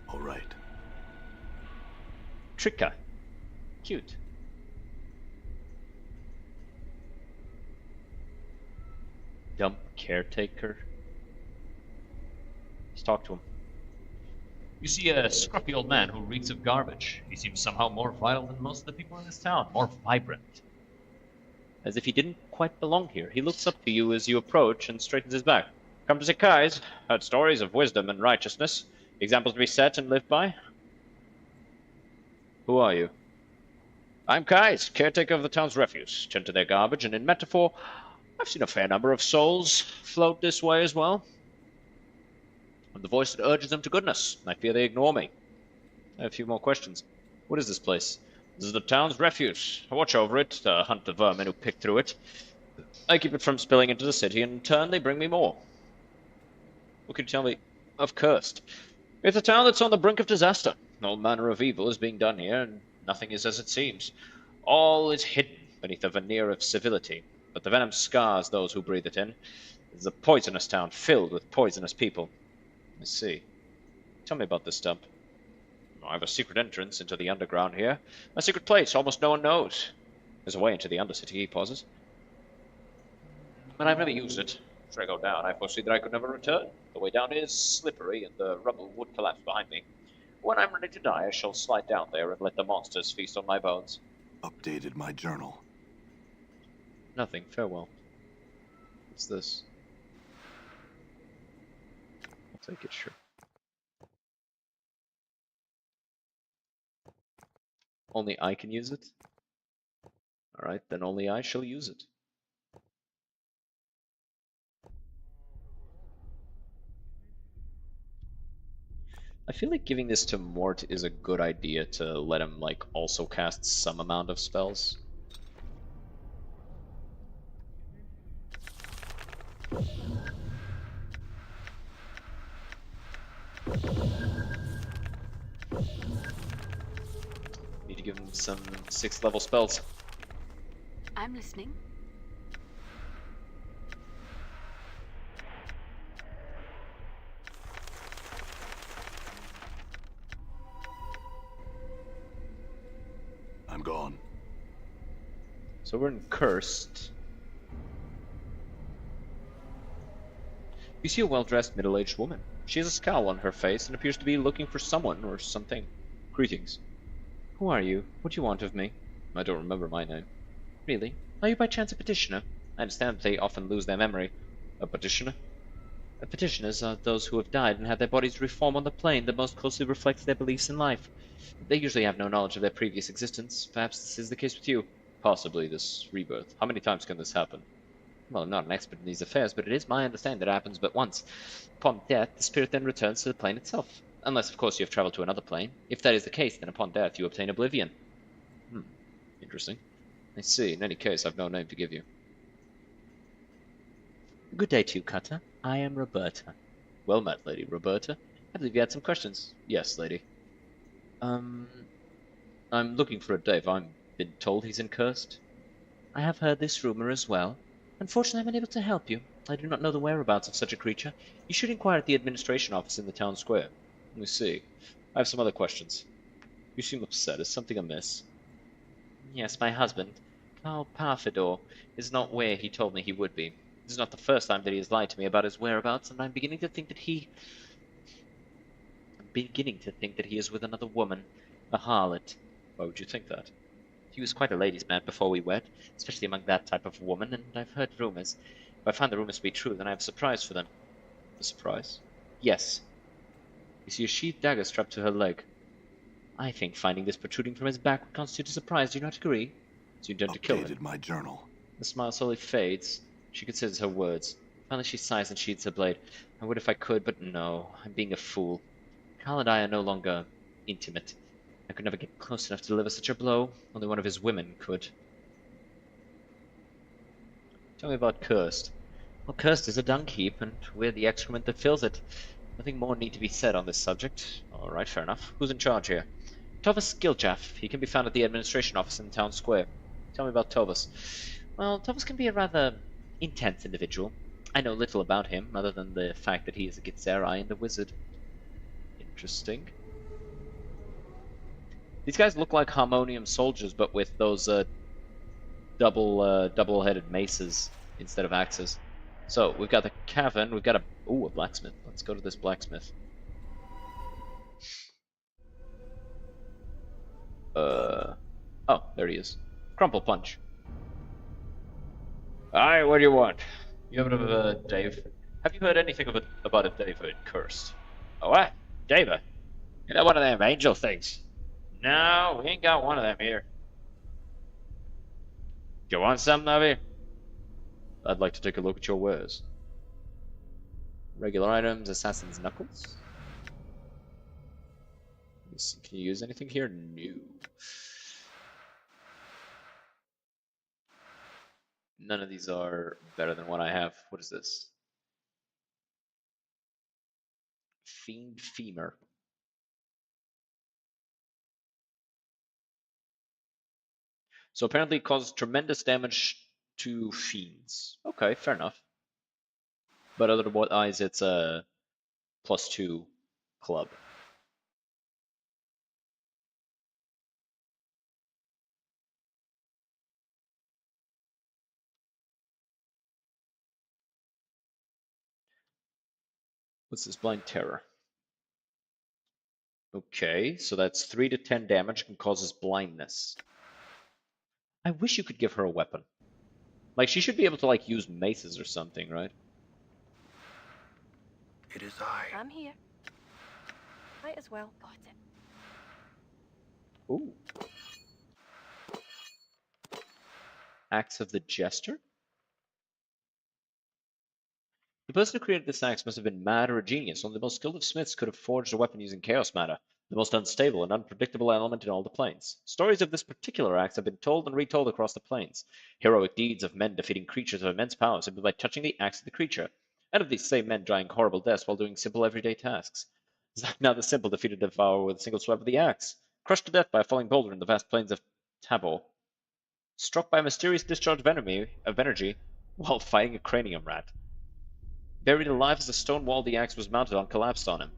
M: All right.
A: Tricka. Cute. Dump caretaker. Let's talk to him. You see a scruffy old man who reeks of garbage. He seems somehow more vital than most of the people in this town, more vibrant. As if he didn't quite belong here. He looks up to you as you approach and straightens his back. Come to Zakai's. Heard stories of wisdom and righteousness. Examples to be set and lived by. Who are you? I'm Kai's, caretaker of the town's refuse. Tend to their garbage, and in metaphor, I've seen a fair number of souls float this way as well. I'm the voice that urges them to goodness. I fear they ignore me. I have a few more questions. What is this place? This is the town's refuge. I watch over it, hunt the vermin who pick through it. I keep it from spilling into the city, and in turn they bring me more. What can you tell me of Cursed? It's a town that's on the brink of disaster. All manner of evil is being done here, and nothing is as it seems. All is hidden beneath a veneer of civility, but the venom scars those who breathe it in. It's a poisonous town filled with poisonous people. Let's see. Tell me about this dump. I have a secret entrance into the underground here. A secret place almost no one knows. There's a way into the Undercity, he pauses. But I've never used it. Should I go down, I foresee that I could never return. The way down is slippery, and the rubble would collapse behind me. When I'm ready to die, I shall slide down there and let the monsters feast on my bones.
M: Updated my journal.
A: Nothing. Farewell. What's this? I'll take it, sure. Only I can use it? Alright, then only I shall use it. I feel like giving this to Mort is a good idea to let him, like, also cast some amount of spells. Need to give him some 6th level spells.
K: I'm listening.
M: I'm gone.
A: So we're in Cursed. You see a well-dressed middle-aged woman. She has a scowl on her face and appears to be looking for someone or something. Greetings. Who are you? What do you want of me? I don't remember my name. Really? Are you by chance a petitioner? I understand they often lose their memory. A petitioner? Petitioners are those who have died and have their bodies reform on the plane that most closely reflects their beliefs in life. They usually have no knowledge of their previous existence. Perhaps this is the case with you. Possibly this rebirth. How many times can this happen? Well, I'm not an expert in these affairs, but it is my understanding that it happens but once. Upon death, the spirit then returns to the plane itself. Unless, of course, you have traveled to another plane. If that is the case, then upon death you obtain oblivion. Interesting. I see. In any case, I've no name to give you. Good day to you, Cutter. I am Roberta. Well met, Lady Roberta. I believe you had some questions. Yes, lady. I'm looking for a Dave. I've been told he's in Cursed. I have heard this rumor as well. Unfortunately, I'm unable to help you. I do not know the whereabouts of such a creature. You should inquire at the administration office in the town square. Let me see. I have some other questions. You seem upset. Is something amiss? Yes, my husband, Carl Parfidor, is not where he told me he would be. This is not the first time that he has lied to me about his whereabouts, and I'm beginning to think that he is with another woman, a harlot. Why would you think that? He was quite a ladies' man before we wed, especially among that type of woman, and I've heard rumors. If I find the rumors to be true, then I have a surprise for them. A surprise? Yes. You see a sheathed dagger strapped to her leg. I think finding this protruding from his back would constitute a surprise. Do you not agree? So you intend to kill him?
M: Updated my journal.
A: The smile slowly fades. She considers her words. Finally she sighs and sheathes her blade. I would if I could, but no. I'm being a fool. Carl and I are no longer intimate. I could never get close enough to deliver such a blow. Only one of his women could. Tell me about Cursed. Well, Cursed is a dung heap, and we're the excrement that fills it. Nothing more need to be said on this subject. Alright, fair enough. Who's in charge here? Tovus Giljaff. He can be found at the administration office in the town square. Tell me about Tovus. Well, Tovus can be a rather intense individual. I know little about him, other than the fact that he is a Githzerai and a wizard. Interesting. These guys look like Harmonium soldiers, but with those double-headed maces instead of axes. So we've got the cavern. We've got a blacksmith. Let's go to this blacksmith. Oh, there he is. Crumple punch. Aye, what do you want? You have a Dave? Have you heard anything about a David Cursed? Oh, what? David? You know, one of them angel things. No, we ain't got one of them here. Do you want something of it? I'd like to take a look at your wares. Regular items, assassin's knuckles. Let's see, can you use anything here? No. None of these are better than what I have. What is this? Fiend Femur. So apparently it causes tremendous damage to fiends. Okay, fair enough. But otherwise it's a +2 club. What's this? Blind Terror. Okay, so that's 3 to 10 damage and causes blindness. I wish you could give her a weapon. Like, she should be able to, like, use maces or something, right?
N: It is I.
P: I'm here. Might as well. Got it.
A: Ooh. Axe of the Jester? The person who created this axe must have been mad or a genius. Only the most skilled of smiths could have forged a weapon using chaos matter, the most unstable and unpredictable element in all the planes. Stories of this particular axe have been told and retold across the plains. Heroic deeds of men defeating creatures of immense power simply by touching the axe of the creature, and of these same men dying horrible deaths while doing simple everyday tasks. Now the simple defeated the devourer with a single swipe of the axe, crushed to death by a falling boulder in the vast plains of Tabor, struck by a mysterious discharge of energy while fighting a cranium rat. Buried alive as a stone wall the axe was mounted on collapsed on him.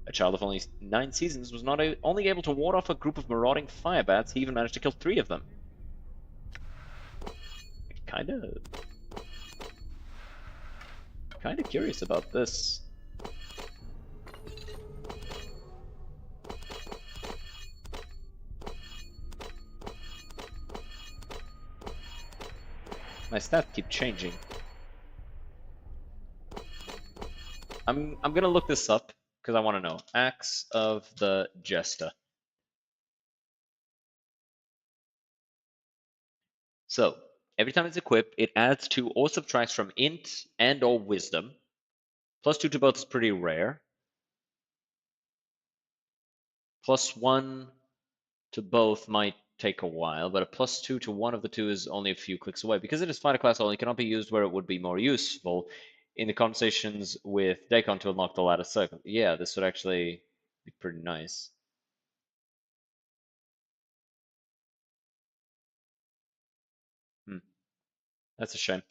A: A child of only 9 seasons was not only able to ward off a group of marauding fire bats, he even managed to kill 3 of them. Kinda curious about this. My stats keep changing. I'm gonna look this up because I want to know. Axe of the Jester. So every time it's equipped, it adds 2 or subtracts from int and or wisdom. +2 to both is pretty rare. +1 to both might take a while, but a +2 to one of the 2 is only a few clicks away. Because it is fighter class only, it cannot be used where it would be more useful in the conversations with Daikon to unlock the ladder circle. Yeah, this would actually be pretty nice. That's a shame.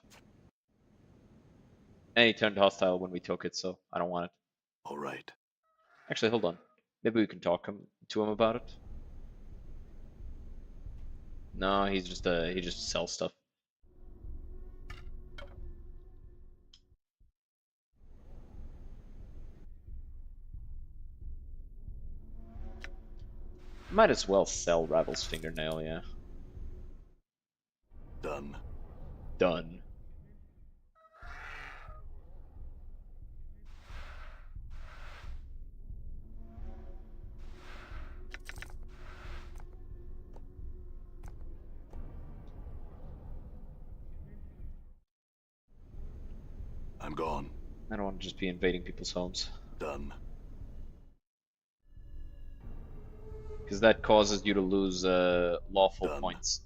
A: And he turned hostile when we took it, so I don't want it.
N: All right.
A: Actually, hold on. Maybe we can talk to him about it. No, he just sells stuff. Might as well sell Ravel's fingernail, yeah.
N: Done.
A: Done.
N: I'm gone.
A: I don't want to just be invading people's homes.
N: Done.
A: Because that causes you to lose lawful points.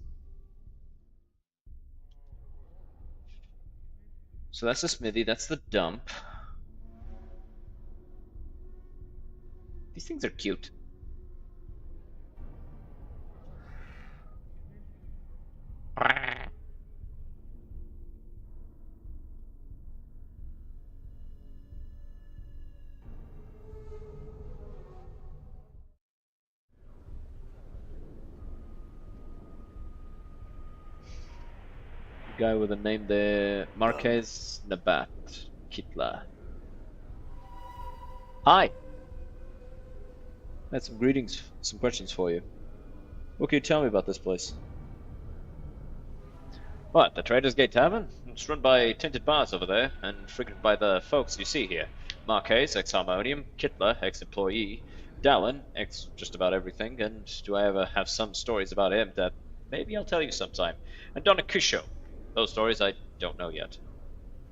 A: So that's the smithy, that's the dump. These things are cute. Guy with a name there, Marquez Nabat Kitla. Hi. I had some greetings, some questions for you. What can you tell me about this place? What, the Trader's Gate Tavern? It's run by tinted bars over there, and frequented by the folks you see here. Marquez, ex-Harmonium, Kitla, ex-employee, Dallin, ex-just about everything, and do I ever have some stories about him that maybe I'll tell you sometime. And Donna Kusho. Those stories I don't know yet.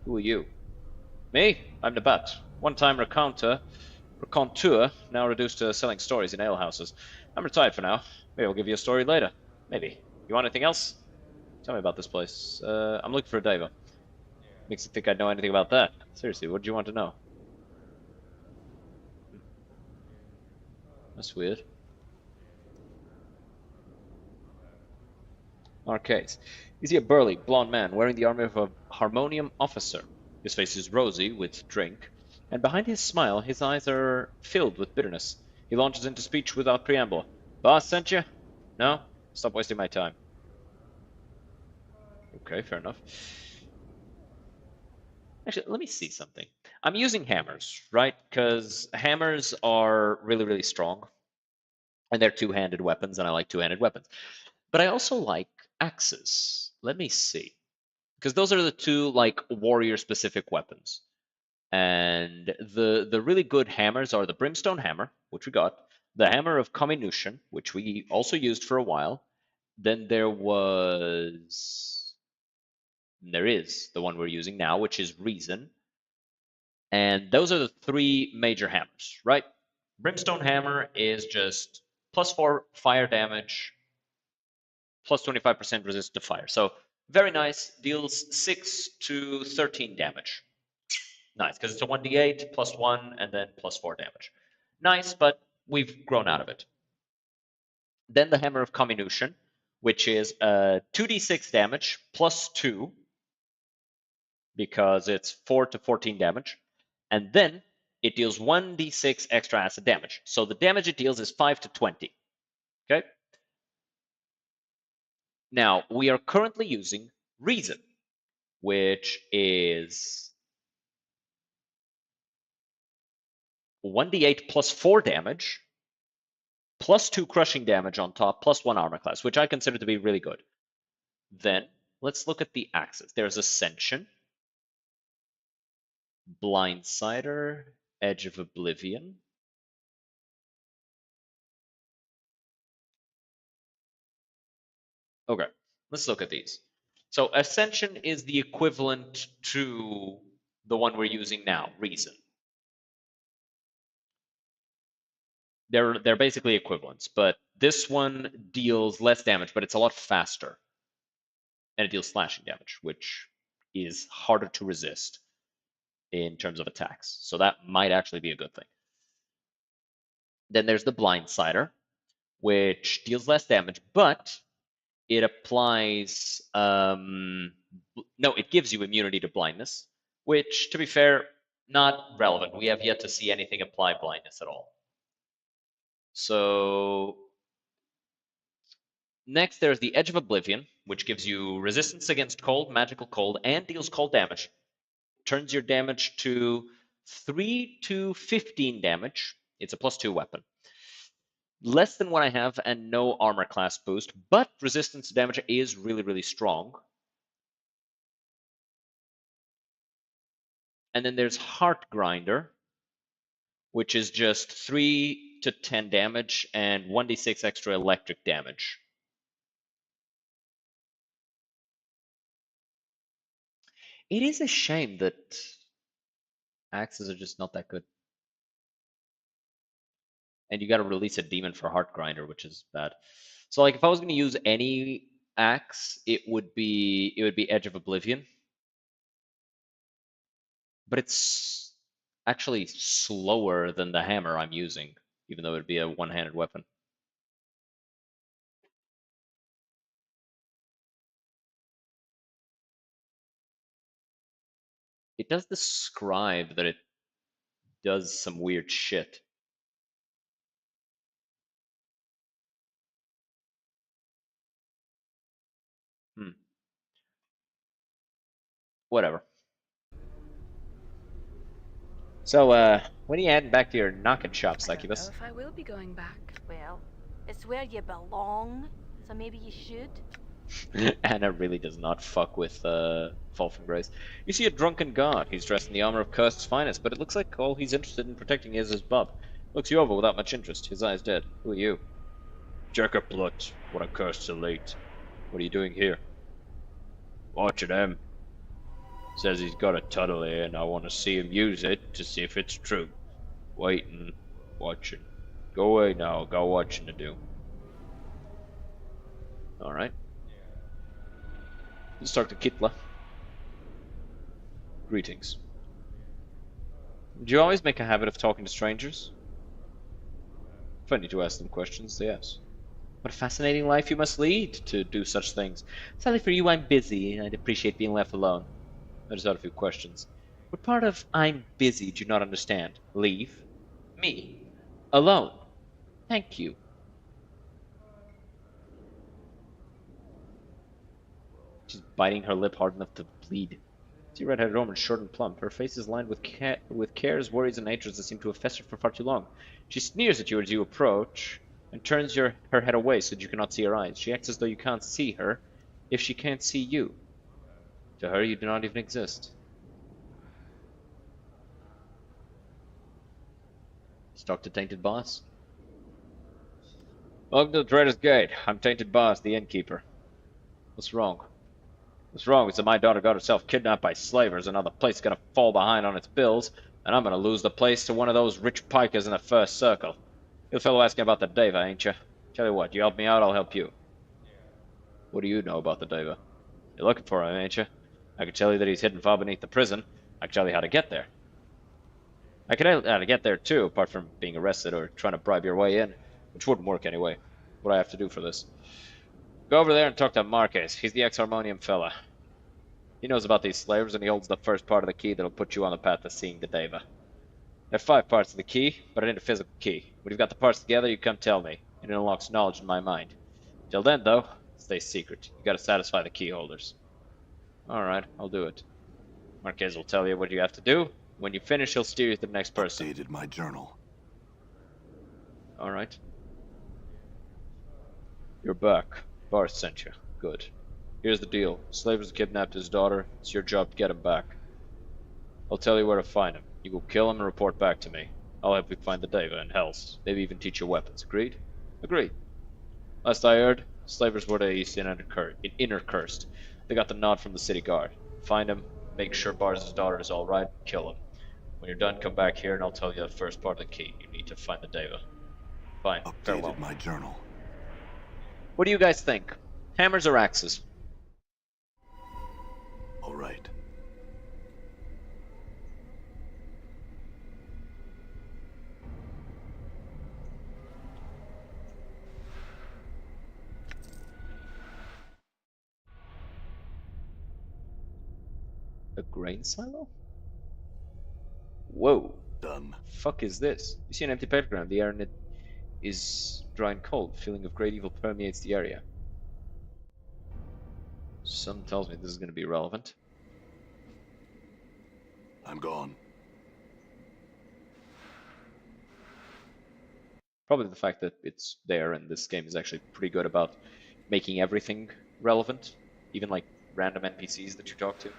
A: Who are you? Me? I'm Nabat. One-time recounter Raconteur, now reduced to selling stories in alehouses. I'm retired for now. Maybe I'll give you a story later. Maybe. You want anything else? Tell me about this place. I'm looking for a diver. Makes you think I'd know anything about that. Seriously, what do you want to know? That's weird. Arcades. You see a burly, blonde man wearing the armor of a harmonium officer. His face is rosy with drink, and behind his smile, his eyes are filled with bitterness. He launches into speech without preamble. Boss sent you? No? Stop wasting my time. Okay, fair enough. Actually, let me see something. I'm using hammers, right? Because hammers are really, really strong. And they're two-handed weapons, and I like two-handed weapons. But I also like axes. Let me see. Because those are the two, like, warrior-specific weapons. And the really good hammers are the Brimstone Hammer, which we got, the Hammer of Comminution, which we also used for a while. Then there is the one we're using now, which is Reason. And those are the three major hammers, right? Brimstone Hammer is just +4 fire damage, +25% resist to fire. So very nice, deals 6 to 13 damage. Nice, because it's a 1d8 +1 and then +4 damage. Nice, but we've grown out of it. Then the Hammer of Comminution, which is 2d6 damage +2, because it's 4 to 14 damage. And then it deals 1d6 extra acid damage. So the damage it deals is 5 to 20. Okay? Now, we are currently using Reason, which is 1d8 +4 damage, +2 crushing damage on top, +1 armor class, which I consider to be really good. Then, let's look at the axes. There's Ascension, Blindsider, Edge of Oblivion. Okay, let's look at these. So Ascension is the equivalent to the one we're using now, Reason. They're basically equivalents, but this one deals less damage, but it's a lot faster. And it deals slashing damage, which is harder to resist in terms of attacks. So that might actually be a good thing. Then there's the Blindsider, which deals less damage, but it applies no, it gives you immunity to blindness, which, to be fair, not relevant. We have yet to see anything apply blindness at all. So next there's the Edge of Oblivion, which gives you resistance against cold, magical cold, and deals cold damage. Turns your damage to 3 to 15 damage. It's a +2 weapon. Less than what I have and no armor class boost, but resistance to damage is really, really strong. And then there's Heart Grinder, which is just 3 to 10 damage and 1d6 extra electric damage. It is a shame that axes are just not that good. And you got to release a demon for Heart Grinder, which is bad. So like if I was going to use any axe, it would be Edge of Oblivion. But it's actually slower than the hammer I'm using, even though it'd be a one-handed weapon. It does describe that it does some weird shit. Whatever. So, when are you heading back to your knocking shop, Succubus?
P: I don't know if I will be going back.
K: Well, it's where you belong, so maybe you should.
A: Anna really does not fuck with Fall from Grace. You see a drunken guard. He's dressed in the armor of Cursed finest, but it looks like all he's interested in protecting is his bub. Looks you over without much interest. His eyes dead. Who are you? Jacob Blut. What a cursed elite. What are you doing here? Watching him. Says he's got a tunnel here, and I want to see him use it to see if it's true. Waiting. Watching. Go away now. Got watching to do. Alright. Let's talk to Kitla. Greetings. Do you always make a habit of talking to strangers? Funny to ask them questions, yes. What a fascinating life you must lead to do such things. Sadly for you, I'm busy, and I'd appreciate being left alone. I just had a few questions. What part of I'm busy do you not understand? Leave? Me? Alone? Thank you. She's biting her lip hard enough to bleed. See red-haired woman, short and plump. Her face is lined with cares, worries, and hatreds that seem to have festered for far too long. She sneers at you as you approach, and turns her head away so that you cannot see her eyes. She acts as though you can't see her, if she can't see you. To her, you do not even exist. Let's talk to Tainted Boss. Welcome to the Trader's Gate. I'm Tainted Boss, the innkeeper. What's wrong? What's wrong is that my daughter got herself kidnapped by slavers, and now the place is gonna fall behind on its bills, and I'm gonna lose the place to one of those rich pikers in the first circle. You fellow asking about the Deva, ain't you? Tell you what, you help me out, I'll help you. What do you know about the Deva? You're looking for him, ain't you? I can tell you that he's hidden far beneath the prison. I can tell you how to get there. I can tell you how to get there too, apart from being arrested or trying to bribe your way in, which wouldn't work anyway. What do I have to do for this? Go over there and talk to Marquez. He's the ex-harmonium fella. He knows about these slavers, and he holds the first part of the key that'll put you on the path to seeing the Deva. There are 5 parts of the key, but it ain't a physical key. When you've got the parts together, you come tell me, and it unlocks knowledge in my mind. Till then, though, stay secret. You gotta satisfy the key holders. Alright, I'll do it. Marquez will tell you what you have to do. When you finish, he'll steer you to the next person.
M: Updated my journal.
A: Alright. You're back. Barth sent you. Good. Here's the deal. Slavers kidnapped his daughter. It's your job to get him back. I'll tell you where to find him. You go kill him and report back to me. I'll help you find the Deva and Hells. Maybe even teach you weapons. Agreed? Agreed. Last I heard, slavers were the East Inner Cursed. They got the nod from the city guard. Find him, make sure Barth's daughter is alright, kill him. When you're done, come back here and I'll tell you the first part of the key. You need to find the Deva. Fine. Farewell.
M: Updated my journal.
A: What do you guys think? Hammers or axes?
M: All right.
A: A grain silo? Whoa.
M: Done.
A: Fuck is this? You see an empty pentagram. The air in it is dry and cold. A feeling of great evil permeates the area. Something tells me this is going to be relevant.
M: I'm gone.
A: Probably the fact that it's there, and this game is actually pretty good about making everything relevant. Even like random NPCs that you talk to.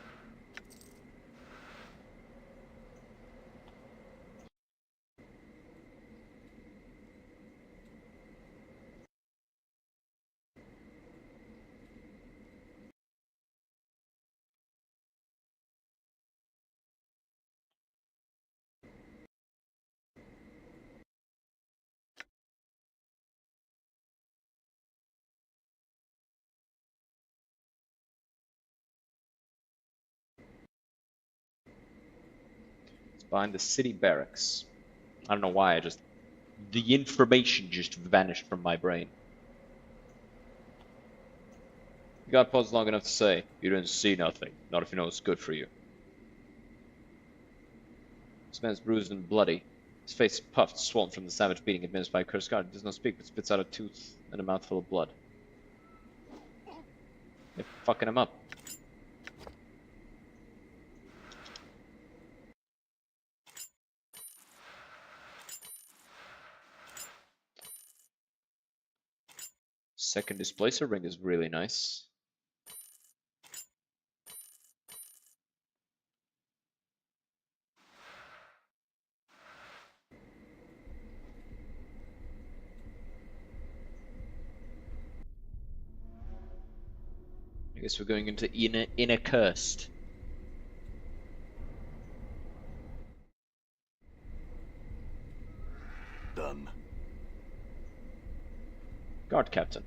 A: Behind the city barracks. I don't know why, the information just vanished from my brain. You got paused long enough to say, you didn't see nothing, not if you know it's good for you. This man's bruised and bloody. His face is puffed, swollen from the savage beating administered by a cursed god. He does not speak, but spits out a tooth and a mouthful of blood. They're fucking him up. Second displacer ring is really nice. I guess we're going into inner cursed.
M: Done.
A: Guard captain.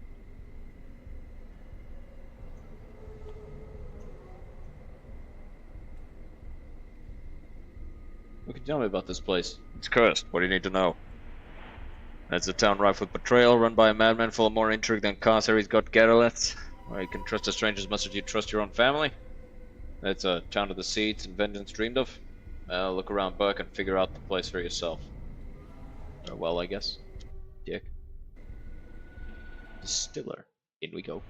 A: What can you tell me about this place? It's cursed. What do you need to know? It's a town rife with betrayal, run by a madman full of more intrigue than Carcer. He's got garrulets, where you can trust a stranger as much as you trust your own family. It's a town of the seeds and vengeance dreamed of. Look around Burke and figure out the place for yourself. Well, I guess. Dick. Distiller. In we go.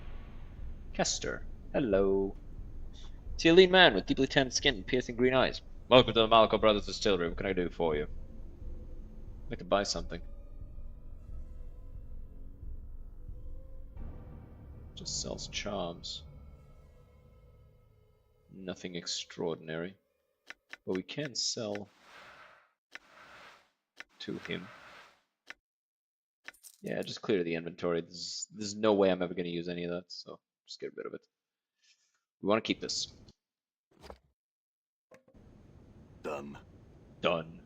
A: Kester. Hello. See a lean man with deeply tanned skin and piercing green eyes. Welcome to the Malco Brothers Distillery. What can I do for you? I'd like to buy something. Just sells charms. Nothing extraordinary. But we can sell to him. Yeah, just clear the inventory. There's no way I'm ever going to use any of that, so just get rid of it. We want to keep this.
M: Done.
A: Done.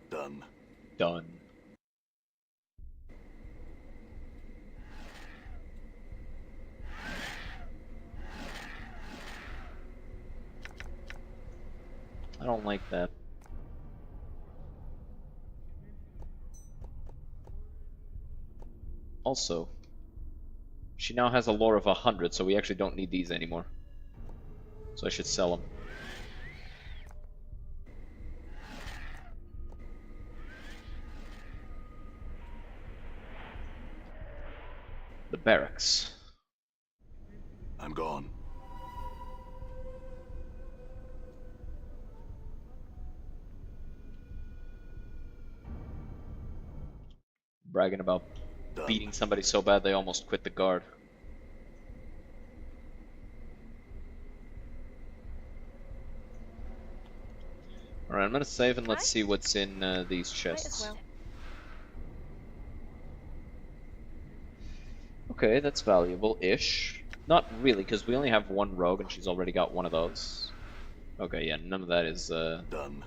M: Done.
A: Done. I don't like that. Also, she now has a lore of 100, so we actually don't need these anymore. So I should sell them. The barracks.
M: I'm gone.
A: Bragging about beating somebody so bad they almost quit the guard. Alright, I'm gonna save and let's see what's in these chests. Okay, that's valuable-ish. Not really, because we only have one rogue and she's already got one of those. Okay, yeah, none of that is
M: done.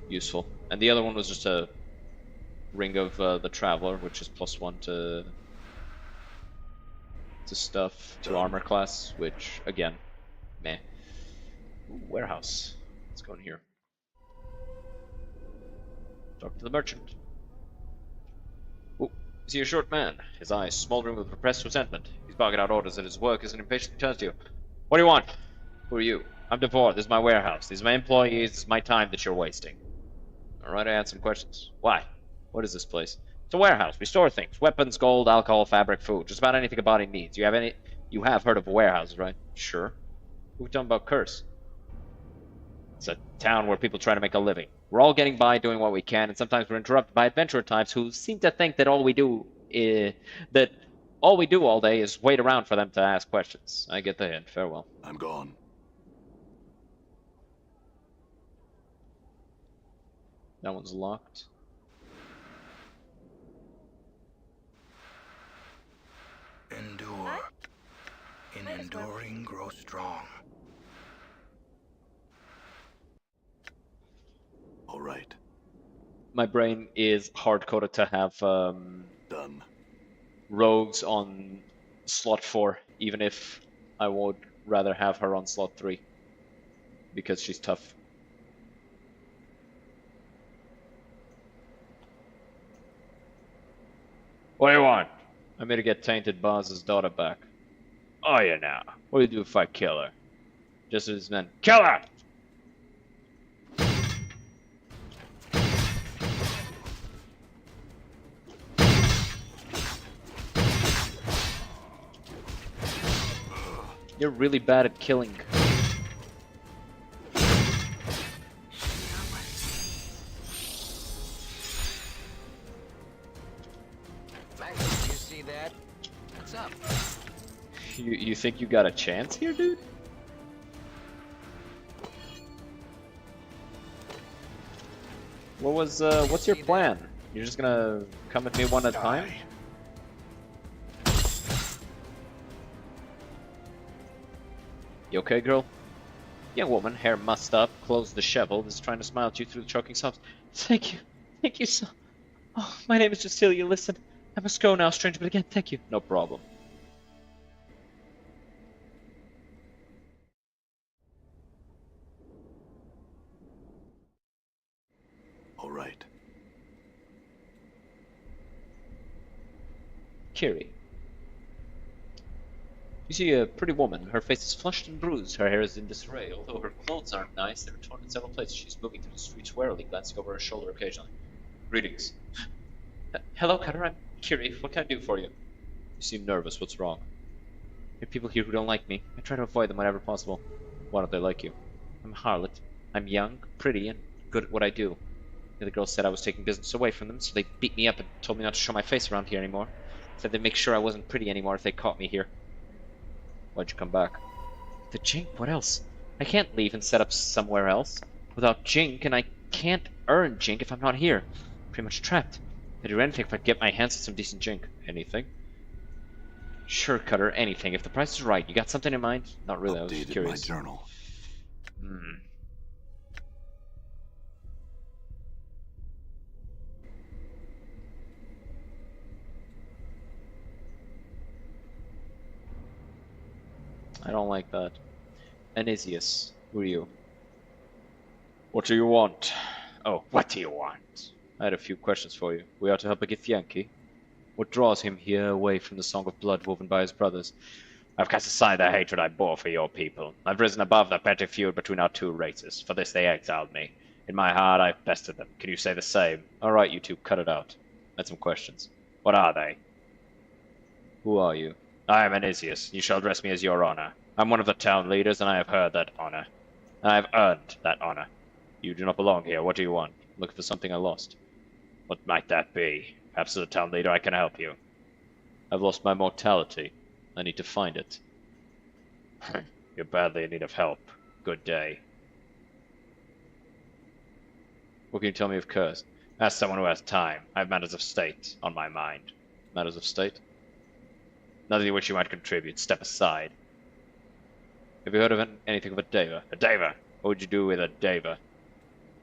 A: Useful. And the other one was just a Ring of the Traveler, which is +1 to stuff, to armor class, which, again, meh. Ooh, warehouse. Let's go in here. Talk to the merchant. Ooh, is he a short man? His eyes smoldering with repressed resentment. He's barking out orders at his work as an impatient turns to you. What do you want? Who are you? I'm DeVore. This is my warehouse. These are my employees. This is my time that you're wasting. Alright, I had some questions. Why? What is this place? It's a warehouse. We store things. Weapons, gold, alcohol, fabric, food. Just about anything a body needs. You have heard of warehouses, right? Sure. Who are we talking about Curse? It's a town where people try to make a living. We're all getting by doing what we can, and sometimes we're interrupted by adventurer types who seem to think that all we do all day is wait around for them to ask questions. I get the hint. Farewell.
M: I'm gone.
A: That one's locked.
N: Endure. In enduring, grow strong.
M: All right.
A: My brain is hard-coded to have
M: done.
A: Rogues on slot 4, even if I would rather have her on slot 3, because she's tough. What do you want? I'm here to get Tainted Boss's daughter back. Oh, yeah, now. What do you do if I kill her? Just as men. Kill her! You're really bad at killing.
O: Max, you see that? What's up?
A: You think you got a chance here, dude? What's your plan? You're just gonna come at me one at a time? You okay, girl? Young woman, hair mussed up, clothes disheveled, is trying to smile at you through the choking sobs. Thank you. Thank you so... Oh, my name is Cecilia. Listen, I must go now, stranger, but again, thank you. No problem.
M: All right.
A: Kiri. You see a pretty woman. Her face is flushed and bruised. Her hair is in disarray. Although her clothes aren't nice, they're torn in several places. She's moving through the streets warily, glancing over her shoulder occasionally. Greetings. Hello, Cutter. I'm Kiri. What can I do for you? You seem nervous. What's wrong? There are people here who don't like me. I try to avoid them whenever possible. Why don't they like you? I'm a harlot. I'm young, pretty, and good at what I do. The other girls said I was taking business away from them, so they beat me up and told me not to show my face around here anymore. Said they'd make sure I wasn't pretty anymore if they caught me here. Why'd you come back? The Jink? What else? I can't leave and set up somewhere else without Jink, and I can't earn Jink if I'm not here. I'm pretty much trapped. I'd do anything if I could get my hands on some decent Jink. Anything? Sure, Cutter, anything. If the price is right. You got something in mind? Not really, I was just curious.
M: My journal.
A: I don't like that. Anisius, who are you? What do you want? Oh, what do you want? I had a few questions for you. We ought to help a Githyanki. What draws him here away from the song of blood woven by his brothers? I've cast aside the hatred I bore for your people. I've risen above the petty feud between our two races. For this they exiled me. In my heart I've bested them. Can you say the same? Alright, you two, cut it out. I had some questions. What are they? Who are you? I am Anisius. You shall address me as your honor. I'm one of the town leaders, and I have heard that honor. I have earned that honor. You do not belong here. What do you want? Looking for something I lost. What might that be? Perhaps as a town leader I can help you. I've lost my mortality. I need to find it. You're badly in need of help. Good day. What can you tell me of Curse? Ask someone who has time. I have matters of state on my mind. Matters of state? Nothing to which you might contribute. Step aside. Have you heard of anything of a Deva? A Deva? What would you do with a Deva?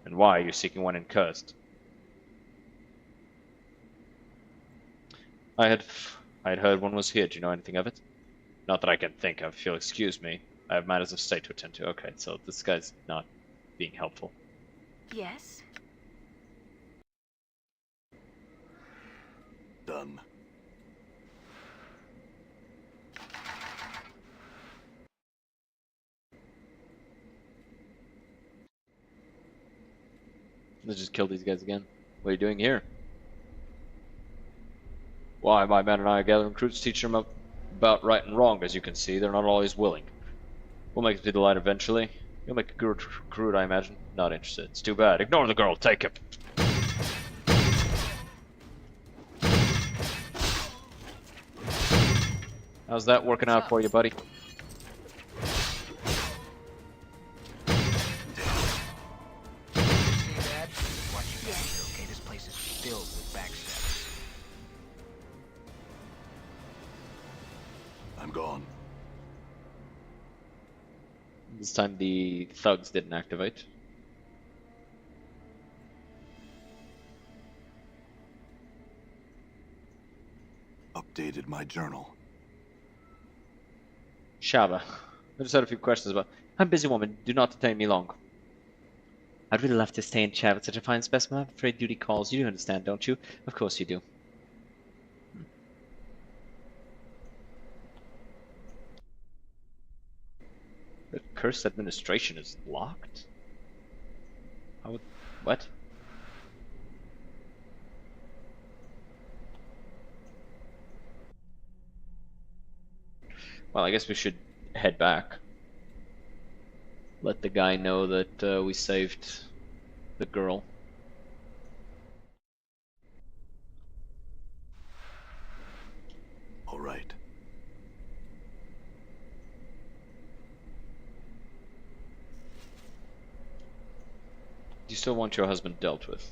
A: And why are you seeking one in Cursed? I had heard one was here. Do you know anything of it? Not that I can think of. If you'll excuse me. I have matters of state to attend to. Okay, so this guy's not being helpful.
K: Yes?
M: Done.
A: Let's just kill these guys again. What are you doing here? Why, my men and I are gathering recruits, teaching them about right and wrong. As you can see, they're not always willing. We'll make it to the light eventually. You'll make a good recruit, I imagine. Not interested. It's too bad. Ignore the girl. Take him. How's that working out for you, buddy?
M: I'm gone.
A: This time the thugs didn't activate.
M: Updated my journal.
A: Shaba, I just had a few questions about... I'm a busy woman. Do not detain me long. I'd really love to stay and chat with such a fine specimen. I'm afraid duty calls. You do understand, don't you? Of course you do. The cursed administration is locked? How would... What? Well, I guess we should head back. Let the guy know that we saved the girl.
M: All right.
A: Do you still want your husband dealt with?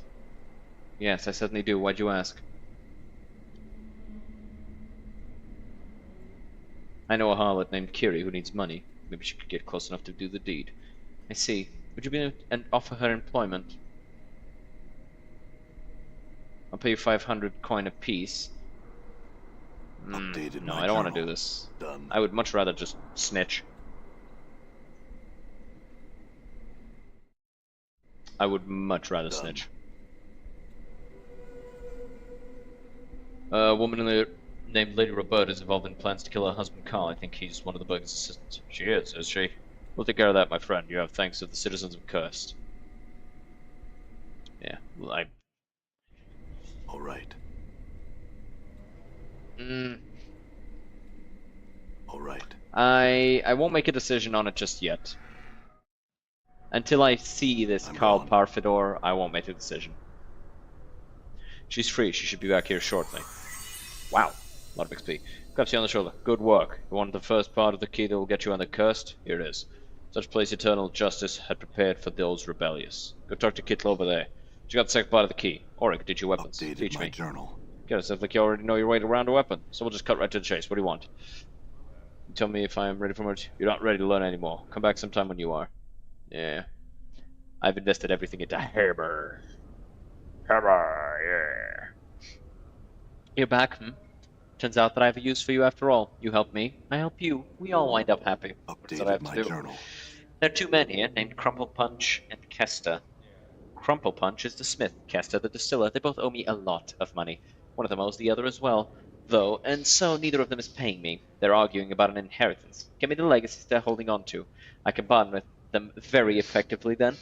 A: Yes, I certainly do. Why'd you ask? I know a harlot named Kiri who needs money. Maybe she could get close enough to do the deed. I see. Would you be able to offer her employment? I'll pay you 500 coin apiece. No, I don't want to do this. I would much rather just snitch. I would much rather snitch. A woman named Lady Roberta is involved in plans to kill her husband Carl. I think he's one of the burglar's assistants. She is she? We'll take care of that, my friend. You have thanks of the citizens of Cursed. Yeah, well,
M: All right. All right.
A: I won't make a decision on it just yet. Until I see this Carl Parfidor, I won't make a decision. She's free. She should be back here shortly. Wow, a lot of XP. Claps you on the shoulder. Good work. You wanted the first part of the key that will get you on the cursed? Here it is. Such place eternal justice had prepared for those rebellious. Go talk to Kittle over there. She got the second part of the key. Auric, did your weapons. Teach me.
M: Journal.
A: Get it sounds like you already know your way around a weapon, so we'll just cut right to the chase. What do you want? You tell me if I am ready for much. You're not ready to learn anymore. Come back sometime when you are. Yeah. I've invested everything into Hammer. Hammer, yeah. You're back, Turns out that I have a use for you after all. You help me, I help you. We all wind up happy. That's what I have to do.
M: Journal.
A: There are two men here named Crumple Punch and Kester. Crumple Punch is the smith, Kester the distiller. They both owe me a lot of money. One of them owes the other as well, though, and so neither of them is paying me. They're arguing about an inheritance. Give me the legacies they're holding on to. I can bargain with them very effectively then.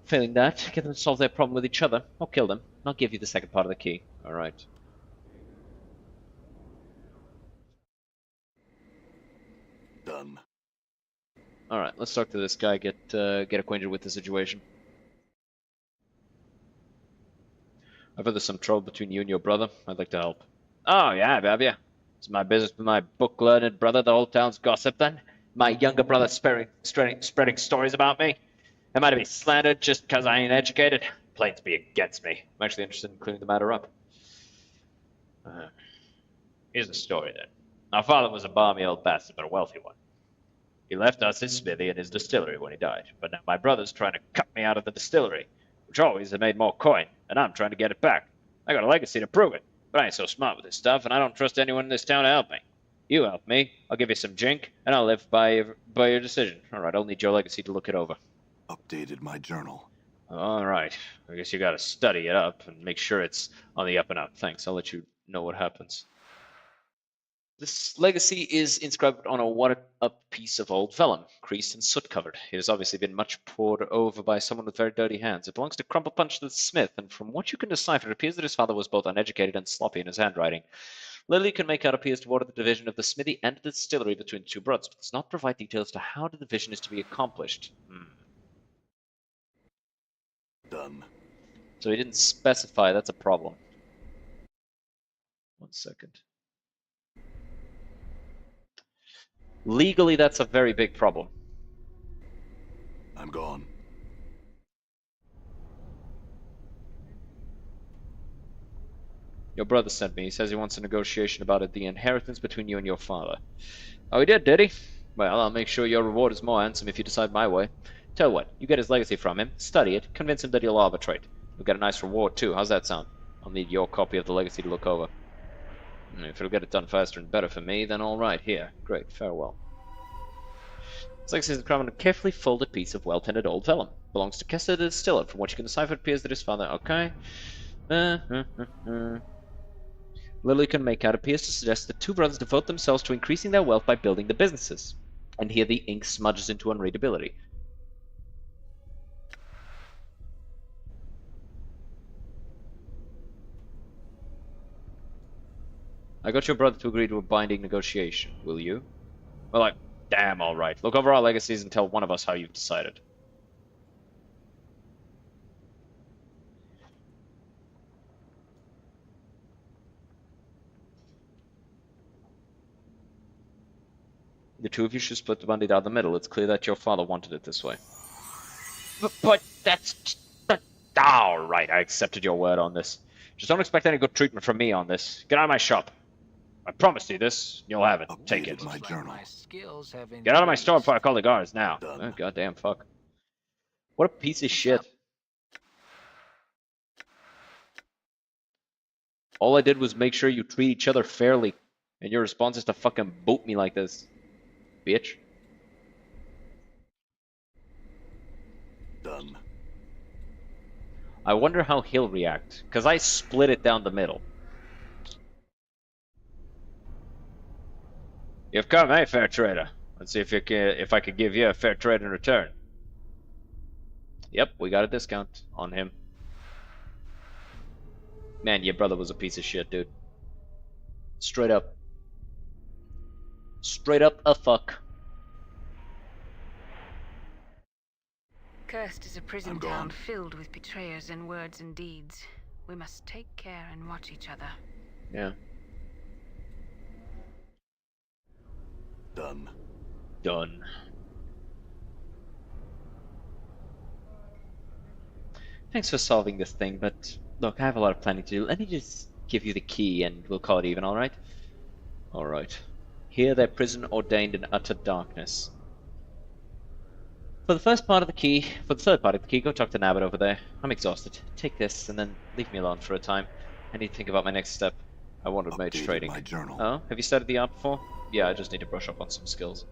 A: Failing that, get them to solve their problem with each other, or kill them. I'll give you the second part of the key. Alright.
M: Done.
A: Alright, let's talk to this guy, get acquainted with the situation. I've heard there's some trouble between you and your brother. I'd like to help. Oh, yeah, have you? It's my business with my book-learned brother. The whole town's gossip, then? My younger brother spreading stories about me? Am I to be slandered just because I ain't educated? Plain to be against me. I'm actually interested in cleaning the matter up. Here's the story, then. Our father was a balmy old bastard, but a wealthy one. He left us his smithy and his distillery when he died, but now my brother's trying to cut me out of the distillery, which always had made more coin, and I'm trying to get it back. I got a legacy to prove it, but I ain't so smart with this stuff, and I don't trust anyone in this town to help me. You help me, I'll give you some jink, and I'll live by your decision. Alright, I'll need your legacy to look it over.
M: Updated my journal.
A: Alright, I guess you gotta study it up and make sure it's on the up and up. Thanks, I'll let you know what happens. This legacy is inscribed on a watered-up piece of old vellum, creased and soot-covered. It has obviously been much poured over by someone with very dirty hands. It belongs to Crumple Punch the Smith, and from what you can decipher, it appears that his father was both uneducated and sloppy in his handwriting. Little you can make out appears to order the division of the smithy and the distillery between the two brothers, but does not provide details to how the division is to be accomplished.
M: Done.
A: So he didn't specify, that's a problem. 1 second. Legally, that's a very big problem.
M: I'm gone.
A: Your brother sent me. He says he wants a negotiation about the inheritance between you and your father. Oh, he did he? Well, I'll make sure your reward is more handsome if you decide my way. Tell you what, you get his legacy from him, study it, convince him that he'll arbitrate. You'll get a nice reward too. How's that sound? I'll need your copy of the legacy to look over. If it'll get it done faster and better for me, then all right. Here, great, farewell. This legacy is a carefully folded piece of well-tended old vellum. Belongs to Kester the distiller. From what you can decipher, it appears that his father. Okay. Little you can make out appears to suggest that two brothers devote themselves to increasing their wealth by building the businesses. And here the ink smudges into unreadability. I got your brother to agree to a binding negotiation. Will you? Well, damn, all right. Look over our legacies and tell one of us how you've decided. The two of you should split the money down the middle. It's clear that your father wanted it this way. But that's... All right, I accepted your word on this. Just don't expect any good treatment from me on this. Get out of my shop. I promised you this. You'll have it. Take it.
M: My journal.
A: Get out of my store before I call the guards now. Oh, goddamn fuck. What a piece of shit. All I did was make sure you treat each other fairly. And your response is to fucking boot me like this. Bitch.
M: Done.
A: I wonder how he'll react, because I split it down the middle. You've come, eh, fair trader? Let's see if I could give you a fair trade in return. Yep, we got a discount on him. Man, your brother was a piece of shit, dude. Straight up. Straight up a fuck.
R: Cursed is a prison town filled with betrayers in words and deeds. We must take care and watch each other.
A: Yeah.
M: Done.
A: Done. Thanks for solving this thing, but look, I have a lot of planning to do. Let me just give you the key and we'll call it even, alright? Alright. Here their prison ordained in utter darkness. For the third part of the key, go talk to Nabbit over there. I'm exhausted. Take this and then leave me alone for a time. I need to think about my next step. I wanted mage trading.
M: My journal.
A: Oh, have you studied the art before? Yeah, I just need to brush up on some skills.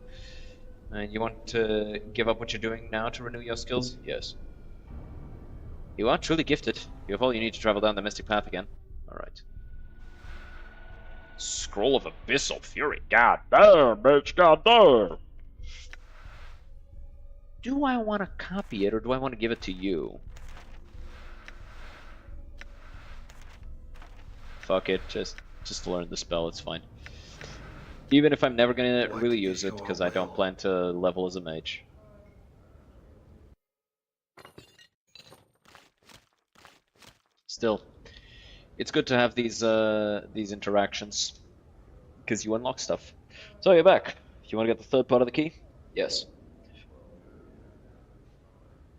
A: And you want to give up what you're doing now to renew your skills? Yes. You are truly gifted. You have all you need to travel down the mystic path again. Alright. Scroll of Abyssal Fury. God damn, bitch, god damn! Do I want to copy it, or do I want to give it to you? Fuck it, just learn the spell, it's fine. Even if I'm never gonna really use it, because I don't plan to level as a mage. Still, it's good to have these interactions, because you unlock stuff. So you're back. You want to get the third part of the key? Yes.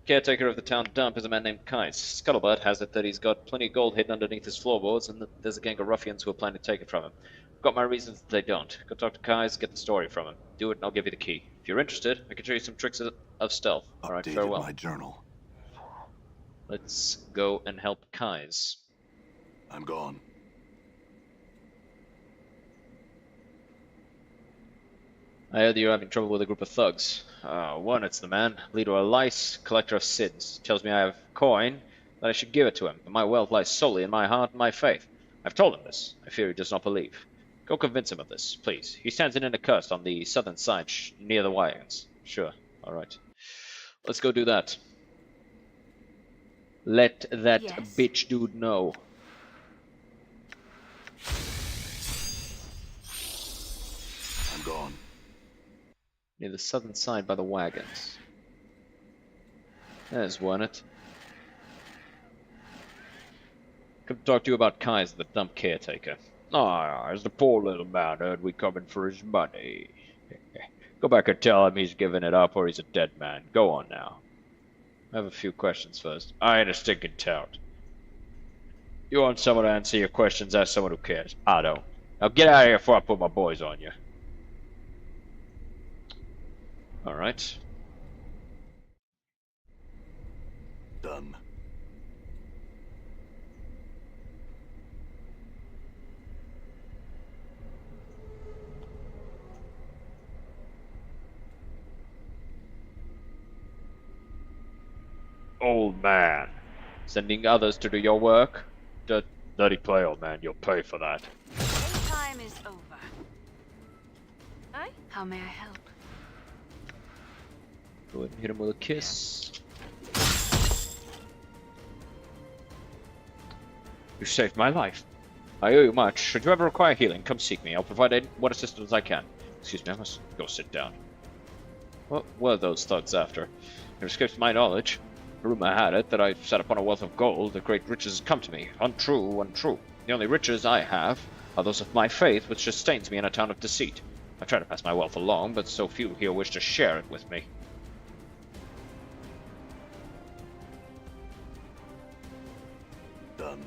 A: Caretaker of the town dump is a man named Kais. Scuttlebutt has it that he's got plenty of gold hidden underneath his floorboards, and that there's a gang of ruffians who are planning to take it from him. I've got my reasons that they don't. Go talk to Kais, get the story from him. Do it and I'll give you the key. If you're interested, I can show you some tricks of stealth. Alright, farewell.
M: My journal.
A: Let's go and help Kais.
M: I'm gone.
A: I heard that you're having trouble with a group of thugs. One, it's the man, leader of lice, collector of sins. Tells me I have coin, that I should give it to him, but my wealth lies solely in my heart and my faith. I've told him this. I fear he does not believe. Go convince him of this, please. He stands in an accursed on the southern side, near the wagons. Sure, alright. Let's go do that. Let that bitch dude know.
M: I'm gone.
A: Near the southern side by the wagons. There's one it. Come talk to you about Kais, the dump caretaker. Ah, as the poor little man heard we coming for his money. Go back and tell him he's giving it up or he's a dead man. Go on now. I have a few questions first. I ain't a stinking tout. You want someone to answer your questions? Ask someone who cares. I don't. Now get out of here before I put my boys on you. Alright.
M: Done.
A: Old man. Sending others to do your work? Dirty play, old man. You'll pay for that.
R: Time is over. Aye? How may I help?
A: Go ahead and hit him with a kiss. You saved my life. I owe you much. Should you ever require healing, come seek me. I'll provide what assistance I can. Excuse me, I must go sit down. What were those thugs after? It escapes my knowledge. Rumor had it that I sat upon a wealth of gold, that great riches had come to me. Untrue, untrue. The only riches I have are those of my faith, which sustains me in a town of deceit. I try to pass my wealth along, but so few here wish to share it with me.
M: Done.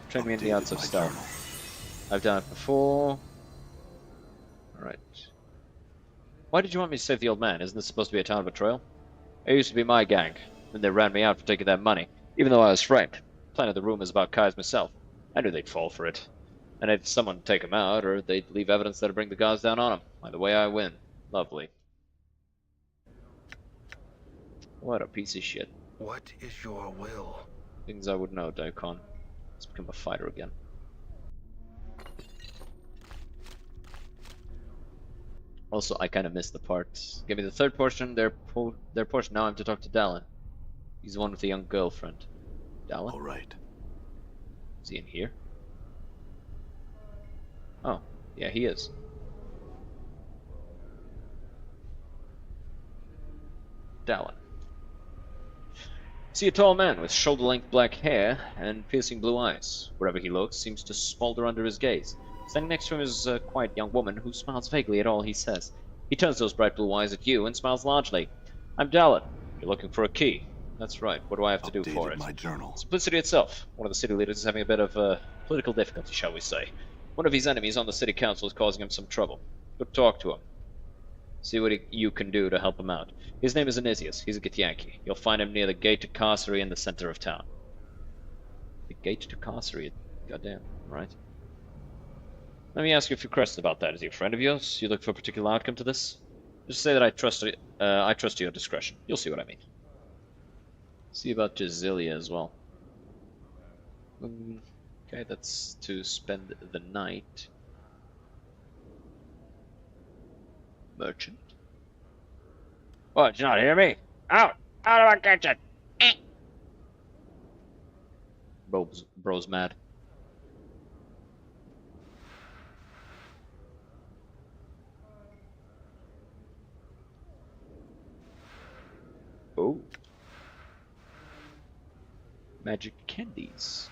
A: Train me in the arts of stealth. I've done it before. Alright. Why did you want me to save the old man? Isn't this supposed to be a town of betrayal? It used to be my gang. Then they ran me out for taking their money, even though I was framed. Planted the rumors about Kai's myself. I knew they'd fall for it. And if someone take him out, or they'd leave evidence that'd bring the guards down on him. Either way, I win. Lovely. What a piece of shit.
N: What is your will?
A: Things I would know, Daikon. Let's become a fighter again. Also, I kind of missed the part. Give me the third portion, their portion. Now I'm to talk to Dallin. He's the one with the young girlfriend. Dallin?
M: Alright.
A: Is he in here? Oh, yeah, he is. Dallin. See a tall man with shoulder-length black hair and piercing blue eyes. Wherever he looks, seems to smolder under his gaze. Standing next to him is a quiet young woman who smiles vaguely at all he says. He turns those bright blue eyes at you and smiles largely. I'm Dallin. You're looking for a key. That's right. What do I have to do for it?
M: My journal.
A: Simplicity itself. One of the city leaders is having a bit of political difficulty, shall we say. One of his enemies on the city council is causing him some trouble. Go talk to him. See what you can do to help him out. His name is Anisius. He's a Githyanki. You'll find him near the gate to Carcery in the center of town. The gate to Carcery? Goddamn, right. Let me ask you a few questions about that. Is he a friend of yours? You look for a particular outcome to this? Just say that I trust your discretion. You'll see what I mean. See about Jazilia as well. Okay, that's to spend the night. Merchant. What, did you not hear me? Out! Out of my kitchen! Bro's mad. Oh. Magic candies.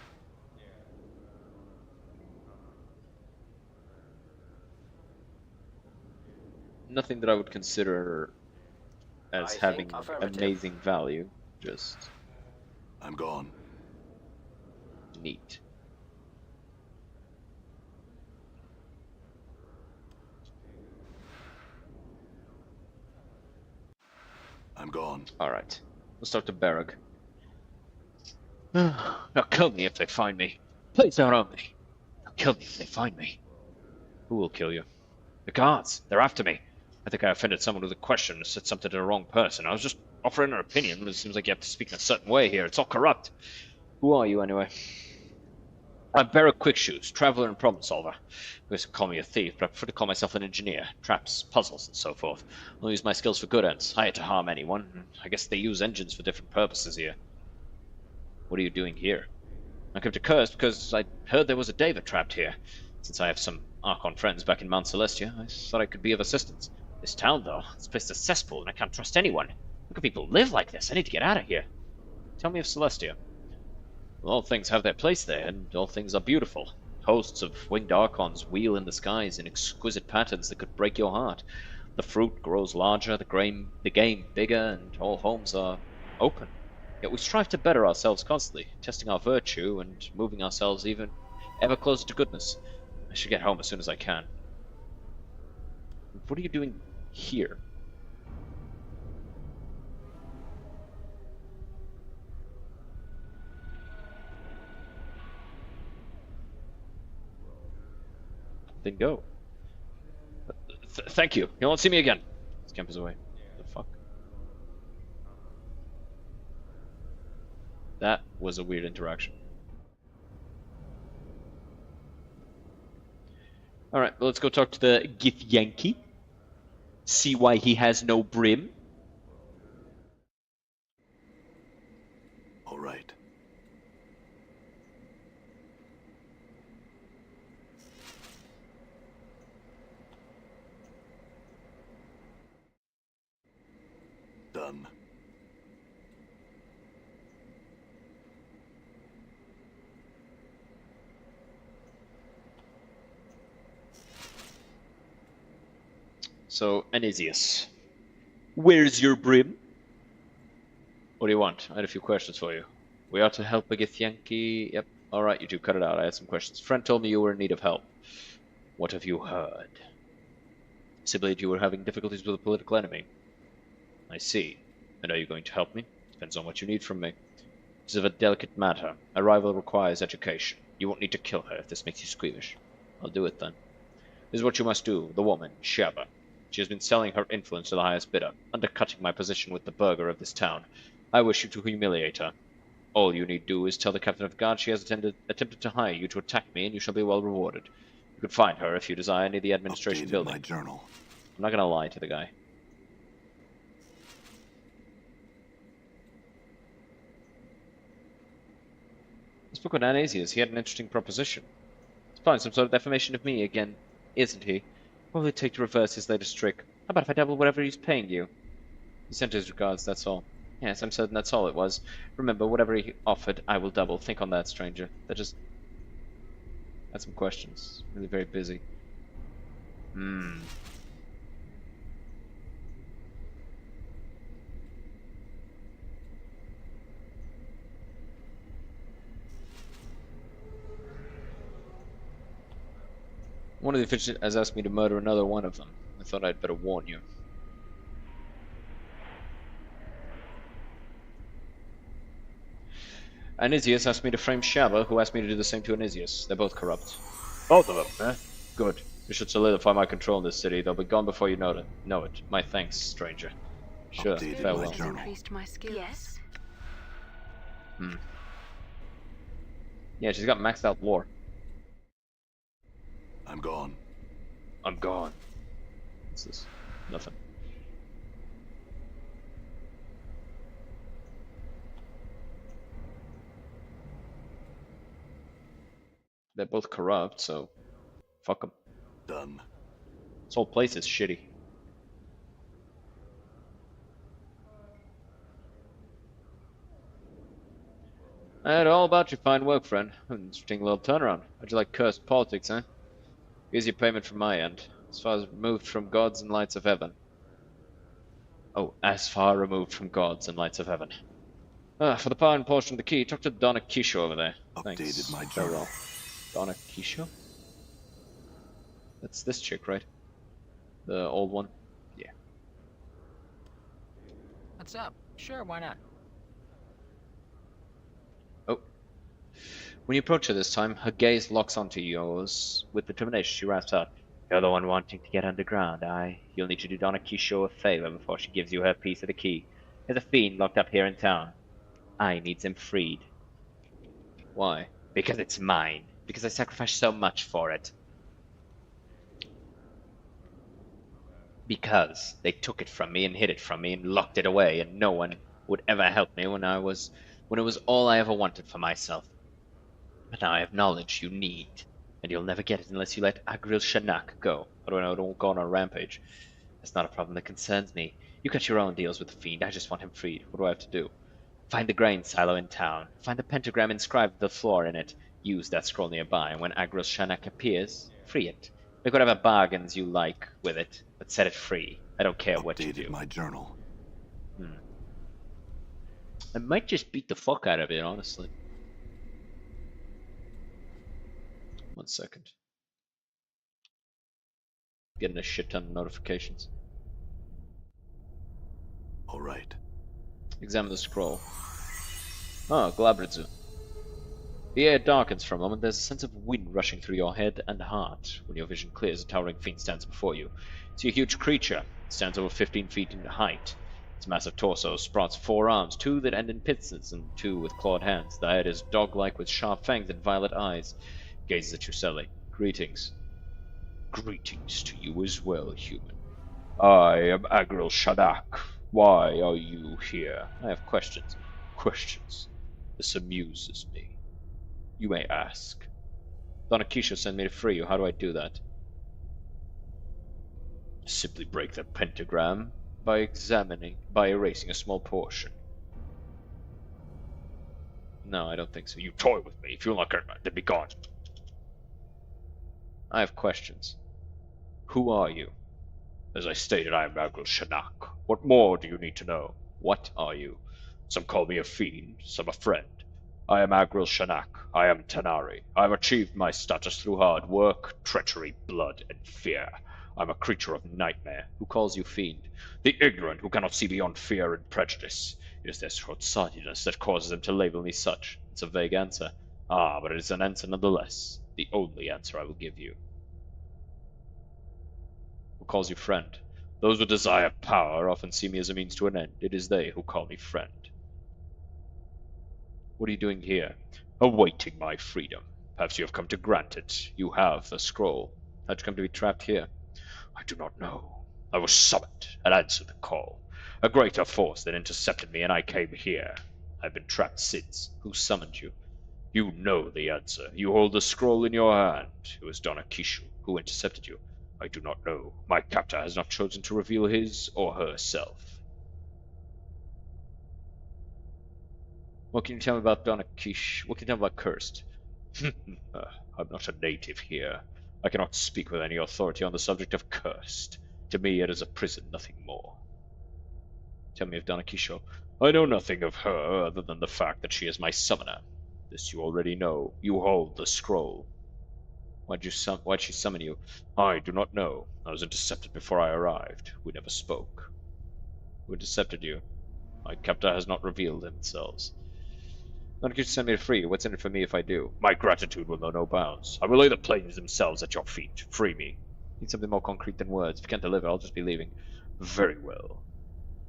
A: Nothing that I would consider as having amazing value. Just...
M: I'm gone.
A: Neat.
M: I'm gone.
A: Alright. Let's talk to Barag. Now kill me if they find me. Please don't own me. Now kill me if they find me. Who will kill you? The guards. They're after me. I think I offended someone with a question and said something to the wrong person. I was just offering an opinion. It seems like you have to speak in a certain way here. It's all corrupt. Who are you, anyway? I'm Barag Quickshoes, traveler and problem solver. You guys can call me a thief, but I prefer to call myself an engineer. Traps, puzzles, and so forth. I'll use my skills for good ends. I hate to harm anyone. I guess they use engines for different purposes here. What are you doing here? I came to Cursed because I heard there was a David trapped here. Since I have some Archon friends back in Mount Celestia, I thought I could be of assistance. This town, though, this place is a cesspool, and I can't trust anyone. How can people live like this? I need to get out of here. Tell me of Celestia. Well, all things have their place there, and all things are beautiful. Hosts of winged Archons wheel in the skies in exquisite patterns that could break your heart. The fruit grows larger, the game bigger, and all homes are open. Yet we strive to better ourselves constantly, testing our virtue and moving ourselves ever closer to goodness. I should get home as soon as I can. What are you doing here? Then go. Thank you. You won't see me again. Scampers away. The fuck? That was a weird interaction. Alright, well, let's go talk to the Githyanki. See why he has no brim.
M: All right. Done.
A: So, Anisius. Where's your brim? What do you want? I had a few questions for you. We ought to help a Githyanki. Yep. Alright, you two, cut it out. I had some questions. Friend told me you were in need of help. What have you heard? Simply that you were having difficulties with a political enemy. I see. And are you going to help me? Depends on what you need from me. This is of a delicate matter. A rival requires education. You won't need to kill her if this makes you squeamish. I'll do it then. This is what you must do. The woman, Shaba. She has been selling her influence to the highest bidder, undercutting my position with the burgher of this town. I wish you to humiliate her. All you need do is tell the captain of guard she has attempted to hire you to attack me, and you shall be well rewarded. You can find her if you desire near the administration
M: Updated
A: building.
M: my journal.
A: I'm not gonna lie to the guy. I spoke with Anasius. He had an interesting proposition. He's planning some sort of defamation of me again, isn't he? What will it take to reverse his latest trick? How about if I double whatever he's paying you? He sent his regards, that's all. Yes, I'm certain that's all it was. Remember, whatever he offered, I will double. Think on that, stranger. That just... had some questions. Really very busy. One of the officials has asked me to murder another one of them. I thought I'd better warn you. Anisius asked me to frame Shaba, who asked me to do the same to Anisius. They're both corrupt. Both of them, eh? Good. You should solidify my control in this city. They'll be gone before you know it. My thanks, stranger. Sure, farewell.
R: Increased my skills. Yes.
A: Yeah, she's got maxed out lore.
M: I'm gone.
A: I'm gone. What's this? Nothing. They're both corrupt, so fuck them.
M: Done.
A: This whole place is shitty. I heard all about your fine work, friend. An interesting little turnaround. How'd you like cursed politics, huh? Here's your payment from my end. As far as removed from gods and lights of heaven. Oh, as far removed from gods and lights of heaven. For the power and portion of the key, talk to Donna Kisho over there. Thanks.
M: Updated my journal.
A: Donna Kisho? That's this chick, right? The old one? Yeah.
O: What's up? Sure, why not?
A: Oh. When you approach her this time, her gaze locks onto yours with determination. She raps out, "You're the one wanting to get underground, aye? You'll need to do Donna Kisho a favor before she gives you her piece of the key. There's a fiend locked up here in town. I needs him freed." Why? Because it's mine. Because I sacrificed so much for it. Because they took it from me and hid it from me and locked it away, and no one would ever help me when it was all I ever wanted for myself. But now I have knowledge you need, and you'll never get it unless you let Agril Shanak go. How do I know I don't go on a rampage? That's not a problem that concerns me. You got your own deals with the fiend. I just want him freed. What do I have to do? Find the grain silo in town. Find the pentagram inscribed with the floor in it. Use that scroll nearby, and when Agril Shanak appears, free it. Make whatever bargains you like with it, but set it free. I don't care what you do.
M: My journal.
A: I might just beat the fuck out of it, honestly. 1 second. Getting a shit ton of notifications.
M: All right.
A: Examine the scroll. Oh, Glabridzu. The air darkens for a moment. There's a sense of wind rushing through your head and heart. When your vision clears, a towering fiend stands before you. It's a huge creature. It stands over 15 feet in height. Its massive torso sprouts 4 arms, 2 that end in pincers and 2 with clawed hands. The head is dog-like with sharp fangs and violet eyes. It gazes at you sadly. Greetings. Greetings to you as well, human. I am Agril Shanak. Why are you here? I have questions. Questions. This amuses me. You may ask. Donna Kisho sent me to free you. How do I do that? Simply break the pentagram by erasing a small portion. No, I don't think so. You toy with me. If you like it, then be gone. I have questions. Who are you? As I stated, I am Agril Shanak. What more do you need to know? What are you? Some call me a fiend, some a friend. I am Agril Shanak. I am Tanari. I have achieved my status through hard work, treachery, blood, and fear. I'm a creature of nightmare. Who calls you fiend? The ignorant who cannot see beyond fear and prejudice. It is their short-sightedness that causes them to label me such. It's a vague answer. Ah, but it is an answer nonetheless. The only answer I will give you. Who calls you friend? Those who desire power often see me as a means to an end. It is they who call me friend. What are you doing here? Awaiting my freedom. Perhaps you have come to grant it. You have the scroll. How'd you come to be trapped here? I do not know. I was summoned and answered the call. A greater force that intercepted me, and I came here. I've been trapped since. Who summoned you? You know the answer. You hold the scroll in your hand. It was Donna Kishu who intercepted you. I do not know. My captor has not chosen to reveal his or herself. What can you tell me about Donna Kish? What can you tell me about Cursed? I'm not a native here. I cannot speak with any authority on the subject of Cursed. To me, it is a prison, nothing more. Tell me of Donna Kisho. I know nothing of her other than the fact that she is my summoner. This you already know. You hold the scroll. Why'd she summon you? I do not know. I was intercepted before I arrived. We never spoke. Who intercepted you? My captor has not revealed themselves. Not you send me free. What's in it for me if I do? My gratitude will know no bounds. I will lay the plains themselves at your feet. Free me. Need something more concrete than words. If you can't deliver, I'll just be leaving. Very well.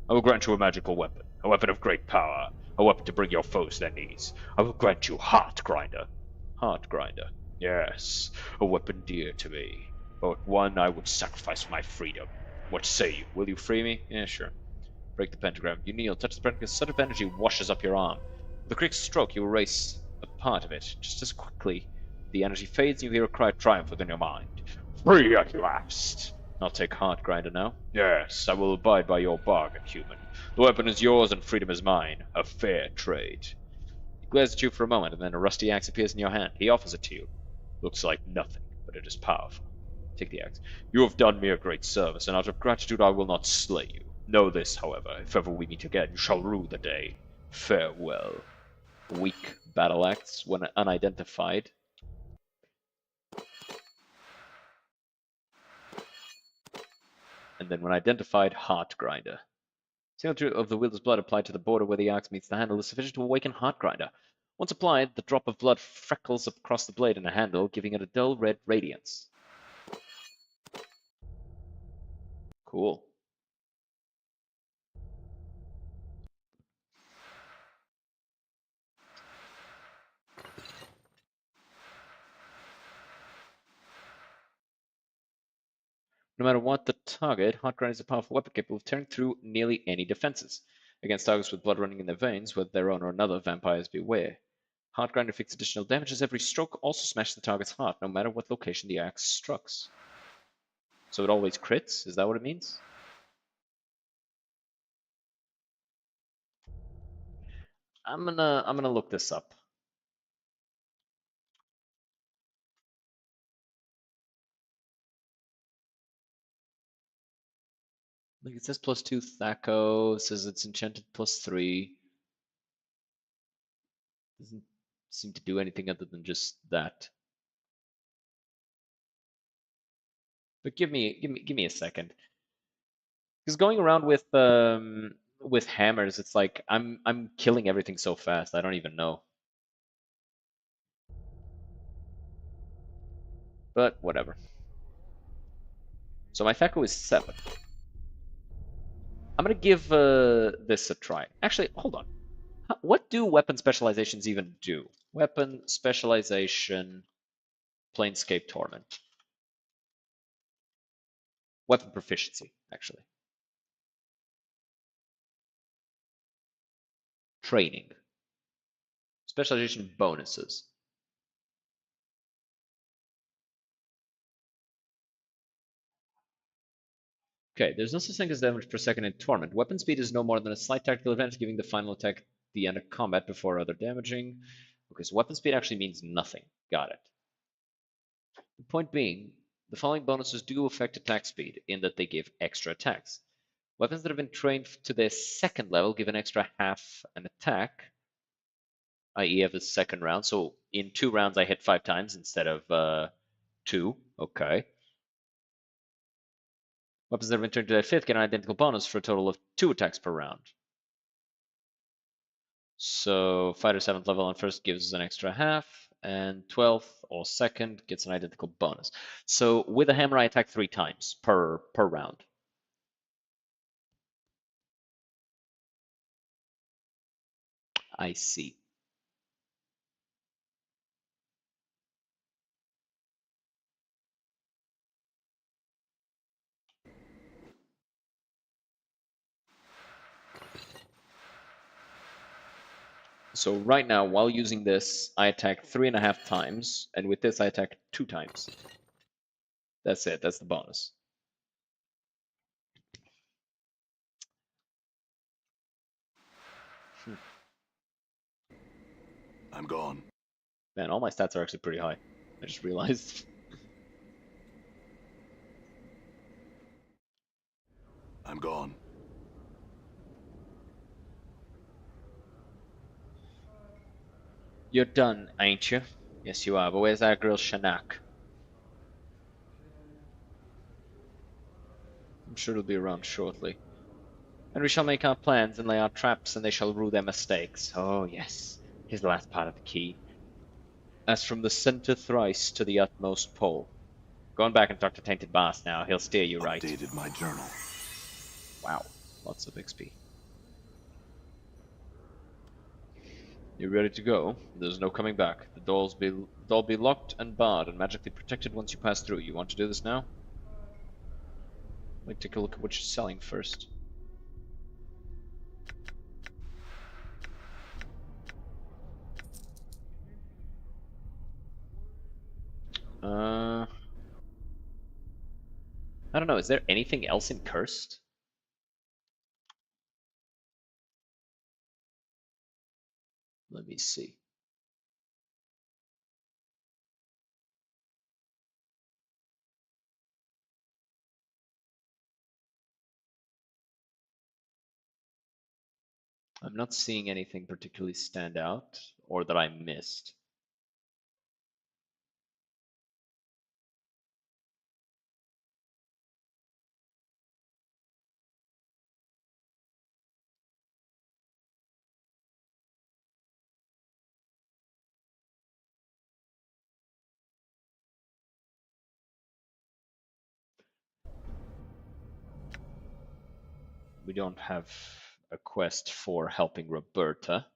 A: I will grant you a magical weapon. A weapon of great power. A weapon to bring your foes to their knees. I will grant you Heart Grinder. Heart Grinder. Yes. A weapon dear to me. But one I would sacrifice for my freedom. What say you? Will you free me? Yeah, sure. Break the pentagram. You kneel, touch the pentagram. A sudden energy washes up your arm. With a quick stroke, you erase a part of it. Just as quickly, the energy fades and you hear a cry of triumph within your mind. Free at last! I'll take Heart Grinder now. Yes, I will abide by your bargain, human. The weapon is yours and freedom is mine. A fair trade. He glares at you for a moment, and then a rusty axe appears in your hand. He offers it to you. Looks like nothing, but it is powerful. Take the axe. You have done me a great service, and out of gratitude I will not slay you. Know this, however, if ever we meet again, you shall rue the day. Farewell. Weak battle axe when unidentified. And then when identified, Heart Grinder. Signature of the wielder's blood applied to the border where the axe meets the handle is sufficient to awaken Heart Grinder. Once applied, the drop of blood freckles across the blade and the handle, giving it a dull red radiance. Cool. No matter what the target, Heart Grinder is a powerful weapon capable of tearing through nearly any defenses. Against targets with blood running in their veins, whether their own or another, vampires beware. Heart Grinder inflicts additional damage as every stroke also smashes the target's heart, no matter what location the axe strikes. So it always crits? Is that what it means? I'm gonna look this up. Like it says +2 Thaco, says it's enchanted +3. Doesn't seem to do anything other than just that. But give me a second. Because going around with hammers, it's like I'm killing everything so fast. I don't even know. But whatever. So my Thaco is 7. I'm gonna give this a try. Actually, hold on. What do weapon specializations even do? Weapon specialization, Planescape Torment. Weapon proficiency, actually. Training. Specialization bonuses. Okay, there's no such thing as damage per second in Torment. Weapon speed is no more than a slight tactical advantage, giving the final attack at the end of combat before other damaging. Okay, so weapon speed actually means nothing. Got it. The point being, the following bonuses do affect attack speed, in that they give extra attacks. Weapons that have been trained to their second level give an extra half an attack, i.e. have a second round. So in 2 rounds I hit 5 times instead of 2. Okay.
L: Weapons that have been turned to that 5th get an identical bonus for a total of 2 attacks per round. So fighter 7th level on 1st gives us an extra half, and 12th or 2nd gets an identical bonus. So with a hammer I attack 3 times per round. I see. So right now, while using this, I attack 3.5 times, and with this I attack 2 times. That's it, that's the bonus.
M: I'm gone.
L: Man, all my stats are actually pretty high. I just realized.
M: I'm gone.
L: You're done, ain't you? Yes, you are, but where's our girl Shanak? I'm sure it'll be around shortly. And we shall make our plans and lay our traps, and they shall rue their mistakes. Oh, yes. Here's the last part of the key. As from the center thrice to the utmost pole. Going back and talk to Tainted Boss now. He'll steer you right.
M: Updated my journal.
L: Wow. Lots of XP. You ready to go? There's no coming back. The door'll be locked and barred and magically protected once you pass through. You want to do this now? Let me take a look at what you're selling first. I don't know, is there anything else in Cursed? Let me see. I'm not seeing anything particularly stand out or that I missed. We don't have a quest for helping Roberta.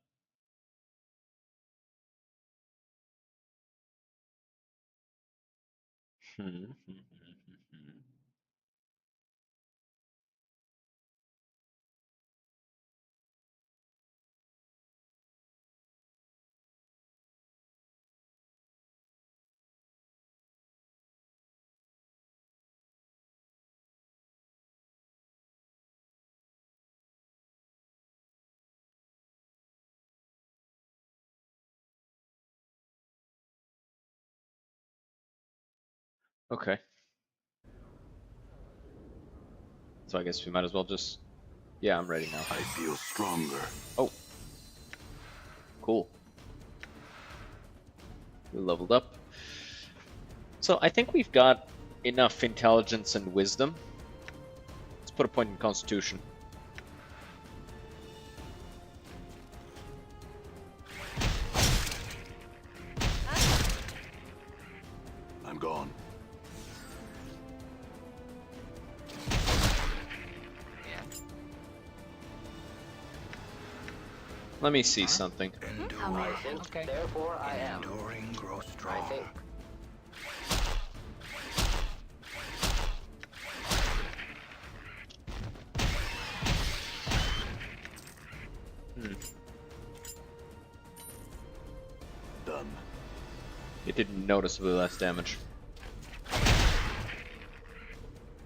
L: Okay. So I guess we might as well just... Yeah, I'm ready now.
M: I feel stronger.
L: Oh. Cool. We leveled up. So I think we've got enough intelligence and wisdom. Let's put a point in Constitution.
M: I'm gone.
L: Let me see something.
O: I think, therefore I am.
N: Enduring, grow strong.
O: I think.
M: Done.
L: It did noticeably less damage.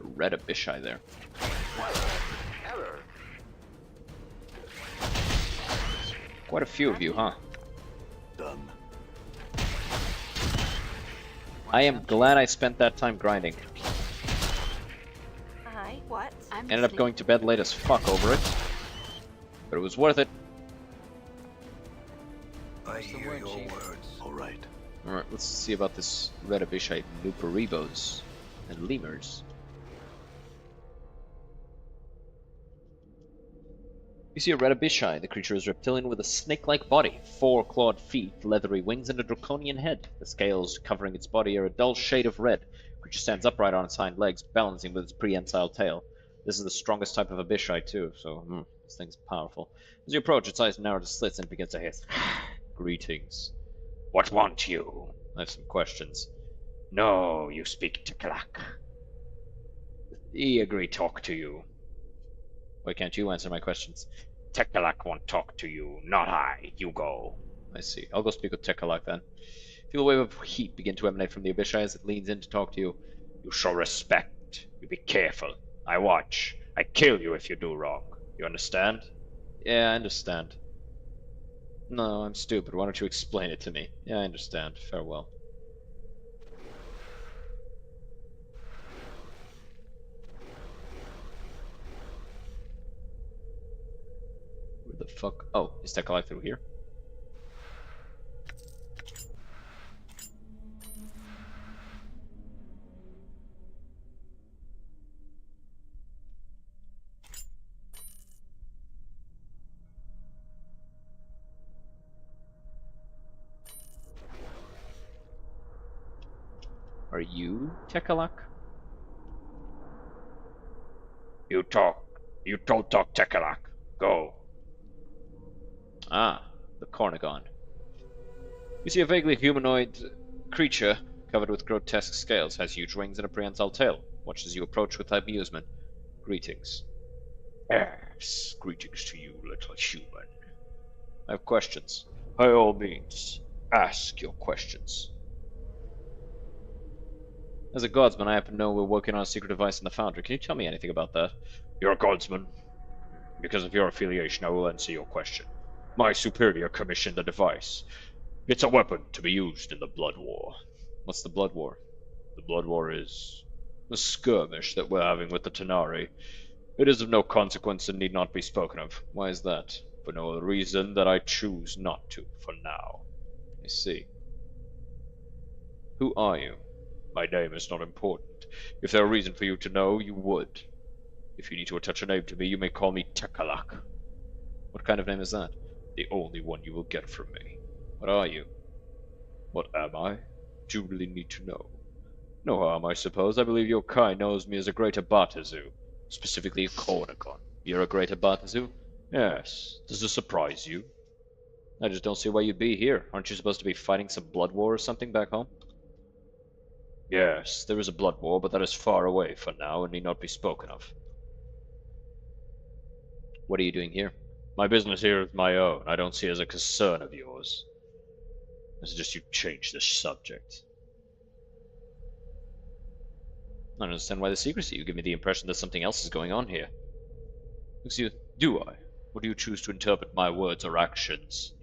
L: Red Abishai there.
O: Error.
L: Quite a few of you, huh?
M: Done.
L: I am glad I spent that time grinding.
P: Hi, what?
L: Ended up going to bed late as fuck over it. But it was worth it.
N: I hear your words.
M: All right.
L: Alright, let's see about this Red Abishai Nuperibos and Lemurs.
A: You see a red abyssine. The creature is reptilian with a snake-like body, 4 clawed feet, leathery wings, and a draconian head. The scales covering its body are a dull shade of red. The creature stands upright on its hind legs, balancing with its prehensile tail. This is the strongest type of abyssine, too, so this thing's powerful. As you approach, its eyes narrow to slits and it begins to hiss. Greetings. What want you? I have some questions. No, you speak Tikalak. He agree talk to you. Why can't you answer my questions? Tekalak won't talk to you, not I. You go. I see. I'll go speak with Tekalak then. Feel a wave of heat begin to emanate from the abyssine as it leans in to talk to you. You show respect. You be careful. I watch. I kill you if you do wrong. You understand? Yeah, I understand. No, I'm stupid. Why don't you explain it to me? Yeah, I understand. Farewell. Where the fuck? Oh, is Tekalak through here? Are you Tekalak? You talk. You don't talk Tekalak. Go. Ah, the Cornigon. You see a vaguely humanoid creature covered with grotesque scales, has huge wings and a prehensile tail. Watches you approach with amusement. Greetings. Yes, greetings to you, little human. I have questions. By all means, ask your questions. As a guardsman, I happen to know we're working on a secret device in the foundry. Can you tell me anything about that? You're a guardsman. Because of your affiliation, I will answer your question. My superior commissioned the device. It's a weapon to be used in the Blood War. What's the Blood War? The Blood War is a skirmish that we're having with the Tenari. It is of no consequence and need not be spoken of. Why is that? For no other reason that I choose not to, for now. I see. Who are you? My name is not important. If there were reason for you to know, you would. If you need to attach a name to me, you may call me Tekalak. What kind of name is that? The only one you will get from me. What are you? What am I? Do you really need to know? No harm, I suppose. I believe your kind knows me as a great Abatazu. Specifically a Cornigon. You're a great Abatazu? Yes. Does this surprise you? I just don't see why you'd be here. Aren't you supposed to be fighting some blood war or something back home? Yes, there is a blood war, but that is far away for now and need not be spoken of. What are you doing here? My business here is my own. I don't see it as a concern of yours. I suggest you change the subject. I don't understand why the secrecy. You give me the impression that something else is going on here. Excuse, do I? Or do you choose to interpret my words or actions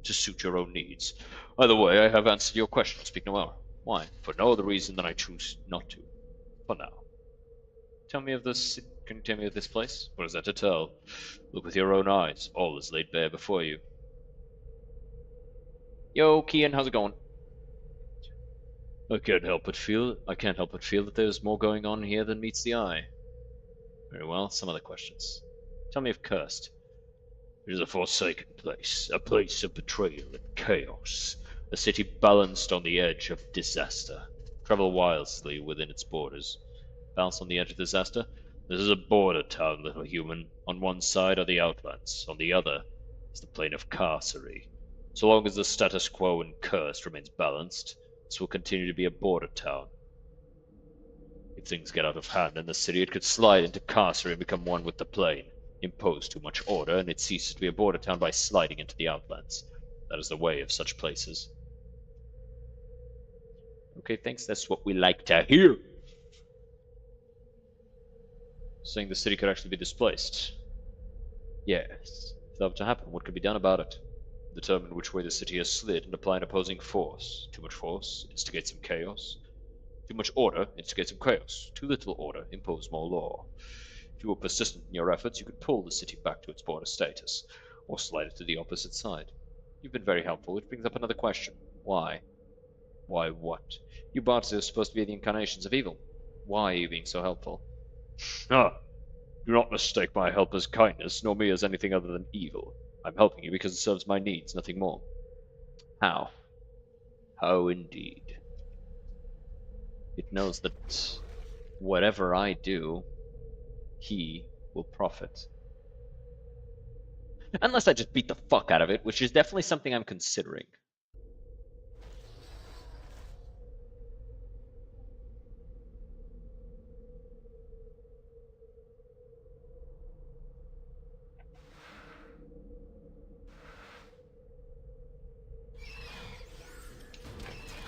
A: to suit your own needs? Either way, I have answered your question. Speak no more. Why? For no other reason than I choose not to. For now. Tell me of this. Can you tell me of this place? What is there to tell? Look with your own eyes. All is laid bare before you. Yo, Kian, how's it going? I can't help but feel that there's more going on here than meets the eye. Very well, some other questions. Tell me of Cursed. It is a forsaken place, a place of betrayal and chaos, a city balanced on the edge of disaster. Travel wisely within its borders. Balanced on the edge of disaster? This is a border town, little human. On one side are the Outlands, on the other is the plain of Carcery. So long as the status quo in Cursed remains balanced, this will continue to be a border town. If things get out of hand in the city, it could slide into Carcery and become one with the plain. Impose too much order, and it ceases to be a border town by sliding into the Outlands. That is the way of such places. Okay, thanks. That's what we like to hear. Saying the city could actually be displaced. Yes. If that were to happen, what could be done about it? Determine which way the city has slid and apply an opposing force. Too much force instigates some chaos. Too much order instigates some chaos. Too little order impose more law. If you were persistent in your efforts, you could pull the city back to its border status, or slide it to the opposite side. You've been very helpful, which brings up another question. Why? Why what? You Bards are supposed to be the incarnations of evil. Why are you being so helpful? Ah, Do not mistake my help as kindness, nor me as anything other than evil. I'm helping you because it serves my needs, nothing more. How? How indeed. It knows that whatever I do, he will profit. Unless I just beat the fuck out of it, which is definitely something I'm considering.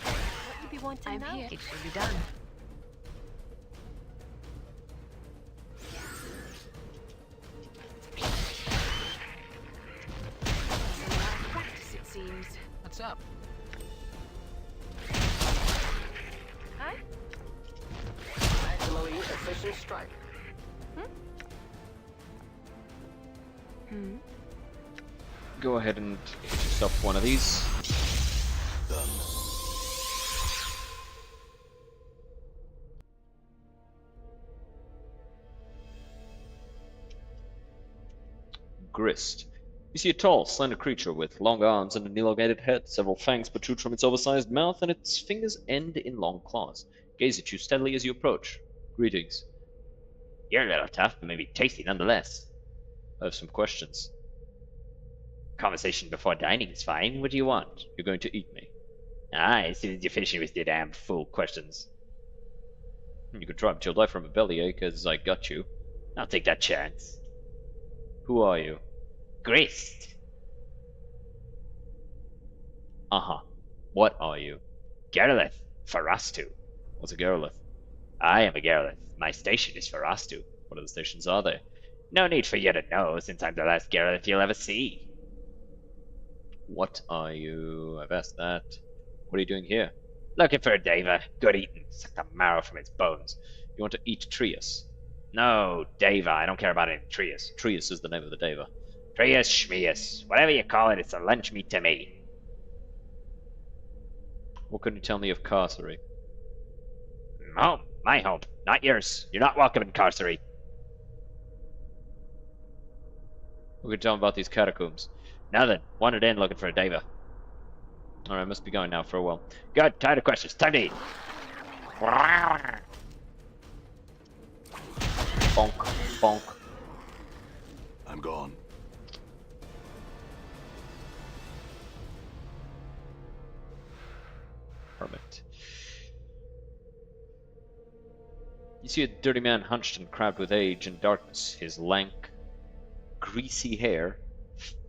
P: What you be wanting
R: I'm
P: now?
R: here. It should be done. Practice, it seems.
O: What's up?
P: Huh?
O: Maximally efficient strike.
A: Go ahead and get yourself one of these.
M: Done.
A: Grist. You see a tall, slender creature with long arms and an elongated head. Several fangs protrude from its oversized mouth, and its fingers end in long claws. Gaze at you steadily as you approach. Greetings.
L: You're a little tough, but maybe tasty nonetheless.
A: I have some questions.
L: Conversation before dining is fine. What do you want?
A: You're going to eat me.
L: As soon as you're finishing with your damn fool questions.
A: You could try to die from a bellyache, as I got you.
L: I'll take that chance.
A: Who are you?
L: Grist.
A: Uh-huh. What are you?
L: Garolith. Farastu.
A: What's a Garolith?
L: I am a Garolith. My station is Farastu.
A: What other stations are there?
L: No need for you to know, since I'm the last Garolith you'll ever see.
A: What are you? I've asked that. What are you doing here?
L: Looking for a Deva. Good eating. Suck the marrow from its bones.
A: You want to eat Trius?
L: No, Deva. I don't care about any Trius.
A: Trius is the name of the Deva.
L: Trius, Shmius. Whatever you call it, it's a lunch meat to me.
A: What can you tell me of Carcery?
L: Home. My home. Not yours. You're not welcome in Carcery.
A: What can you tell me about these catacombs?
L: Nothing. Wandered in looking for a Deva.
A: Alright, must be going now. Farewell.
L: Good. Tired of questions. Time to eat.
A: Bonk. Bonk.
M: I'm gone.
A: Hermit. You see a dirty man hunched and crabbed with age and darkness. His lank, greasy hair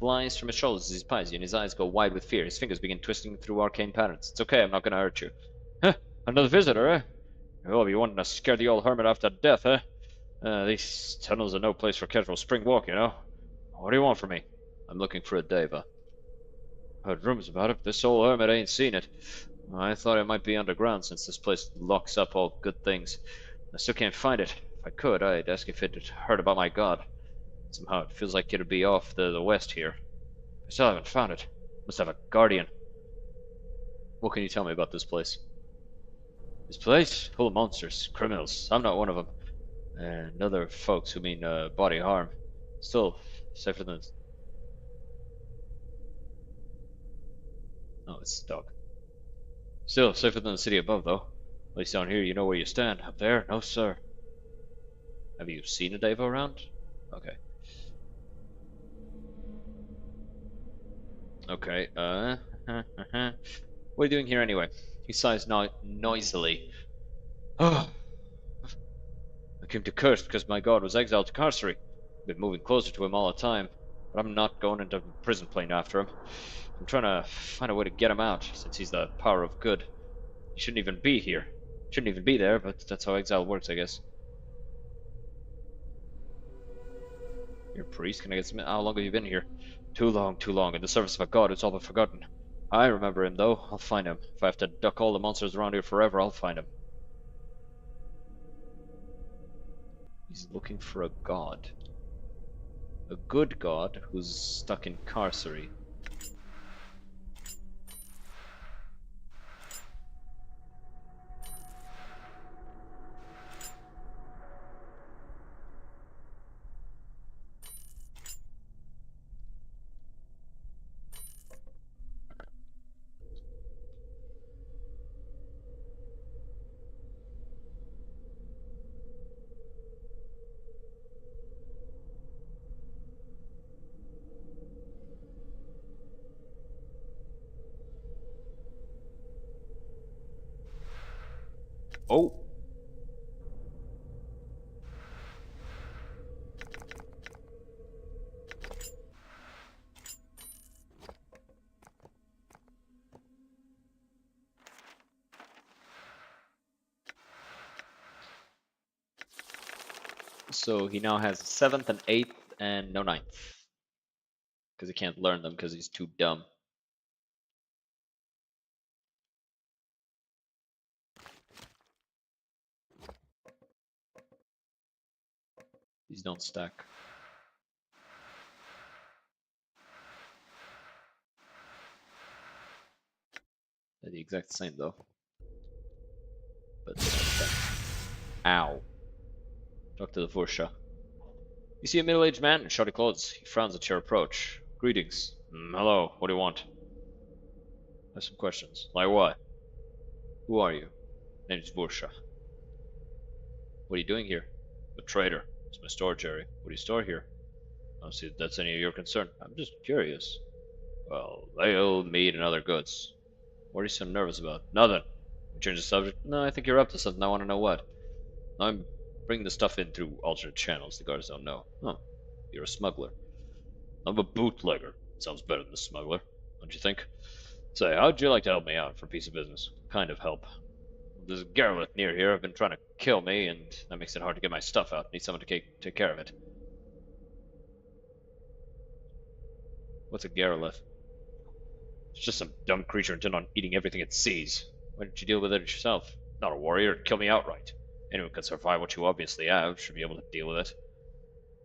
A: flies from his shoulders as he pies you, and his eyes go wide with fear. His fingers begin twisting through arcane patterns. It's okay, I'm not gonna hurt you. Huh? Another visitor, eh? Oh, you wanting to scare the old hermit after death, eh? These tunnels are no place for casual spring walk, you know? What do you want from me? I'm looking for a Deva. Heard rumors about it, but this old hermit ain't seen it. I thought it might be underground since this place locks up all good things. I still can't find it. If I could, I'd ask if it had heard about my god. Somehow it feels like it'd be off to the west here. I still haven't found it. Must have a guardian. What can you tell me about this place? This place? Full of monsters, criminals. I'm not one of them. And other folks who mean body harm. Still, safer than... Oh, it's stuck. Still, safer than the city above, though. At least down here, you know where you stand. Up there, no sir. Have you seen a Deva around? Okay. Okay, what are you doing here anyway? He sighs noisily. Oh, I came to Curse because my god was exiled to Carcery. I've been moving closer to him all the time, but I'm not going into prison plane after him. I'm trying to find a way to get him out, since he's the power of good. He shouldn't even be here. Shouldn't even be there, but that's how exile works, I guess. You're a priest? Can I get some... How long have you been here? Too long. In the service of a god who's all but forgotten. I remember him, though. I'll find him. If I have to duck all the monsters around here forever, I'll find him. He's looking for a god. A good god who's stuck in Carcery. Oh. So he now has 7th and 8th and no 9th. Because he can't learn them because he's too dumb. These don't stack. They're the exact same though. But they don't stack. Ow. Talk to the Vursha. You see a middle-aged man in shoddy clothes. He frowns at your approach. Greetings. Hello, what do you want? I have some questions. Like what? Who are you? Name's Vursha. What are you doing here? I'm a trader. It's my storage area. What do you store here? I don't see if that's any of your concern. I'm just curious. Well, ale, meat, and other goods. What are you so nervous about? Nothing. We change the subject? No, I think you're up to something. I want to know what. I'm bringing the stuff in through alternate channels the guards don't know. Oh, you're a smuggler. I'm a bootlegger. Sounds better than a smuggler, don't you think? Say, how'd you like to help me out for a piece of business? Kind of help. There's a Garolith near here. I've been trying to kill me, and that makes it hard to get my stuff out. Need someone to take care of it. What's a Garolith? It's just some dumb creature intent on eating everything it sees. Why didn't you deal with it yourself? Not a warrior, it'd kill me outright. Anyone can survive what you obviously have, should be able to deal with it.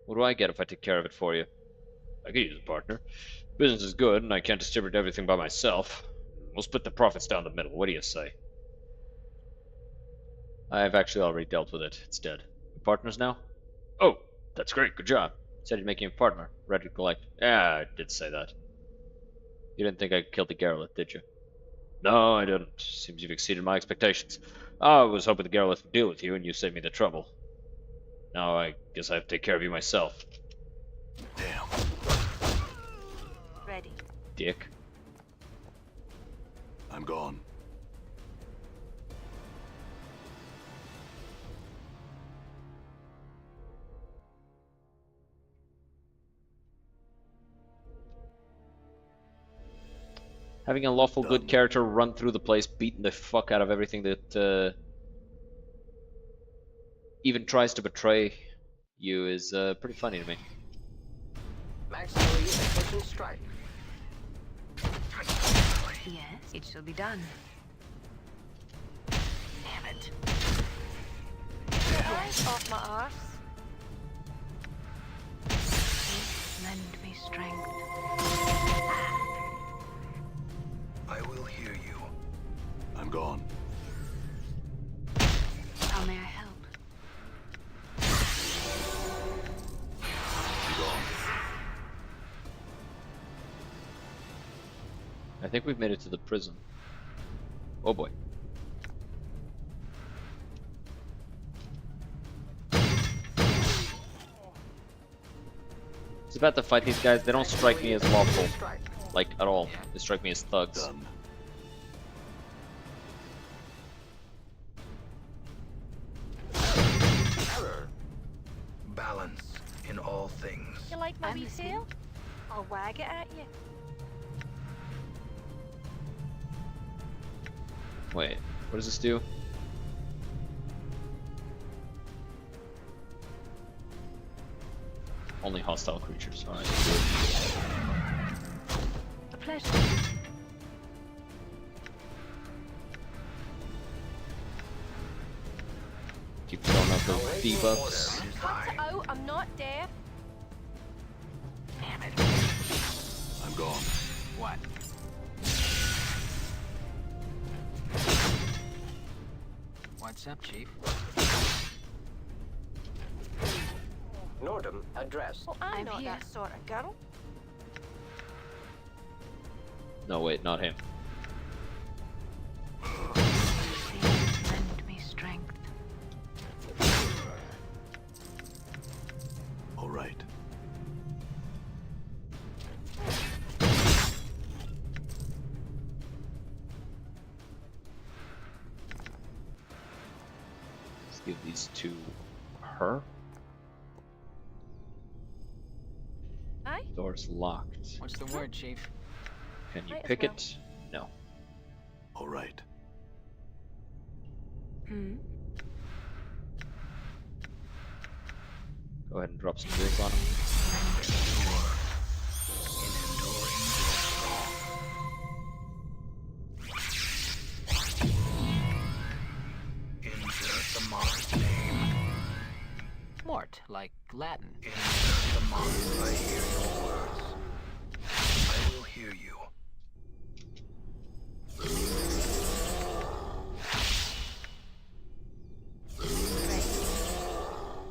A: What do I get if I take care of it for you? I could use a partner. Business is good, and I can't distribute everything by myself. We'll split the profits down the middle, what do you say? I've actually already dealt with it, it's dead. We're partners now? Oh, that's great, good job. Said you'd make me a partner, ready to collect. Yeah, I did say that. You didn't think I killed the Garolith, did you? No, I didn't. Seems you've exceeded my expectations. I was hoping the Garolith would deal with you, and you saved me the trouble. Now I guess I have to take care of you myself.
M: Damn.
P: Ready.
A: Dick.
M: I'm gone.
A: Having a lawful good character run through the place, beating the fuck out of everything that even tries to betray you is pretty funny to me.
O: Maximally efficient strike.
R: Yes, it shall be done.
O: Damn it.
P: Yes, off my arse.
R: Please lend me strength.
N: I will hear you.
M: I'm gone.
R: How may I help?
M: I'm gone.
A: I think we've made it to the prison. Oh boy. It's about to fight these guys. They don't strike me as lawful, like at all. They strike me as thugs.
M: Done.
N: Error. Balance in all things.
P: You like my
R: I'm
P: wee
R: listening.
P: tail? I'll wag it at you.
A: Wait, what does this do? Only hostile creatures. Alright.
R: A pleasure.
A: Keep throwing out those debuffs.
P: Cut it out, I'm not deaf.
O: Damn it.
M: I'm gone.
O: What? What's up, Chief? Nordum, address.
P: Well, I'm
R: I'm
P: not
R: here.
P: that sort of girl.
A: No, wait, not him.
R: Please lend me strength.
M: All right.
A: Give these to her.
P: Hi?
A: Door's locked.
O: What's the word, Chief?
A: Can you
P: Might as
A: pick
P: well.
A: it? No.
M: All right.
P: Hmm.
A: Go ahead and drop some bills on him.
N: Insert the Mars name.
O: Mort, like Latin.
N: Insert the Mars. I hear your words. I will hear you.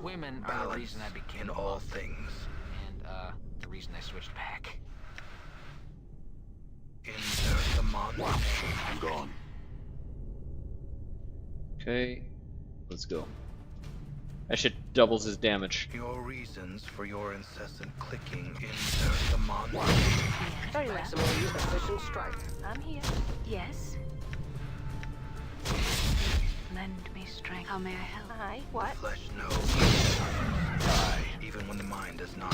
O: Women are the
N: Balance
O: reason I became
N: in
O: a
N: all
O: monk,
N: things.
O: and the reason I switched back.
N: Insert the Mars name.
M: I'm gone.
A: Okay, let's go. That shit doubles his damage.
N: Your reasons for your incessant clicking. Insert the Mars name.
P: Very well.
O: Maximally efficient strike.
P: I'm here.
R: Yes. Lend me strength. How may I help?
P: Hi. What?
N: Flesh knows. Die, even when the mind does not.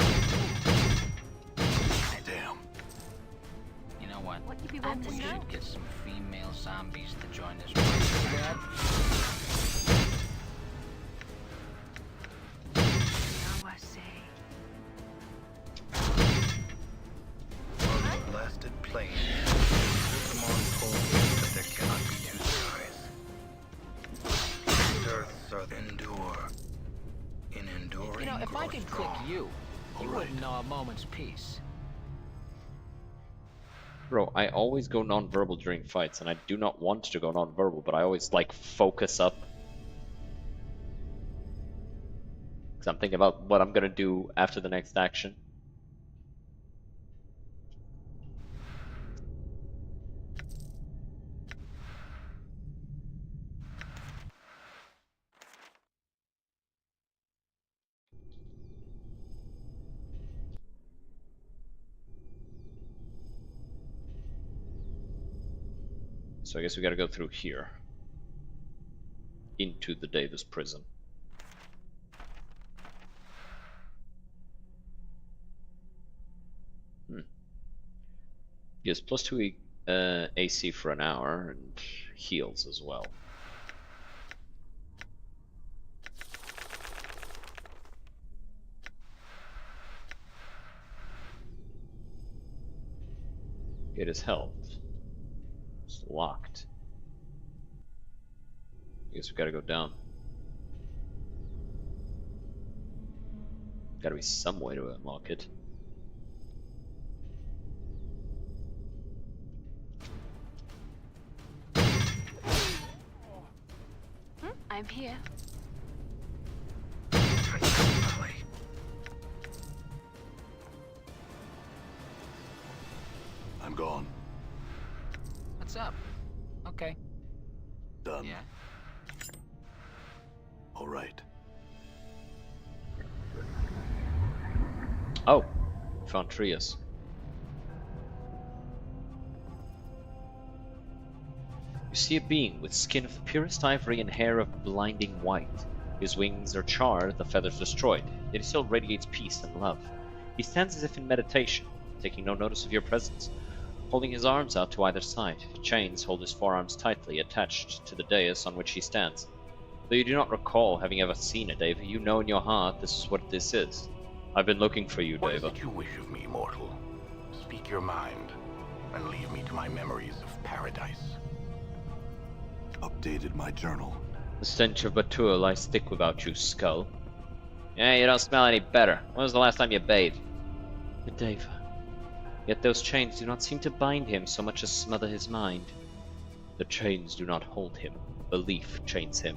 M: Damn.
O: You know what?
P: What you be wanting
O: We
P: to know?
O: should get some female zombies to join this squad.
R: Now I say.
N: On the blasted plain, Pokemon told me that there cannot be two skies. These earths are endure. In enduring
O: You know, if I
N: grow
O: could click
N: strong.
O: you,
M: All
O: you
M: right.
O: wouldn't know a moment's peace.
A: Bro, I always go non-verbal during fights, and I do not want to go non-verbal, but I always, like, focus up. Because I'm thinking about what I'm gonna do after the next action. So I guess we gotta go through here. Into the Davis prison. Gives +2 AC for an hour, and heals as well. It is held. It's locked. I guess we gotta go down. Gotta be some way to unlock it.
R: I'm here.
M: I'm gone.
O: What's up? Okay.
M: Done.
O: Yeah.
M: All right.
A: Oh, found Trius. You see a being with skin of the purest ivory and hair of blinding white. His wings are charred, the feathers destroyed, yet he still radiates peace and love. He stands as if in meditation, taking no notice of your presence, holding his arms out to either side. Chains hold his forearms tightly, attached to the dais on which he stands. Though you do not recall having ever seen it, Dava, you know in your heart this is what this is. I've been looking for you,
Q: What is
A: Dava.
Q: it you wish of me, mortal? Speak your mind, and leave me to my memories of paradise.
M: Updated my journal.
A: The stench of Batur lies thick without you, skull. Yeah, you don't smell any better. When was the last time you bathed? But Dava. Yet those chains do not seem to bind him so much as smother his mind. The chains do not hold him. Belief chains him.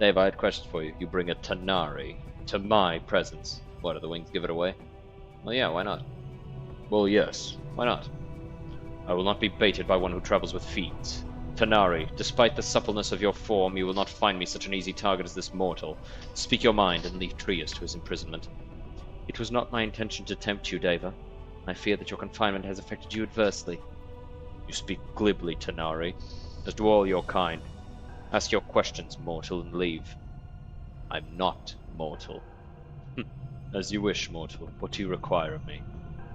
A: Dave, I had questions for you. You bring a Tanari to my presence. What, do the wings give it away? Well, yeah, why not? Well, yes, why not? I will not be baited by one who travels with feet. Tanari, despite the suppleness of your form, you will not find me such an easy target as this mortal. Speak your mind and leave Trius to his imprisonment. It was not my intention to tempt you, Deva. I fear that your confinement has affected you adversely. You speak glibly, Tanari, as do all your kind. Ask your questions, mortal, and leave. I'm not mortal. As you wish, mortal. What do you require of me?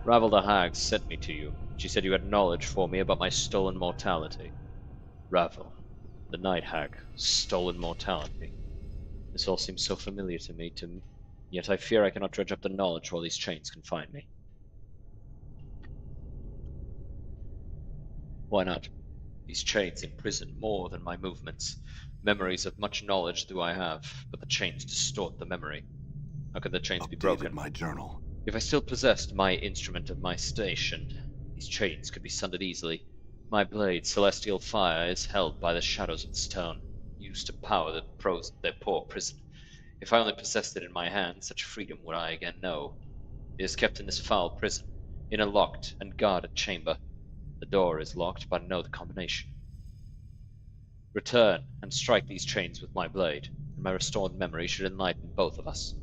A: Ravel the hag sent me to you. She said you had knowledge for me about my stolen mortality. Ravel, the night hag, stolen mortality. This all seems so familiar to me, yet I fear I cannot dredge up the knowledge while these chains confine me. Why not? These chains imprison more than my movements. Memories of much knowledge do I have, but the chains distort the memory. How could the chains be broken?
M: My journal.
A: If I still possessed my instrument of my station, these chains could be sundered easily. My blade, celestial fire, is held by the shadows of the stone, used to power their poor prison. If I only possessed it in my hand, such freedom would I again know. It is kept in this foul prison, in a locked and guarded chamber. The door is locked, but I know the combination. Return and strike these chains with my blade, and my restored memory should enlighten both of us.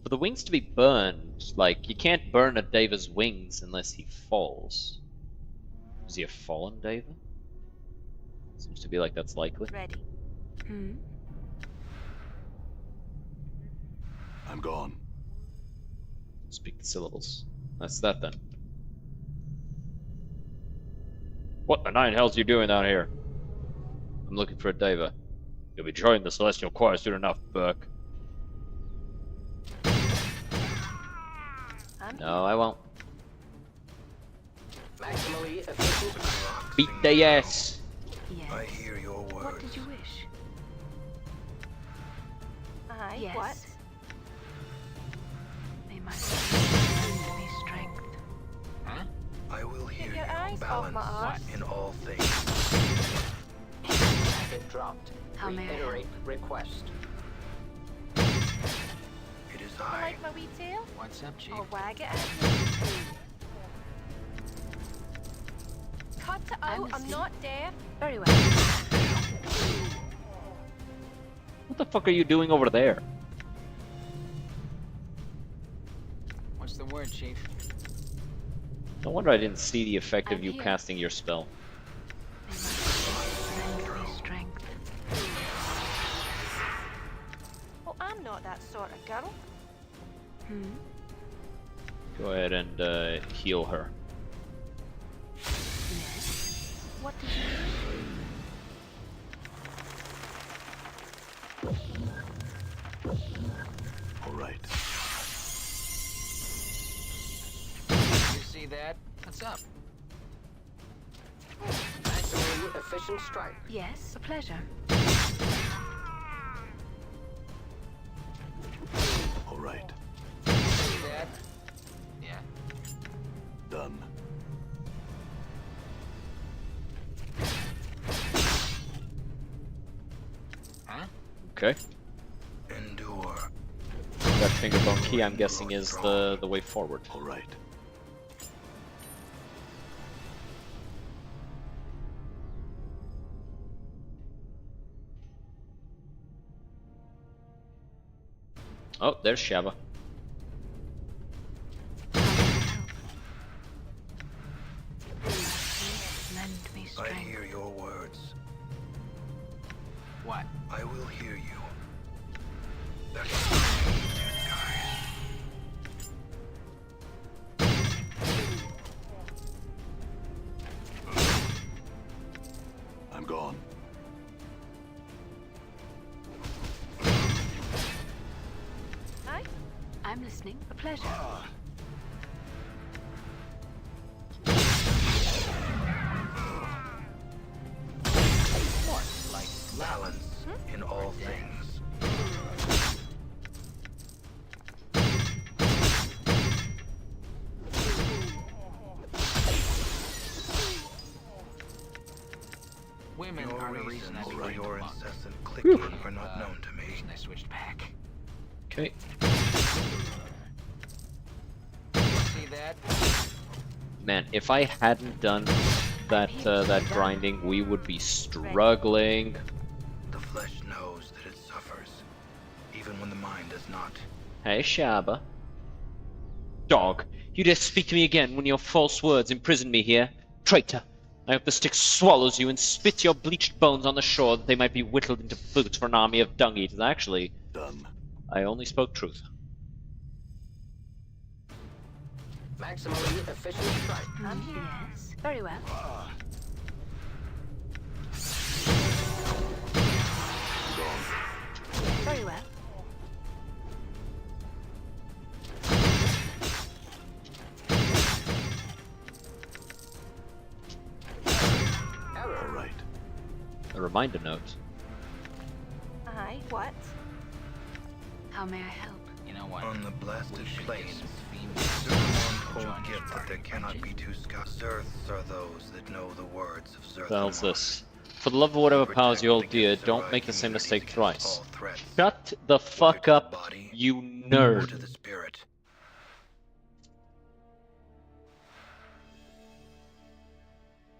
A: For the wings to be burned, like, you can't burn a Deva's wings unless he falls. Is he a fallen Deva? Seems to be like that's likely.
R: Ready.
M: I'm gone.
A: Speak the syllables. That's that then. What the nine hells are you doing down here? I'm looking for a Deva. You'll be joining the Celestial Choir soon enough, Burke. No, I won't.
O: Maximally efficient.
A: Beat the ass.
R: Yes.
N: I hear your words.
R: What did you wish?
P: Aye,
R: Yes.
P: what?
R: May my strength lend me strength.
O: Huh?
N: I will hear
P: your
N: your
P: eyes off my
N: balance
P: ass.
N: in all things.
O: Packet dropped.
R: How may I
O: Reiterate request.
N: It is
P: You
N: I.
P: like my wee tail?
O: What's up, Chief?
P: Or wag it at me? Cut it out, I'm
R: listening.
P: not deaf.
R: Very well.
A: What the fuck are you doing over there?
O: What's the word, Chief?
A: No wonder I didn't see the effect of
R: I'm
A: you
R: here.
A: casting your spell.
R: May my strength lend me strength.
P: Well, I'm not that sort of girl.
A: Go ahead and heal her.
R: Yes. What did you
M: All right.
O: You see that? What's up? Maximally efficient strike.
R: Yes, a pleasure.
M: All right.
O: See that? Yeah.
M: Done.
O: Huh?
A: Okay.
N: Endure.
A: That finger bone key, I'm guessing, is the way forward.
M: All right.
A: Oh, there's Shaba.
R: Lend me
N: I
R: strength.
N: hear your words.
O: What?
N: I will hear you. That's
M: I'm gone.
P: Aye?
R: I'm listening. A pleasure.
N: what? Like balance in all things.
O: Women
N: Your
O: are the reason
N: reasons
O: I
N: for
O: became
N: your
O: a monk.
N: incessant clicking are not known to me.
O: Reason I switched back.
A: Okay.
O: See that?
A: Man, if I hadn't done that that grinding, we would be struggling.
N: The flesh knows that it suffers, even when the mind does not.
A: Hey, Shaba. Dog, you dare speak to me again when your false words imprison me here? Traitor! I hope the stick swallows you and spits your bleached bones on the shore that they might be whittled into food for an army of dung eaters. Actually,
M: Done.
A: I only spoke truth.
O: Maximally efficient strike.
R: I'm here. Yes. Very well. Very well.
M: All right.
A: A reminder note.
P: Aye, what?
R: How may I help?
N: You know what? On the blasted plains, Zerthmon hold gift that there cannot be two skies. Zerths are those that know the words of Zerthmon.
A: What the hell's this? For the love of whatever powers you hold dear, don't make the same mistake thrice. Shut the fuck up, you nerd.
N: To the spirit.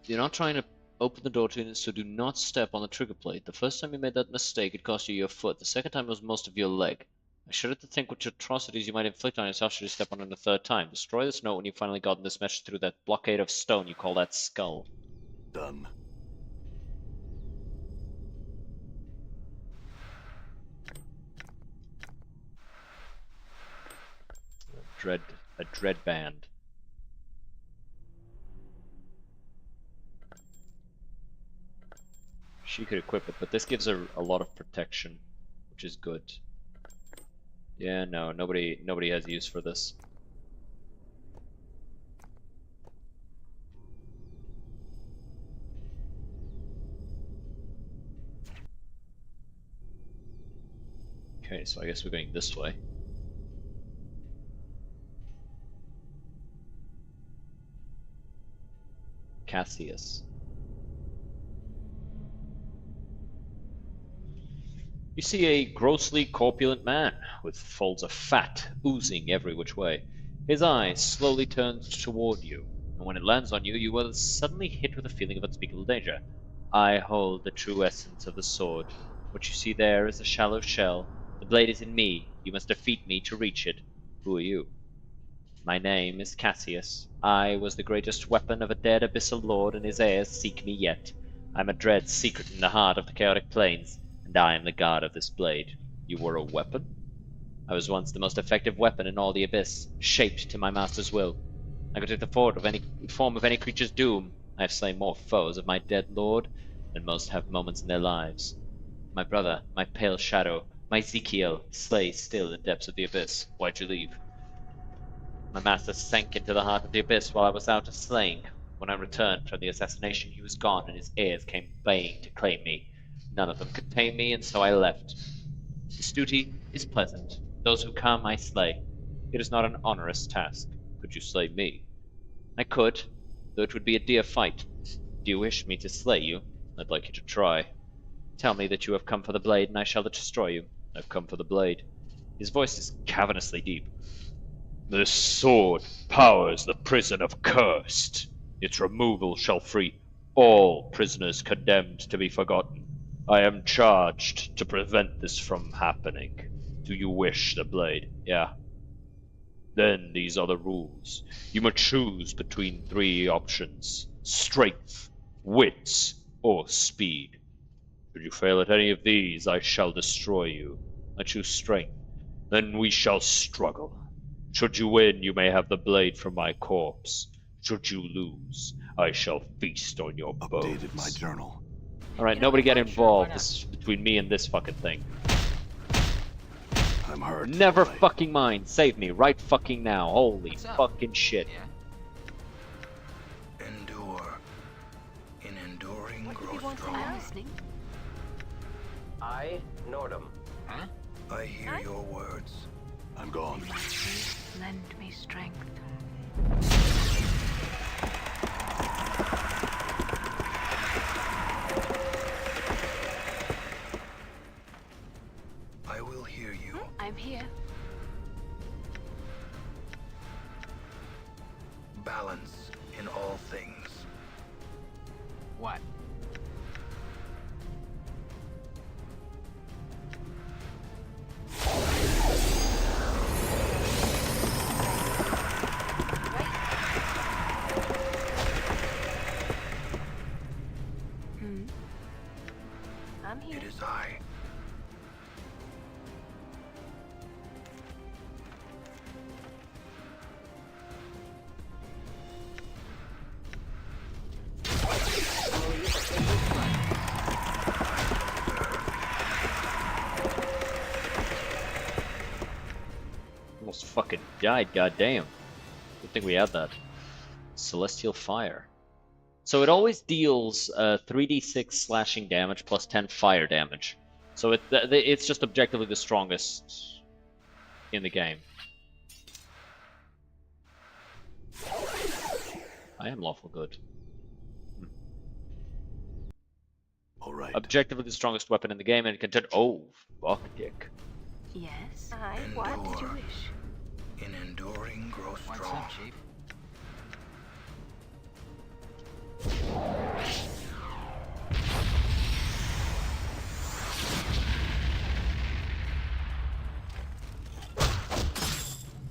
A: You're not trying to open the door to it, so do not step on the trigger plate. The first time you made that mistake, it cost you your foot. The second time it was most of your leg. I shudder to think what atrocities you might inflict on yourself should you step on it a third time. Destroy this note when you finally gotten this message through that blockade of stone you call that skull.
M: Done.
A: A dread band. She could equip it, but this gives her a lot of protection, which is good. Yeah, no, nobody has use for this. Okay, so I guess we're going this way. Cassius. You see a grossly corpulent man, with folds of fat oozing every which way. His eye slowly turns toward you, and when it lands on you, you are suddenly hit with a feeling of unspeakable danger. I hold the true essence of the sword. What you see there is a shallow shell. The blade is in me. You must defeat me to reach it. Who are you? My name is Cassius. I was the greatest weapon of a dead abyssal lord, and his heirs seek me yet. I am a dread secret in the heart of the chaotic plains, and I am the god of this blade. You were a weapon? I was once the most effective weapon in all the abyss, shaped to my master's will. I could take the form of any creature's doom. I have slain more foes of my dead lord than most have moments in their lives. My brother, my pale shadow, my Ezekiel, slay still in the depths of the abyss. Why'd you leave? My master sank into the heart of the abyss while I was out slaying. When I returned from the assassination, he was gone, and his heirs came baying to claim me. None of them could tame me, and so I left. This duty is pleasant. Those who come I slay. It is not an onerous task. Could you slay me? I could, though it would be a dear fight. Do you wish me to slay you? I'd like you to try. Tell me that you have come for the blade, and I shall destroy you. I've come for the blade. His voice is cavernously deep. This sword powers the prison of Cursed. Its removal shall free all prisoners condemned to be forgotten. I am charged to prevent this from happening. Do you wish the blade? Yeah. Then these are the rules. You must choose between 3 options: strength, wits, or speed. Should you fail at any of these, I shall destroy you. I choose strength. Then we shall struggle. Should you win, you may have the blade from my corpse. Should you lose, I shall feast on your bones.
M: Updated my journal.
A: Alright, nobody get involved. This is between me and this fucking thing.
M: I'm hurt.
A: Never fucking mind. Save me right fucking now. Holy fucking shit.
N: Endure. In enduring, grow
R: I'm
N: strong.
R: listening.
O: I, Nordum. Huh?
N: I hear your words.
M: I'm gone.
R: Lend me strength.
N: I will hear you.
R: I'm here.
N: Balance in all things.
O: What?
P: I'm here.
N: It is I.
A: Almost fucking died, goddamn. Good thing we had that. Celestial Fire. So it always deals 3d6 slashing damage plus 10 fire damage. So it's just objectively the strongest in the game. I am lawful good.
M: Alright.
A: Objectively the strongest weapon in the game, and it can turn. Oh, fuck, dick.
R: Yes?
N: What
R: did you wish?
N: In enduring, grow strong.
O: Chief?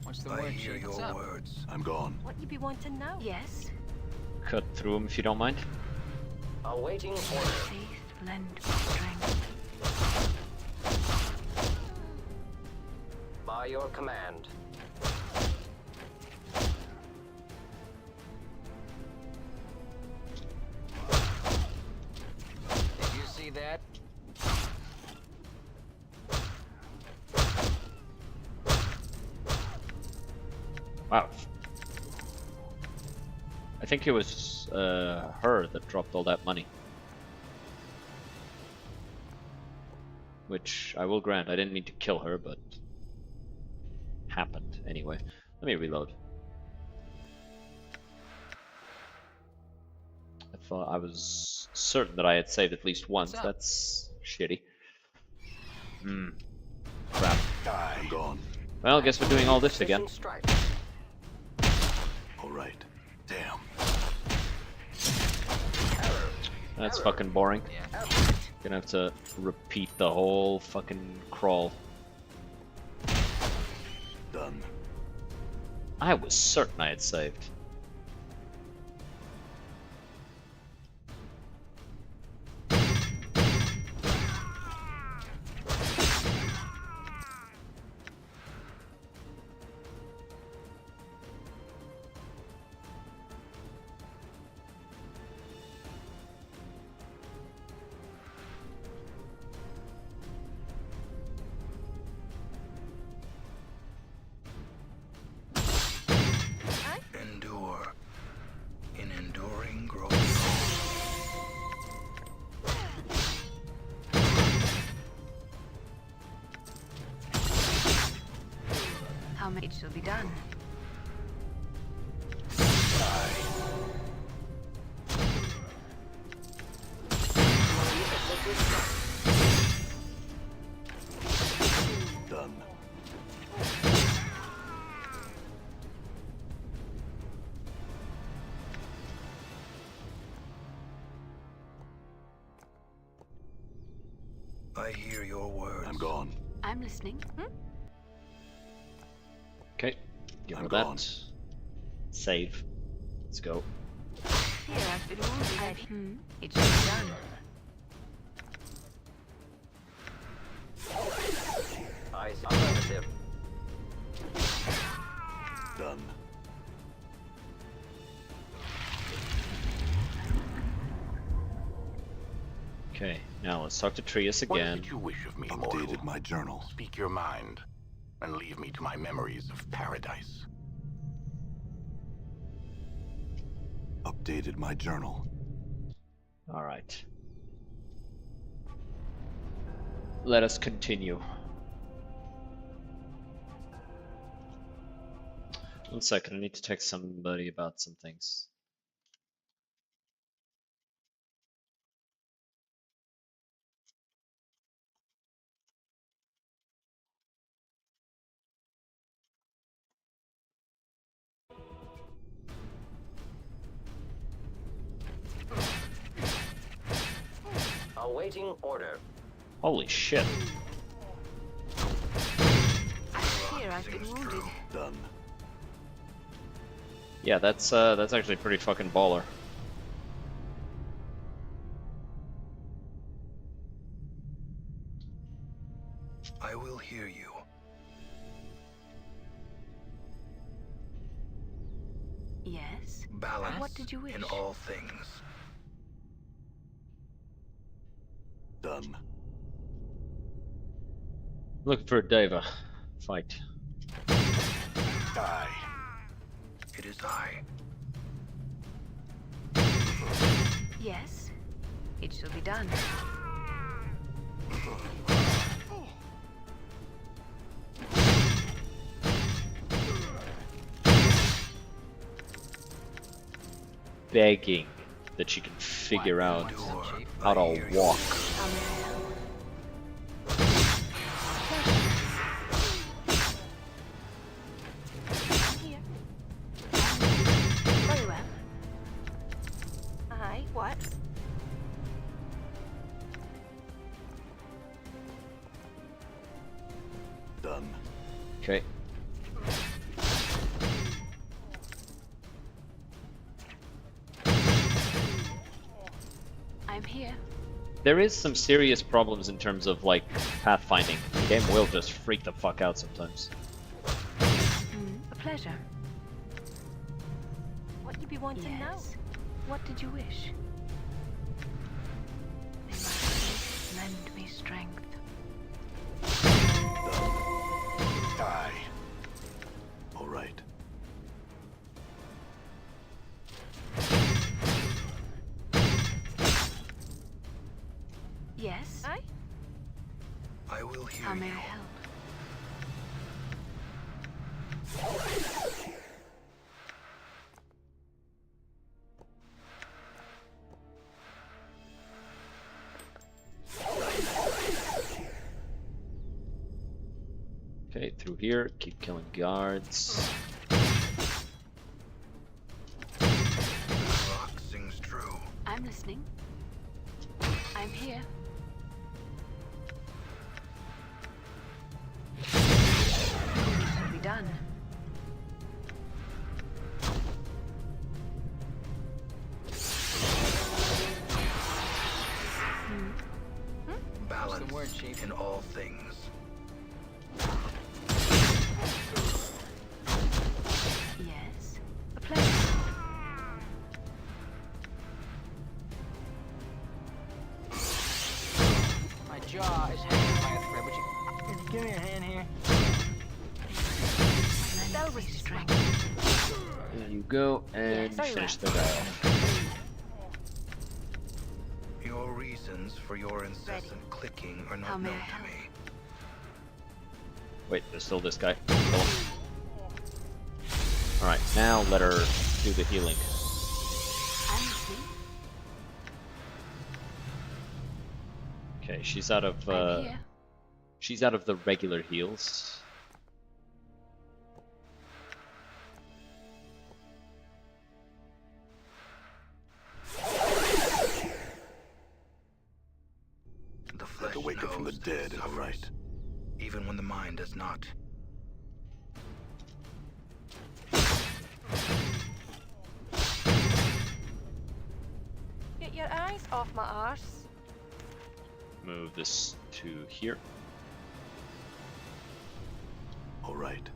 O: What's the
N: I
O: word,
N: hear
O: Chief?
N: your
O: What's up?
N: words.
M: I'm gone.
P: What you be wanting to know?
R: Yes?
A: Cut through him if you don't mind.
O: Awaiting order.
R: Faith, lend me strength.
O: By your command. Did you see that?
A: Wow. I think it was her that dropped all that money. Which I will grant, I didn't mean to kill her, but happened anyway. Let me reload. I thought I was certain that I had saved at least once. That's shitty. Hmm. Crap.
M: I'm gone.
A: Well, guess we're doing all this again.
M: Alright. Damn.
A: That's fucking boring. Gonna have to repeat the whole fucking crawl.
M: Done.
A: I was certain I had saved.
N: Endure. In enduring, grow
R: How much shall be done?
M: Done.
N: I hear your words.
M: I'm gone.
R: I'm listening.
A: Okay, give her
M: I'm
A: that.
M: gone.
A: Save. Let's go.
R: Here, I've been wounded. It should be done.
O: I affirmative.
M: Done.
A: Okay, now let's talk to Trius
Q: What
A: again.
Q: did you wish of me,
M: Updated
Q: mortal?
M: my journal.
Q: Speak your mind, and leave me to my memories of paradise.
M: Updated my journal.
A: Alright. Let us continue. 1 second, I need to text somebody about some things.
O: Awaiting order.
A: Holy shit.
R: Here, I've been wounded.
M: Done.
A: Yeah, that's actually pretty fucking baller.
N: I will hear you.
R: Yes?
N: Balance
R: What did you wish?
N: in all things.
M: Done.
A: Looking for a diva. Fight.
M: Die.
N: It is I.
R: Yes? It shall be done.
A: Begging that she can figure out how to walk.
P: Here. Very well. Aye, what?
M: Done.
A: Okay.
R: I'm here.
A: There is some serious problems in terms of like pathfinding. The game will just freak the fuck out sometimes.
R: A pleasure.
P: What you be wanting now?
R: Yes. What did you wish? May my faith lend me strength.
M: Die. All right.
R: Yes?
P: Aye?
N: I will hear
R: How may I
N: you.
R: help?
A: Okay, through here, keep killing guards.
N: Rock sings true.
R: I'm listening. I'm here. It shall be done.
N: Balance in all things.
R: Yes. A pleasure.
O: My jaw is hanging by a thread. Would you give me a hand here?
R: Lend me strength.
A: There you go, and
P: very
A: finish
P: well.
A: the dial.
N: Your reasons for your incessant clicking are
R: How
N: not
R: may
N: known
R: I
N: to
R: help?
N: me.
A: Wait, there's still this guy. Alright, now let her do the healing.
R: I'm listening.
A: Okay, she's out of
R: I'm here.
A: she's out of the regular heals.
N: The flesh
M: To wake up from the
N: knows
M: dead,
N: it
M: all right.
N: suffers, even when the mind does not.
P: Get your eyes off my arse.
A: Move this to here.
M: All right.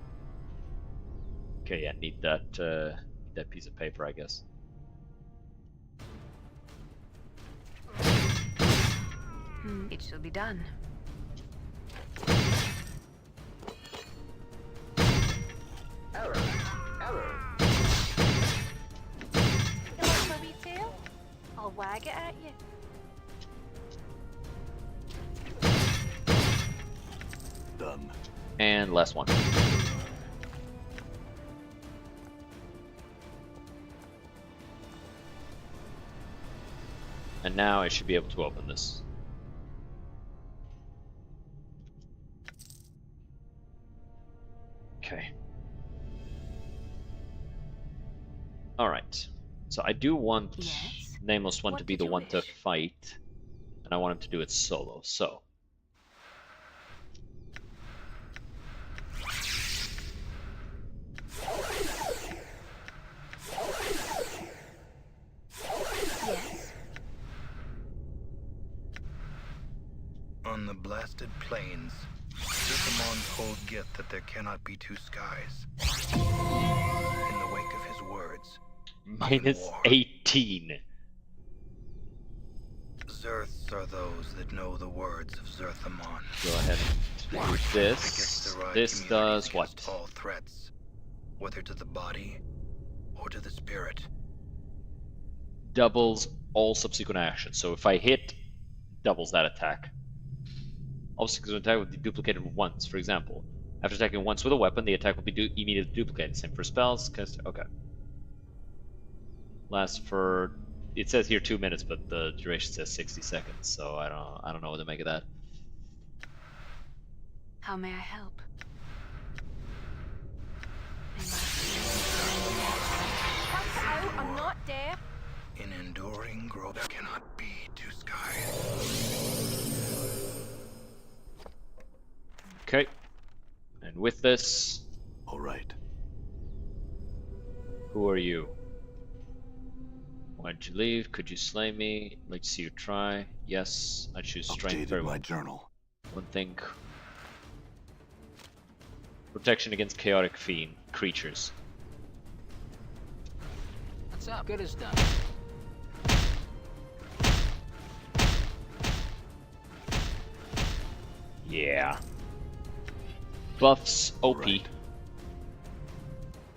A: Okay, yeah, need that piece of paper, I guess.
R: It shall be done.
O: Error. Error.
P: You like my wee tail? I'll wag it at you.
M: Done.
A: And last one. And now I should be able to open this. Okay. Alright. So I do want
R: Yes?
A: Nameless One
R: What
A: to be
R: did
A: the
R: you
A: one to
R: wish?
A: fight. And I want him to do it solo, so.
R: Yes.
N: On the blasted plains, Zerthamon told Gith that there cannot be two skies. In the wake of his words,
A: Minus 18.
N: Zerths are those that know the words of Zerthamon.
A: Go ahead and do this. This does what?
N: All threats, whether to the body or to the spirit.
A: Doubles all subsequent actions. So if I hit, doubles that attack. All subsequent attack will be duplicated once. For example, after attacking once with a weapon, the attack will be immediately duplicated. Same for spells. Okay. Lasts for. It says here 2 minutes, but the duration says 60 seconds. So I don't know what to make of that.
R: How may I help?
P: Out, I'm not deaf.
N: In enduring growth, there cannot be two skies.
A: Okay. And with this.
M: All right.
A: Who are you? Why'd you leave? Could you slay me? Like to see you try. Yes. I choose strength.
M: Updated my journal.
A: One thing. Protection against chaotic fiend creatures.
O: What's up? Good as done.
A: Yeah. Buffs OP. Right.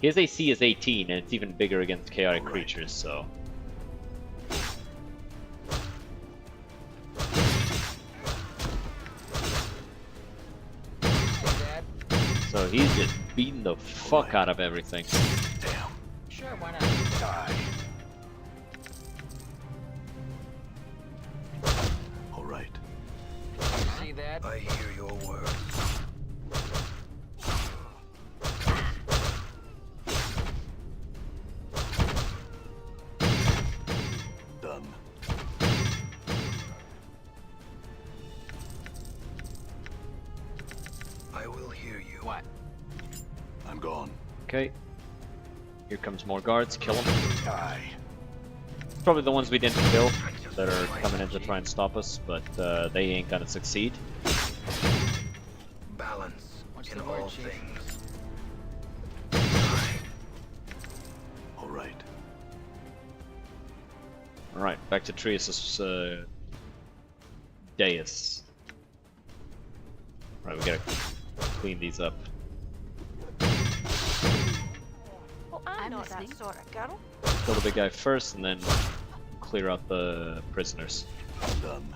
A: His AC is 18, and it's even bigger against chaotic creatures, so. So he's just beating the fuck out of everything.
M: Damn.
O: Sure, why not?
M: Die. All right.
O: See that?
N: I hear your words.
M: Done.
N: I will hear you.
O: What?
M: I'm gone.
A: Okay. Here comes more guards. Kill them.
M: Die.
A: Probably the ones we didn't kill that are coming in to try and stop us, but they ain't gonna succeed.
N: Balance in all things.
M: All right.
A: Alright, back to Trius' dais. Right, we gotta clean these up.
P: Well, I'm not that sort of girl.
A: Kill the big guy first, and then clear out the prisoners.
M: Done.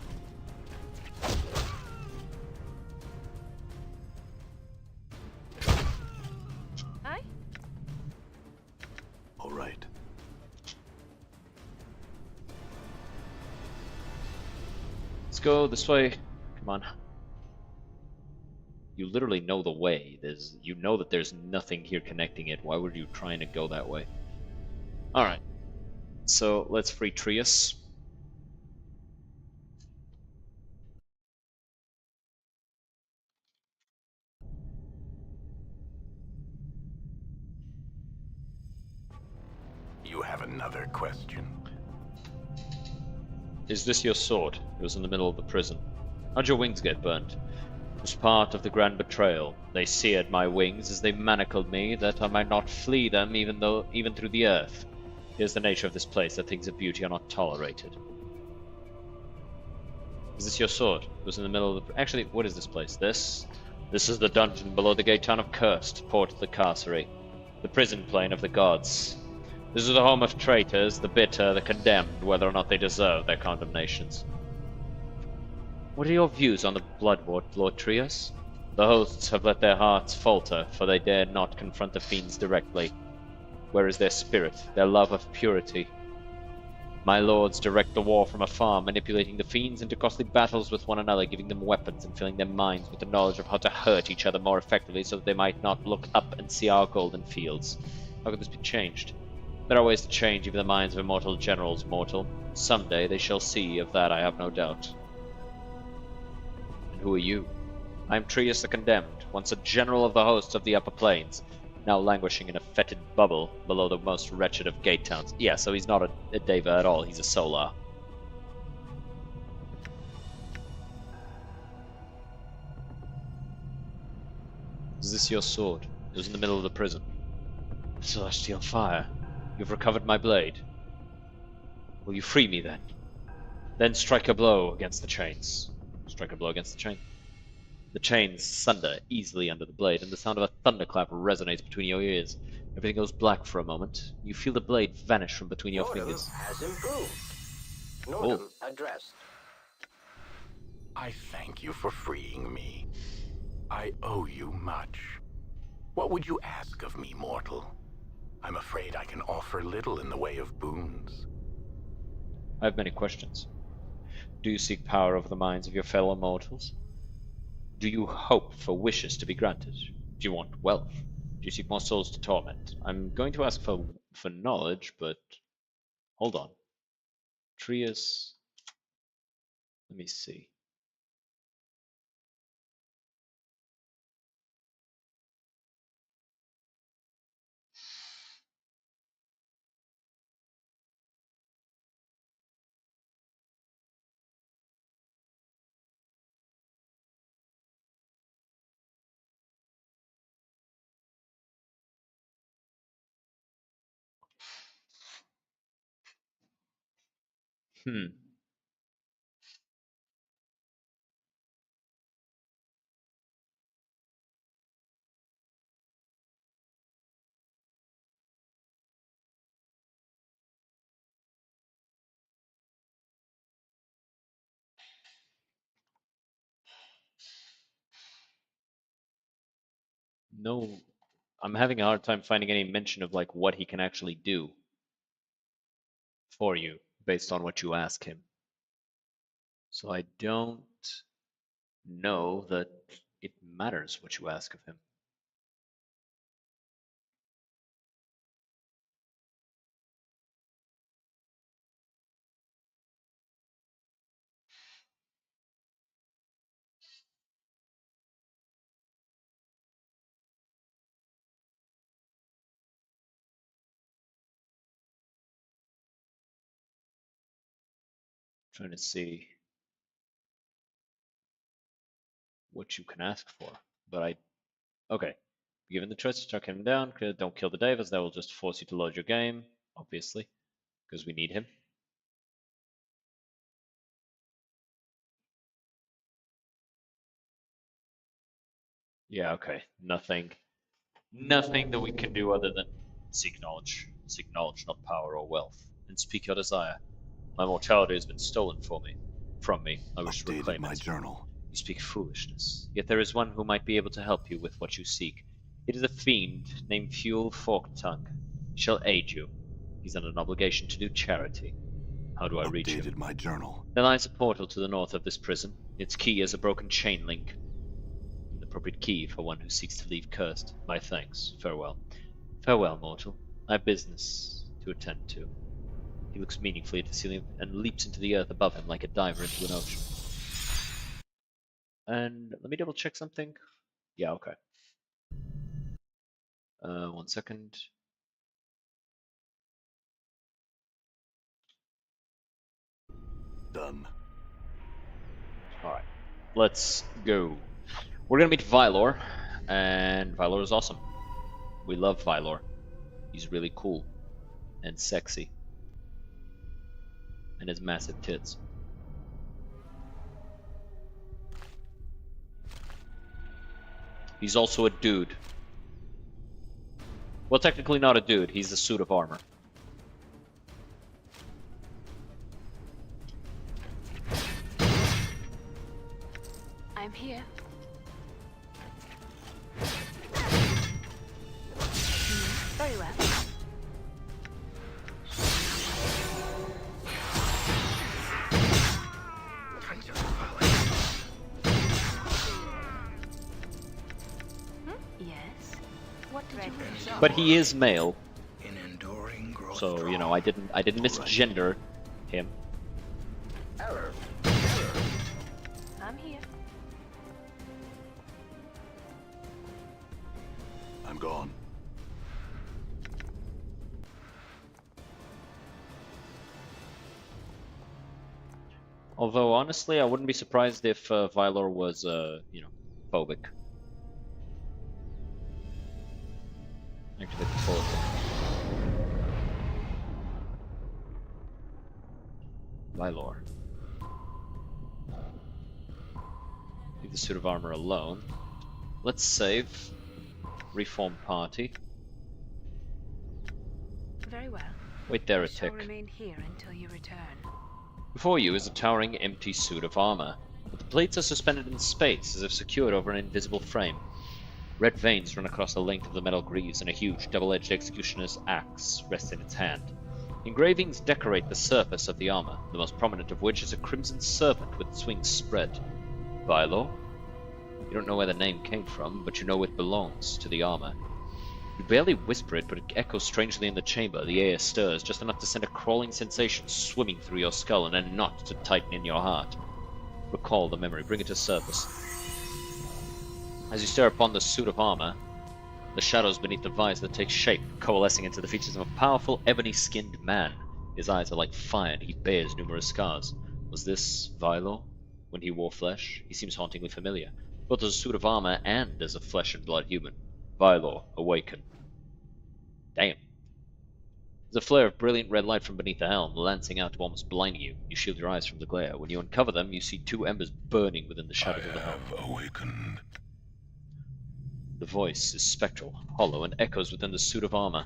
P: Aye?
M: All right.
A: Let's go this way. Come on. You literally know the way. You know that there's nothing here connecting it. Why were you trying to go that way? Alright. So let's free Trius.
M: You have another question.
A: Is this your sword? It was in the middle of the prison. How'd your wings get burnt? It was part of the grand betrayal. They seared my wings as they manacled me, that I might not flee them even through the earth. Here's the nature of this place, that things of beauty are not tolerated. Is this your sword? It was in the middle of the... Actually, what is this place? This is the dungeon below the gate town of Cursed, port of the carcery. The prison plane of the gods. This is the home of traitors, the bitter, the condemned, whether or not they deserve their condemnations. What are your views on the Bloodwort, Lord Trius? The hosts have let their hearts falter, for they dared not confront the fiends directly. Where is their spirit, their love of purity? My lords direct the war from afar, manipulating the fiends into costly battles with one another, giving them weapons and filling their minds with the knowledge of how to hurt each other more effectively so that they might not look up and see our golden fields. How could this be changed? There are ways to change even the minds of immortal generals, mortal. Someday they shall see, of that I have no doubt. And who are you? I am Trius the Condemned, once a general of the hosts of the Upper Plains, now languishing in a fetid bubble below the most wretched of gate towns. Yeah, so he's not a Deva at all, he's a Solar. Is this your sword? It was in the middle of the prison. Celestial fire. You've recovered my blade. Will you free me then? Then strike a blow against the chains. Strike a blow against the chain. The chains sunder easily under the blade, and the sound of a thunderclap resonates between your ears. Everything goes black for a moment. You feel the blade vanish from between your
O: Mortem
A: fingers.
O: has improved. Mortem addressed.
M: I thank you for freeing me. I owe you much. What would you ask of me, mortal? I'm afraid I can offer little in the way of boons.
A: I have many questions. Do you seek power over the minds of your fellow mortals? Do you hope for wishes to be granted? Do you want wealth? Do you seek more souls to torment? I'm going to ask for knowledge, but hold on. Trius. Let me see. No, I'm having a hard time finding any mention of like what he can actually do for you based on what you ask him. So I don't know that it matters what you ask of him. Trying to see what you can ask for, but okay. Given the choice to track him down, don't kill the Davis. That will just force you to load your game, obviously, because we need him. Yeah, okay. Nothing that we can do other than seek knowledge. Seek knowledge, not power or wealth. And speak your desire. My mortality has been stolen from me. I wish to reclaim
M: my
A: it.
M: journal.
A: You speak foolishness. Yet there is one who might be able to help you with what you seek. It is a fiend named Fuel Forktongue. He shall aid you. He's under an obligation to do charity. How do I reach him?
M: My journal.
A: There lies a portal to the north of this prison. Its key is a broken chain link. An appropriate key for one who seeks to leave cursed. My thanks. Farewell. Farewell, mortal. I have business to attend to. He looks meaningfully at the ceiling and leaps into the earth above him like a diver into an ocean. And let me double check something. Yeah, okay. 1 second.
M: Done.
A: Alright. Let's go. We're gonna meet Vylor, and Vylor is awesome. We love Vylor. He's really cool and sexy. And his massive tits. He's also a dude. Well, technically not a dude. He's a suit of armor.
R: I'm here. Very well. Yes. What did you wish?
A: But he is male. So, you know, I didn't misgender him.
O: Error.
R: I'm here.
M: I'm gone.
A: Although, honestly, I wouldn't be surprised if Vylor was, you know, phobic. Activate the portal. Vylor. Leave the suit of armor alone. Let's save. Reform party.
R: Very well.
A: Wait there
R: I
A: a
R: shall
A: tick.
R: remain here until you return.
A: Before you is a towering, empty suit of armor, but the plates are suspended in space as if secured over an invisible frame. Red veins run across the length of the metal greaves, and a huge, double-edged executioner's axe rests in its hand. Engravings decorate the surface of the armor, the most prominent of which is a crimson serpent with its wings spread. Vylor? You don't know where the name came from, but you know it belongs to the armor. You barely whisper it, but it echoes strangely in the chamber. The air stirs, just enough to send a crawling sensation swimming through your skull and a knot to tighten in your heart. Recall the memory, bring it to surface. As you stare upon the suit of armor, the shadows beneath the visor take shape, coalescing into the features of a powerful, ebony-skinned man. His eyes are like fire, and he bears numerous scars. Was this Vylor? When he wore flesh, he seems hauntingly familiar, both as a suit of armor and as a flesh-and-blood human. Vylor, awaken. Damn. There's a flare of brilliant red light from beneath the helm, lancing out to almost blinding you. You shield your eyes from the glare. When you uncover them, you see two embers burning within the shadows of the helm.
Q: Awakened.
A: The voice is spectral, hollow, and echoes within the suit of armor.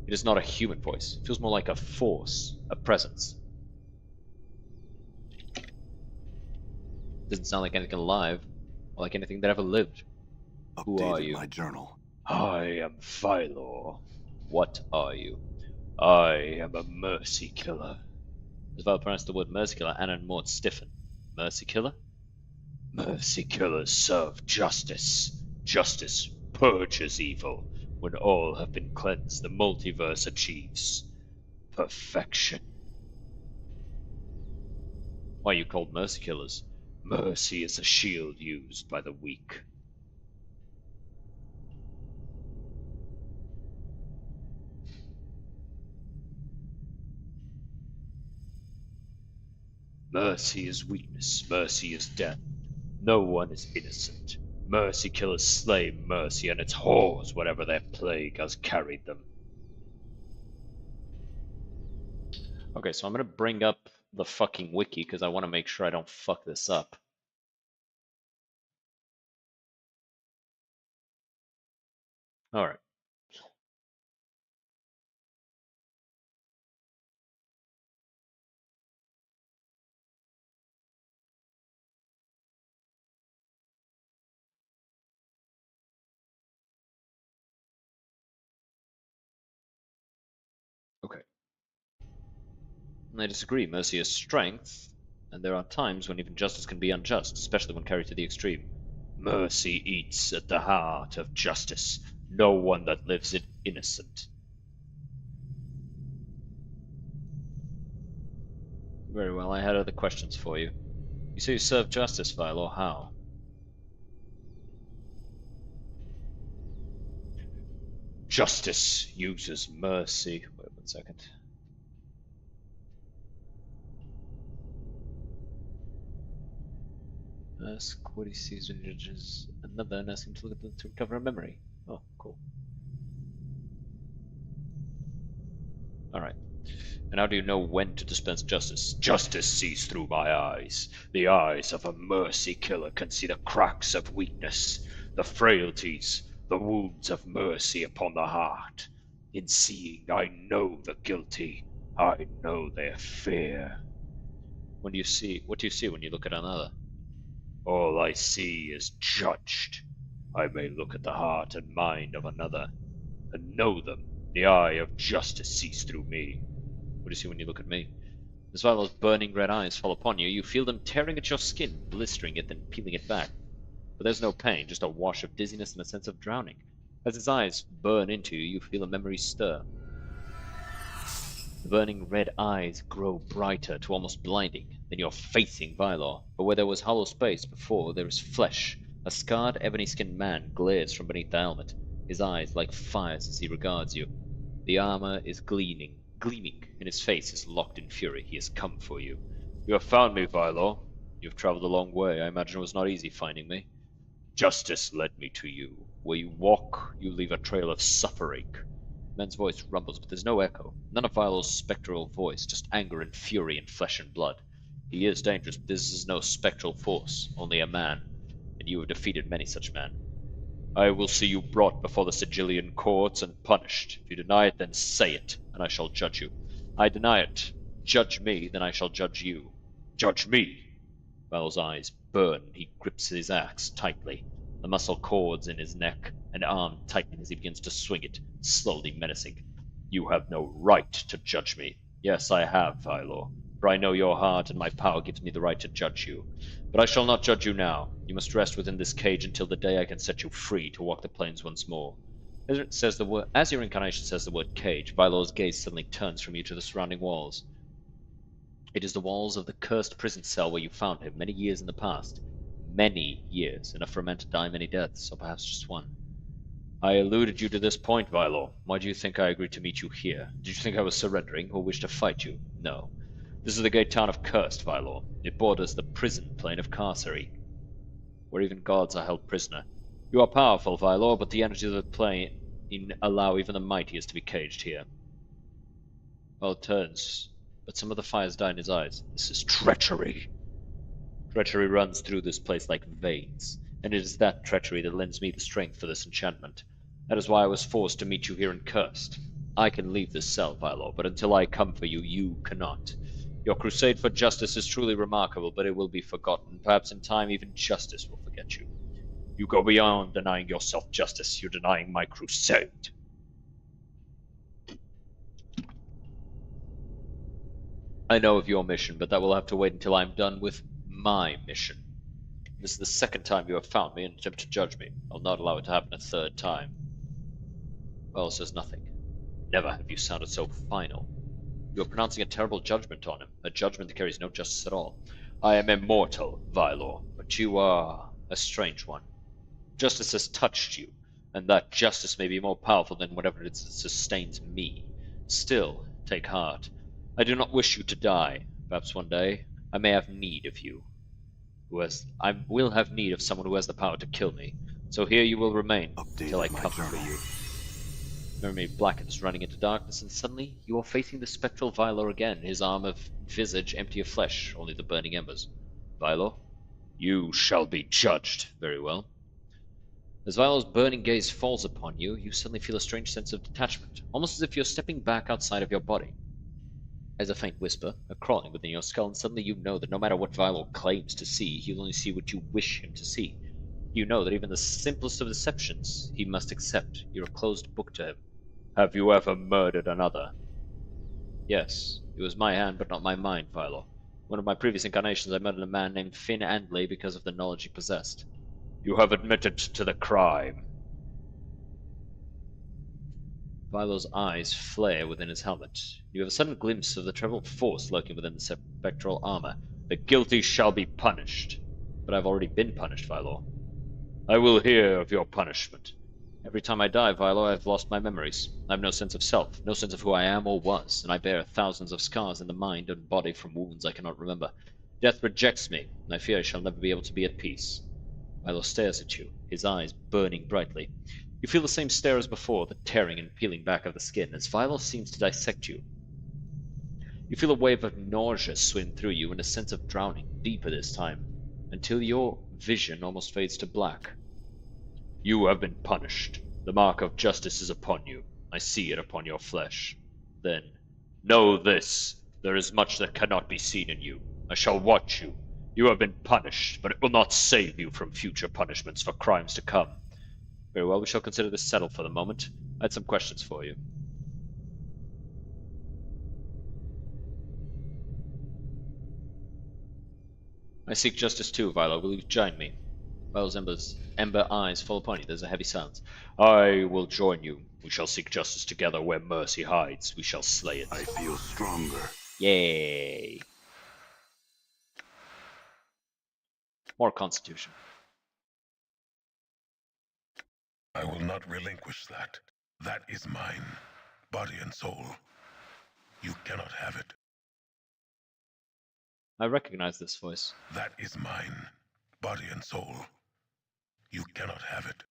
A: It is not a human voice. It feels more like a force, a presence. It doesn't sound like anything alive, or like anything that ever lived. Who are you?
Q: My journal.
A: I am Vylor. What are you? I am a mercy killer. As Vylor pronounced the word mercy killer, Anna and Mort stiffen. Mercy killer? Mercy killers serve justice. Justice purges evil. When all have been cleansed, the multiverse achieves perfection. Why are you called mercy killers? Mercy is a shield used by the weak. Mercy is weakness. Mercy is death. No one is innocent. Mercy killers slay mercy, and its whores, whatever their plague has carried them. Okay, so I'm gonna bring up the fucking wiki because I want to make sure I don't fuck this up. Alright. Okay. I disagree. Mercy is strength, and there are times when even justice can be unjust, especially when carried to the extreme. Mercy eats at the heart of justice. No one that lives it innocent. Very well, I had other questions for you. You say you serve justice, Vylor. How? Justice uses mercy. Wait 1 second. Ask what he sees when he judges another and ask him to look at them to recover a memory. Oh, cool. Alright. And how do you know when to dispense justice? Justice sees through my eyes. The eyes of a mercy killer can see the cracks of weakness, the frailties, the wounds of mercy upon the heart. In seeing, I know the guilty. I know their fear. What do you see when you look at another? All I see is judged. I may look at the heart and mind of another, and know them. The eye of justice sees through me. What do you see when you look at me? As Vylor's burning red eyes fall upon you, you feel them tearing at your skin, blistering it, then peeling it back. But there's no pain, just a wash of dizziness and a sense of drowning. As his eyes burn into you, you feel a memory stir. The burning red eyes grow brighter to almost blinding. Then you're facing Vylor, but where there was hollow space before, there is flesh. A scarred, ebony-skinned man glares from beneath the helmet, his eyes like fires as he regards you. The armor is gleaming, and his face is locked in fury. He has come for you. You have found me, Vylor. You've traveled a long way. I imagine it was not easy finding me. Justice led me to you. Where you walk, you leave a trail of suffering. The man's voice rumbles, but there's no echo. None of Vilo's spectral voice, just anger and fury and flesh and blood. He is dangerous, but this is no spectral force, only a man, and you have defeated many such men. I will see you brought before the Sigillian courts and punished. If you deny it, then say it, and I shall judge you. I deny it. Judge me, then I shall judge you. Judge me! Val's eyes burn. He grips his axe tightly. The muscle cords in his neck and arm tighten as he begins to swing it, slowly menacing. You have no right to judge me. Yes, I have, Vilo, for I know your heart, and my power gives me the right to judge you. But I shall not judge you now. You must rest within this cage until the day I can set you free to walk the plains once more. As your incarnation says the word cage, Vilo's gaze suddenly turns from you to the surrounding walls. It is the walls of the cursed prison cell where you found him many years in the past. Many years, enough for a man to die many deaths, or perhaps just one. I alluded you to this point, Vilo. Why do you think I agreed to meet you here? Did you think I was surrendering, or wished to fight you? No. This is the great town of Cursed, Vilo. It borders the prison plain of Carcery, where even gods are held prisoner. You are powerful, Vilo, but the energies of the plain allow even the mightiest to be caged here. Well, it turns, but some of the fires die in his eyes. This is treachery. Treachery runs through this place like veins, and it is that treachery that lends me the strength for this enchantment. That is why I was forced to meet you here in Cursed. I can leave this cell, Vilo, but until I come for you, you cannot. Your crusade for justice is truly remarkable, but it will be forgotten. Perhaps in time even justice will forget you. You go beyond denying yourself justice. You're denying my crusade. I know of your mission, but that will have to wait until I'm done with my mission. This is the second time you have found me and attempt to judge me. I'll not allow it to happen a third time. Well says nothing. Never have you sounded so final. You are pronouncing a terrible judgment on him, a judgment that carries no justice at all. I am immortal, Vilo, but you are a strange one. Justice has touched you, and that justice may be more powerful than whatever it is that sustains me. Still, take heart. I do not wish you to die. Perhaps one day I may have need of you. I will have need of someone who has the power to kill me. So here you will remain until I come for you. Memory blackens, running into darkness, and suddenly you are facing the spectral Vilo again, his arm of visage empty of flesh, only the burning embers. Vilo, you shall be judged. Very well. As Vilo's burning gaze falls upon you, you suddenly feel a strange sense of detachment, almost as if you're stepping back outside of your body. As a faint whisper, a crawling within your skull, and suddenly you know that no matter what Vilo claims to see, he'll only see what you wish him to see. You know that even the simplest of deceptions he must accept. You're a closed book to him. Have you ever murdered another? Yes, it was my hand, but not my mind, Vilo. One of my previous incarnations I murdered a man named Finn Andley because of the knowledge he possessed. You have admitted to the crime. Vilo's eyes flare within his helmet. You have a sudden glimpse of the trebled force lurking within the spectral armor. The guilty shall be punished. But I've already been punished, Vilo. I will hear of your punishment. Every time I die, Vilo, I've lost my memories. I have no sense of self, no sense of who I am or was, and I bear thousands of scars in the mind and body from wounds I cannot remember. Death rejects me, and I fear I shall never be able to be at peace. Vilo stares at you, his eyes burning brightly. You feel the same stare as before, the tearing and peeling back of the skin, as Vilo seems to dissect you. You feel a wave of nausea swim through you and a sense of drowning, deeper this time, until your vision almost fades to black. You have been punished. The mark of justice is upon you. I see it upon your flesh. Then, know this. There is much that cannot be seen in you. I shall watch you. You have been punished, but it will not save you from future punishments for crimes to come. Very well, we shall consider this settled for the moment. I had some questions for you. I seek justice too, Vilo. Will you join me? Vilo's ember eyes fall upon you. There's a heavy silence. I will join you. We shall seek justice together where mercy hides. We shall slay it.
Q: I feel stronger.
A: Yay. More constitution.
Q: I will not relinquish that. That is mine, body and soul. You cannot have it.
A: I recognize this voice.
Q: That is mine, body and soul. You cannot have it.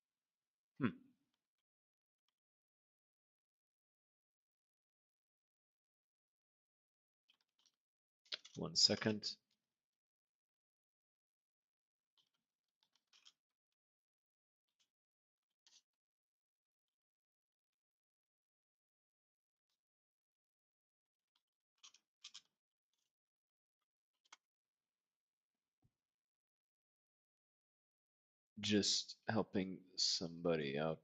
A: Hmm. One second. Just helping somebody out.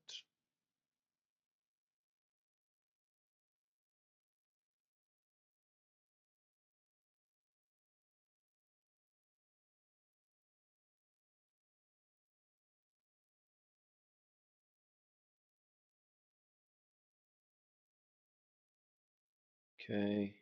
A: Okay.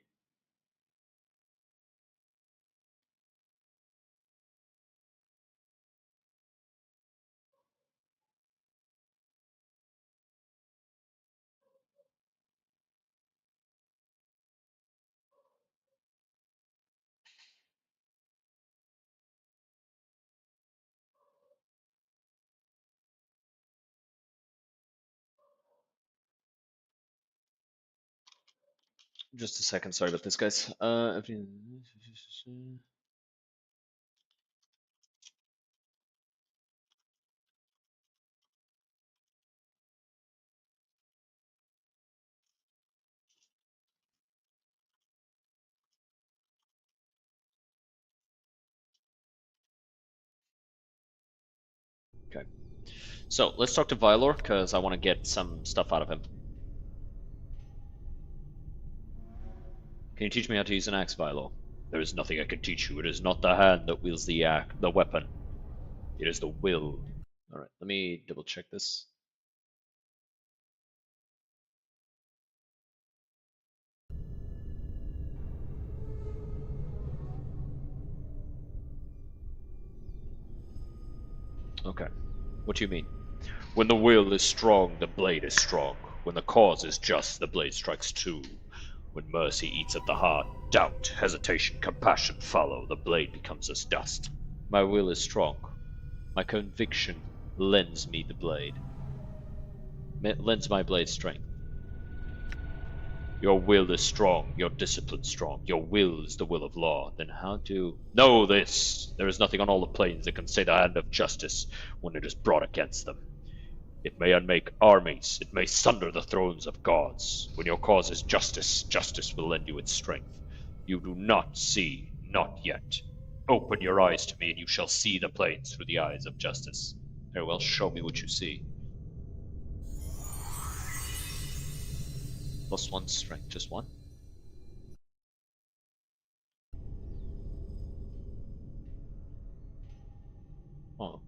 A: Just a second. Sorry about this, guys. Okay. So let's talk to Vylor, because I want to get some stuff out of him. Can you teach me how to use an axe, Vylor? There is nothing I can teach you. It is not the hand that wields the weapon. It is the will. Alright, let me double check this. Okay. What do you mean? When the will is strong, the blade is strong. When the cause is just, the blade strikes true. When mercy eats at the heart, doubt, hesitation, compassion follow. The blade becomes as dust. My will is strong. My conviction lends me the blade. Lends my blade strength. Your will is strong, your discipline strong. Your will is the will of law. Then how to know this? There is nothing on all the plains that can stay the hand of justice when it is brought against them. It may unmake armies, it may sunder the thrones of gods. When your cause is justice, justice will lend you its strength. You do not see, not yet. Open your eyes to me, and you shall see the plains through the eyes of justice. Very well, show me what you see. +1 strength, just one. Oh.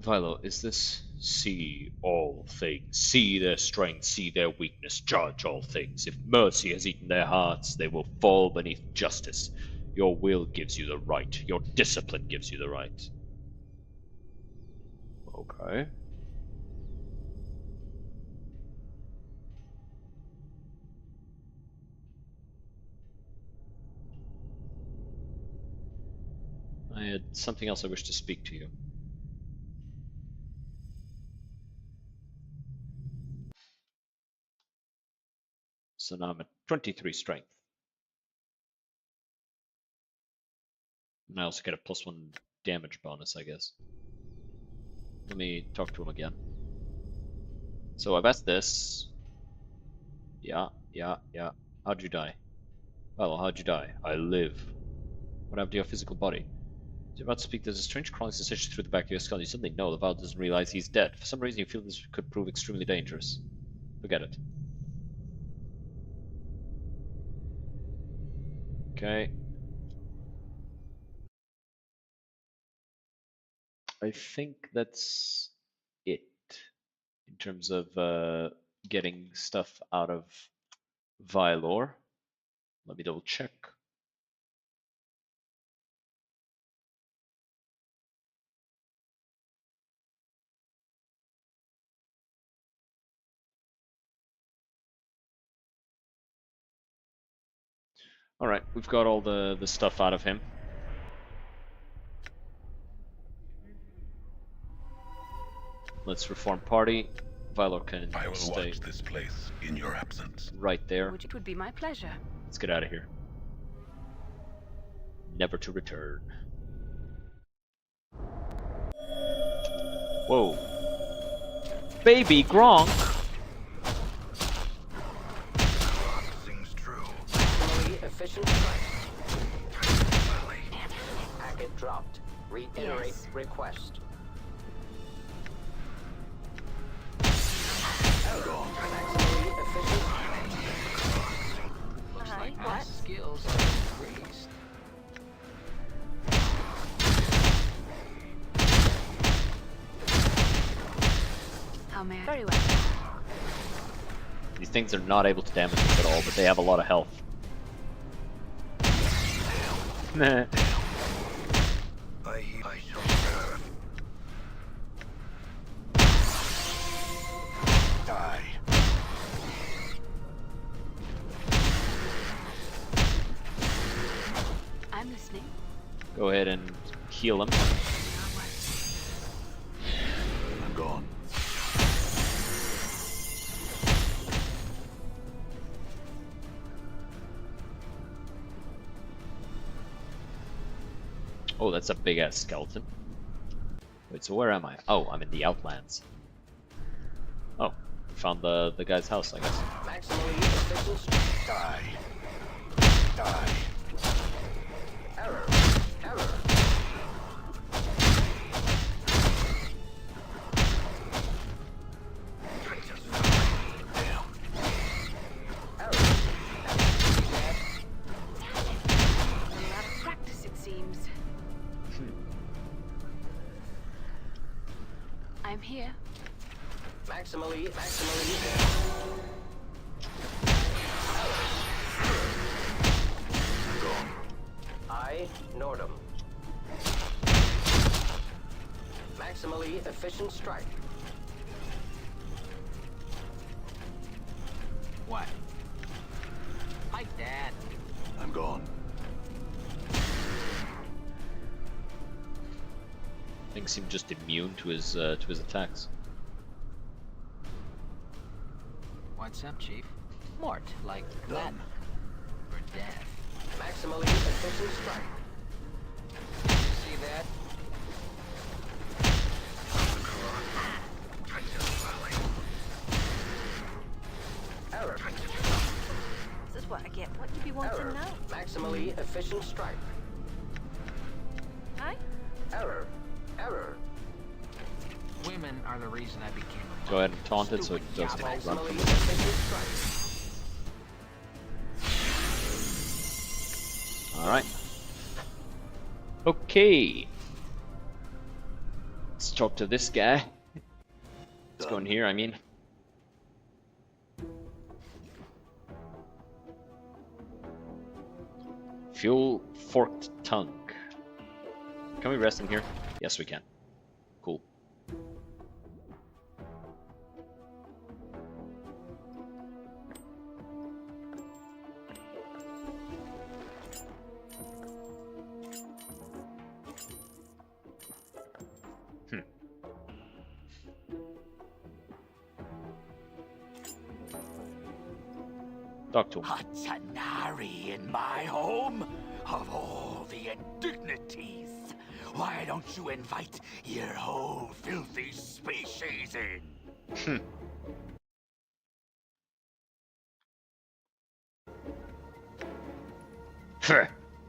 A: Vilo, is this see all things, see their strength, see their weakness, judge all things. If mercy has eaten their hearts, they will fall beneath justice. Your will gives you the right, your discipline gives you the right. Okay. I had something else I wish to speak to you. So now I'm at 23 strength. And I also get a +1 damage bonus, I guess. Let me talk to him again. So I've asked this. Yeah. How'd you die? Well, how'd you die? I live. What happened to your physical body? As you're about to speak, there's a strange crawling sensation through the back of your skull. You suddenly know the Val doesn't realize he's dead. For some reason, you feel this could prove extremely dangerous. Forget it. Okay. I think that's it in terms of getting stuff out of Vylor. Let me double check. Alright, we've got all the stuff out of him. Let's reform party. Vylor can
M: I will
A: stay
M: watch this place in your absence.
A: right there.
R: Which it would be my pleasure.
A: Let's get out of here. Never to return. Whoa. Baby Gronk!
N: Seems true.
O: Maximally efficient strike. Packet dropped. Reiterate request. Maximally efficient.
R: Looks like
O: my
R: skills are increased. How may I? Very well.
A: These things are not able to damage us at all, but they have a lot of health. Nah.
N: I shall serve.
M: Die.
R: I'm listening.
A: Go ahead and heal him.
M: I'm gone.
A: Oh, that's a big ass skeleton. Wait, so where am I? Oh, I'm in the Outlands. Oh, found the guy's house, I guess.
O: Maximally efficient.
M: Die. Die.
O: Error. Error.
R: A lot of practice, it seems. I'm here.
O: Maximally. I, Nordum. Maximally efficient strike.
H: What? My dad.
M: I'm gone.
A: Things seem just immune to his attacks.
H: What's up, Chief? Mort, like that. Or death.
O: Maximally efficient strike.
H: Did you see that?
O: Error.
P: This is what I get. What you be wanting
O: Error.
P: now?
O: Maximally efficient strike.
P: Hi?
O: Error. Error.
H: Women are the reason I became a
A: Go ahead and taunt it so it doesn't run from
O: Maximally
A: it.
O: efficient strike.
A: Alright. Okay. Let's talk to this guy. Let's go in here, I mean. Fuel forked tongue. Can we rest in here? Yes, we can. Cool. Talk to him.
S: A Tanari in my home? Of all the indignities, why don't you invite your whole filthy species in?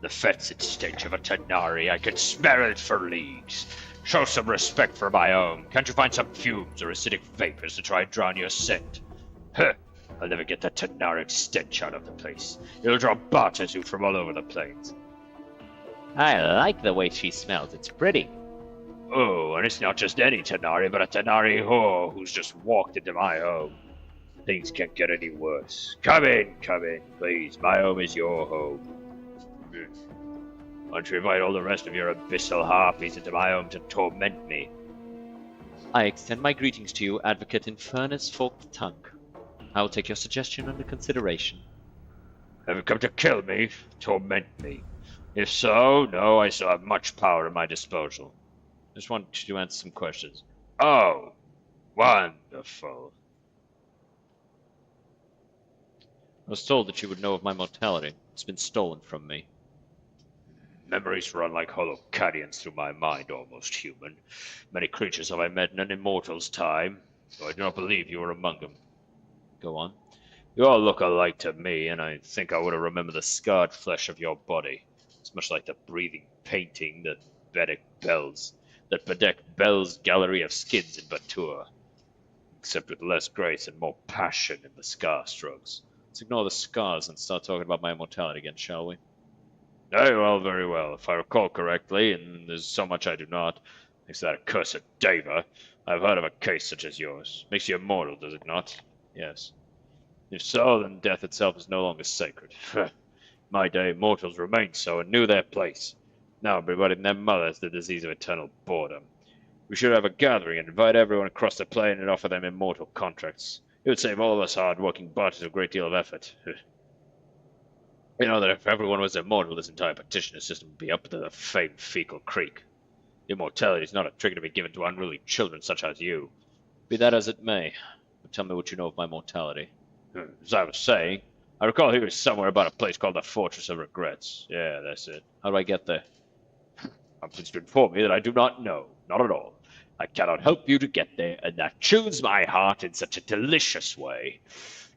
L: The fetid stench of a Tanari, I could smell it for leagues. Show some respect for my own. Can't you find some fumes or acidic vapors to try and drown your scent? Huh, I'll never get that Tanaric stench out of the place. It'll draw Bartesu from all over the plains.
A: I like the way she smells. It's pretty.
L: Oh, and it's not just any Tanari, but a Tanari whore who's just walked into my home. Things can't get any worse. Come in, please. My home is your home. Why don't you invite all the rest of your abyssal harpies into my home to torment me?
A: I extend my greetings to you, Advocate Infernus Forked Tongue. I will take your suggestion under consideration. Have you come to kill me? Torment me? If so, no, I still have much power at my disposal. Just want you to answer some questions. Oh, wonderful. I was told that you would know of my mortality. It's been stolen from me. Memories run like hollow carrions through my mind, almost human. Many creatures have I met in an immortal's time, though I do not believe you are among them. Go on. You all look alike to me, and I think I would have remembered the scarred flesh of your body. It's much like the breathing painting that bedecked Bell's gallery of skins in Batur, except with less grace and more passion in the scar strokes. Let's ignore the scars and start talking about my immortality again, shall we? Very well. If I recall correctly, and there's so much I do not, thanks to that accursed Deva, I've heard of a case such as yours. Makes you immortal, does it not? Yes. If so, then death itself is no longer sacred. My day, mortals remained so and knew their place. Now everybody and their mother has the disease of eternal boredom. We should have a gathering and invite everyone across the plane and offer them immortal contracts. It would save all of us hard-working barters a great deal of effort. You know that if everyone was immortal, this entire petitioner system would be up to the famed fecal creek. Immortality is not a trick to be given to unruly children such as you. Be that as it may, but tell me what you know of my mortality. As I was saying, I recall hearing somewhere about a place called the Fortress of Regrets. Yeah, that's it. How do I get there? I'm pleased to inform you that I do not know. Not at all. I cannot help you to get there, and that chews my heart in such a delicious way.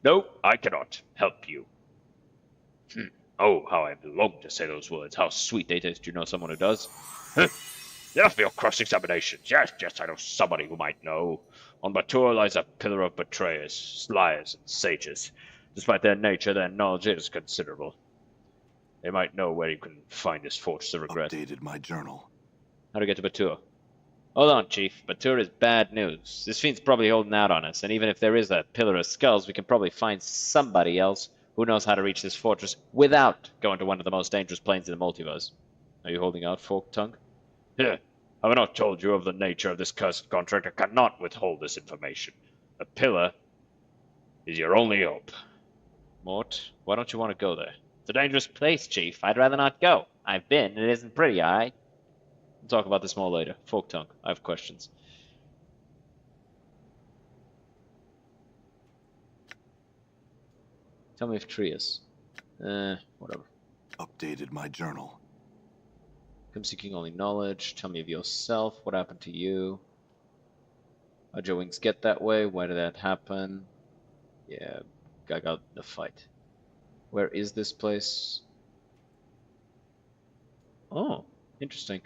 A: No, I cannot help you. Oh, how I long to say those words. How sweet they taste. Do you know someone who does? Enough of your cross-examinations. Yes, I know somebody who might know. On Batur lies a pillar of betrayers, liars, and sages. Despite their nature, their knowledge is considerable. They might know where you can find this Fortress of Regret.
S: Updated my journal.
A: How to get to Batur? Hold on, Chief. Batur is bad news. This fiend's probably holding out on us, and even if there is a pillar of skulls, we can probably find somebody else who knows how to reach this fortress without going to one of the most dangerous planes in the multiverse. Are you holding out, Forked Tongue? Have I not told you of the nature of this cursed contract? I cannot withhold this information. The pillar is your only hope. Mort, why don't you want to go there? It's a dangerous place, Chief. I'd rather not go. I've been, and it isn't pretty, alright? We'll talk about this more later. Forked Tongue, I have questions. Tell me if Trius. Whatever.
S: Updated my journal.
A: Come seeking only knowledge. Tell me of yourself. What happened to you? How'd your wings get that way? Why did that happen? Yeah, I got in the fight. Where is this place? Oh, interesting.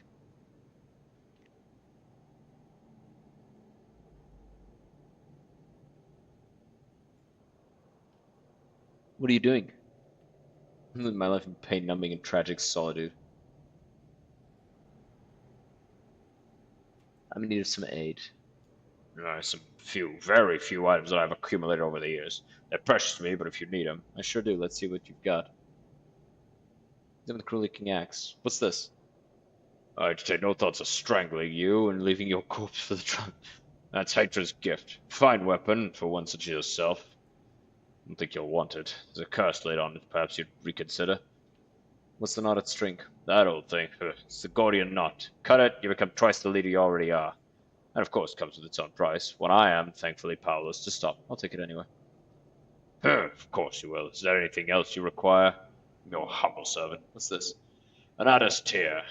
A: What are you doing? I'm living my life in pain, numbing, and tragic solitude. I'm in need of some aid. Some very few items that I've accumulated over the years. They're precious to me, but if you need them, I sure do. Let's see what you've got. Examine the cruel-looking axe. What's this? I entertain no thoughts of strangling you and leaving your corpse for the trunk. That's Hatred's gift. Fine weapon for one such as yourself. I don't think you'll want it. There's a curse laid on it. Perhaps you'd reconsider. What's the knotted string? That old thing. It's the Gordian knot. Cut it, you become twice the leader you already are. And of course, it comes with its own price. One I am, thankfully, powerless to stop. I'll take it anyway. Of course you will. Is there anything else you require? Your humble servant. What's this? An adder's tear.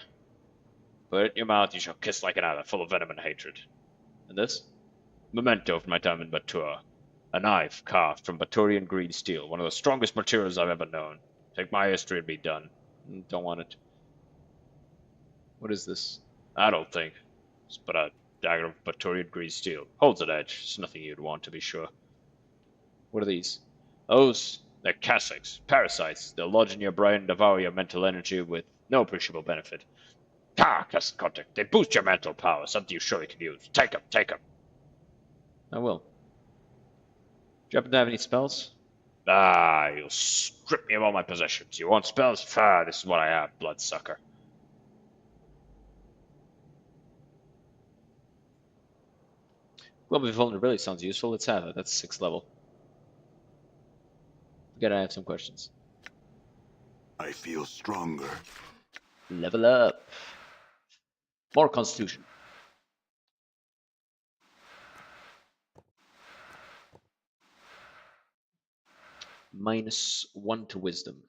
A: Put it in your mouth, you shall kiss like an adder, full of venom and hatred. And this? Memento from my time in Batur. A knife carved from Baturian green steel, one of the strongest materials I've ever known. Take my history and be done. Don't want it. What is this? I don't think. It's but a dagger of Baturian green steel. Holds an edge. It's nothing you'd want, to be sure. What are these? Those? They're cassocks. Parasites. They'll lodge in your brain and devour your mental energy with no appreciable benefit. Cursed contact. They boost your mental power. Something you surely can use. Take them. Take them. I will. Do you happen to have any spells? You'll strip me of all my possessions. You want spells? Fair, this is what I have, bloodsucker. Global vulnerability sounds useful. Let's have it. That's 6th level. Again, I have some questions.
S: I feel stronger.
A: Level up. More constitution. -1 to wisdom.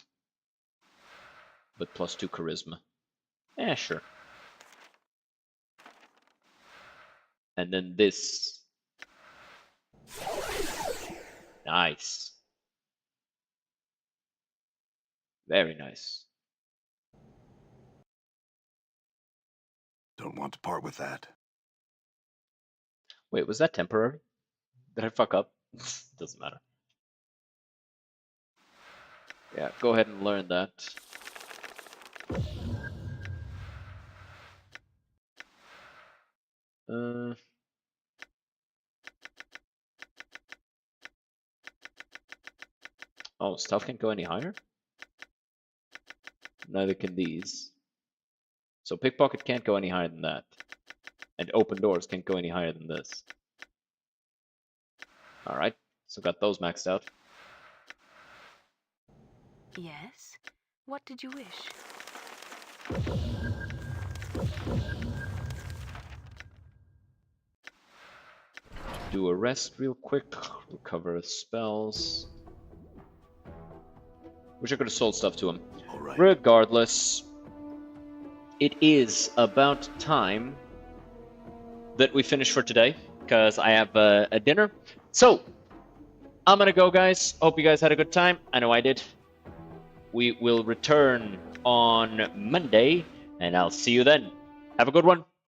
A: But +2 charisma. Sure. And then this. Nice. Very nice.
S: Don't want to part with that.
A: Wait, was that temporary? Did I fuck up? Doesn't matter. Yeah, go ahead and learn that. Oh, stealth can't go any higher? Neither can these. So pickpocket can't go any higher than that. And open doors can't go any higher than this. Alright, so got those maxed out.
R: Yes? What did you wish?
A: Do a rest real quick, recover spells. Wish I could have sold stuff to him.
S: Right.
A: Regardless, it is about time that we finish for today, because I have a dinner. So, I'm gonna go, guys. Hope you guys had a good time. I know I did. We will return on Monday, and I'll see you then. Have a good one.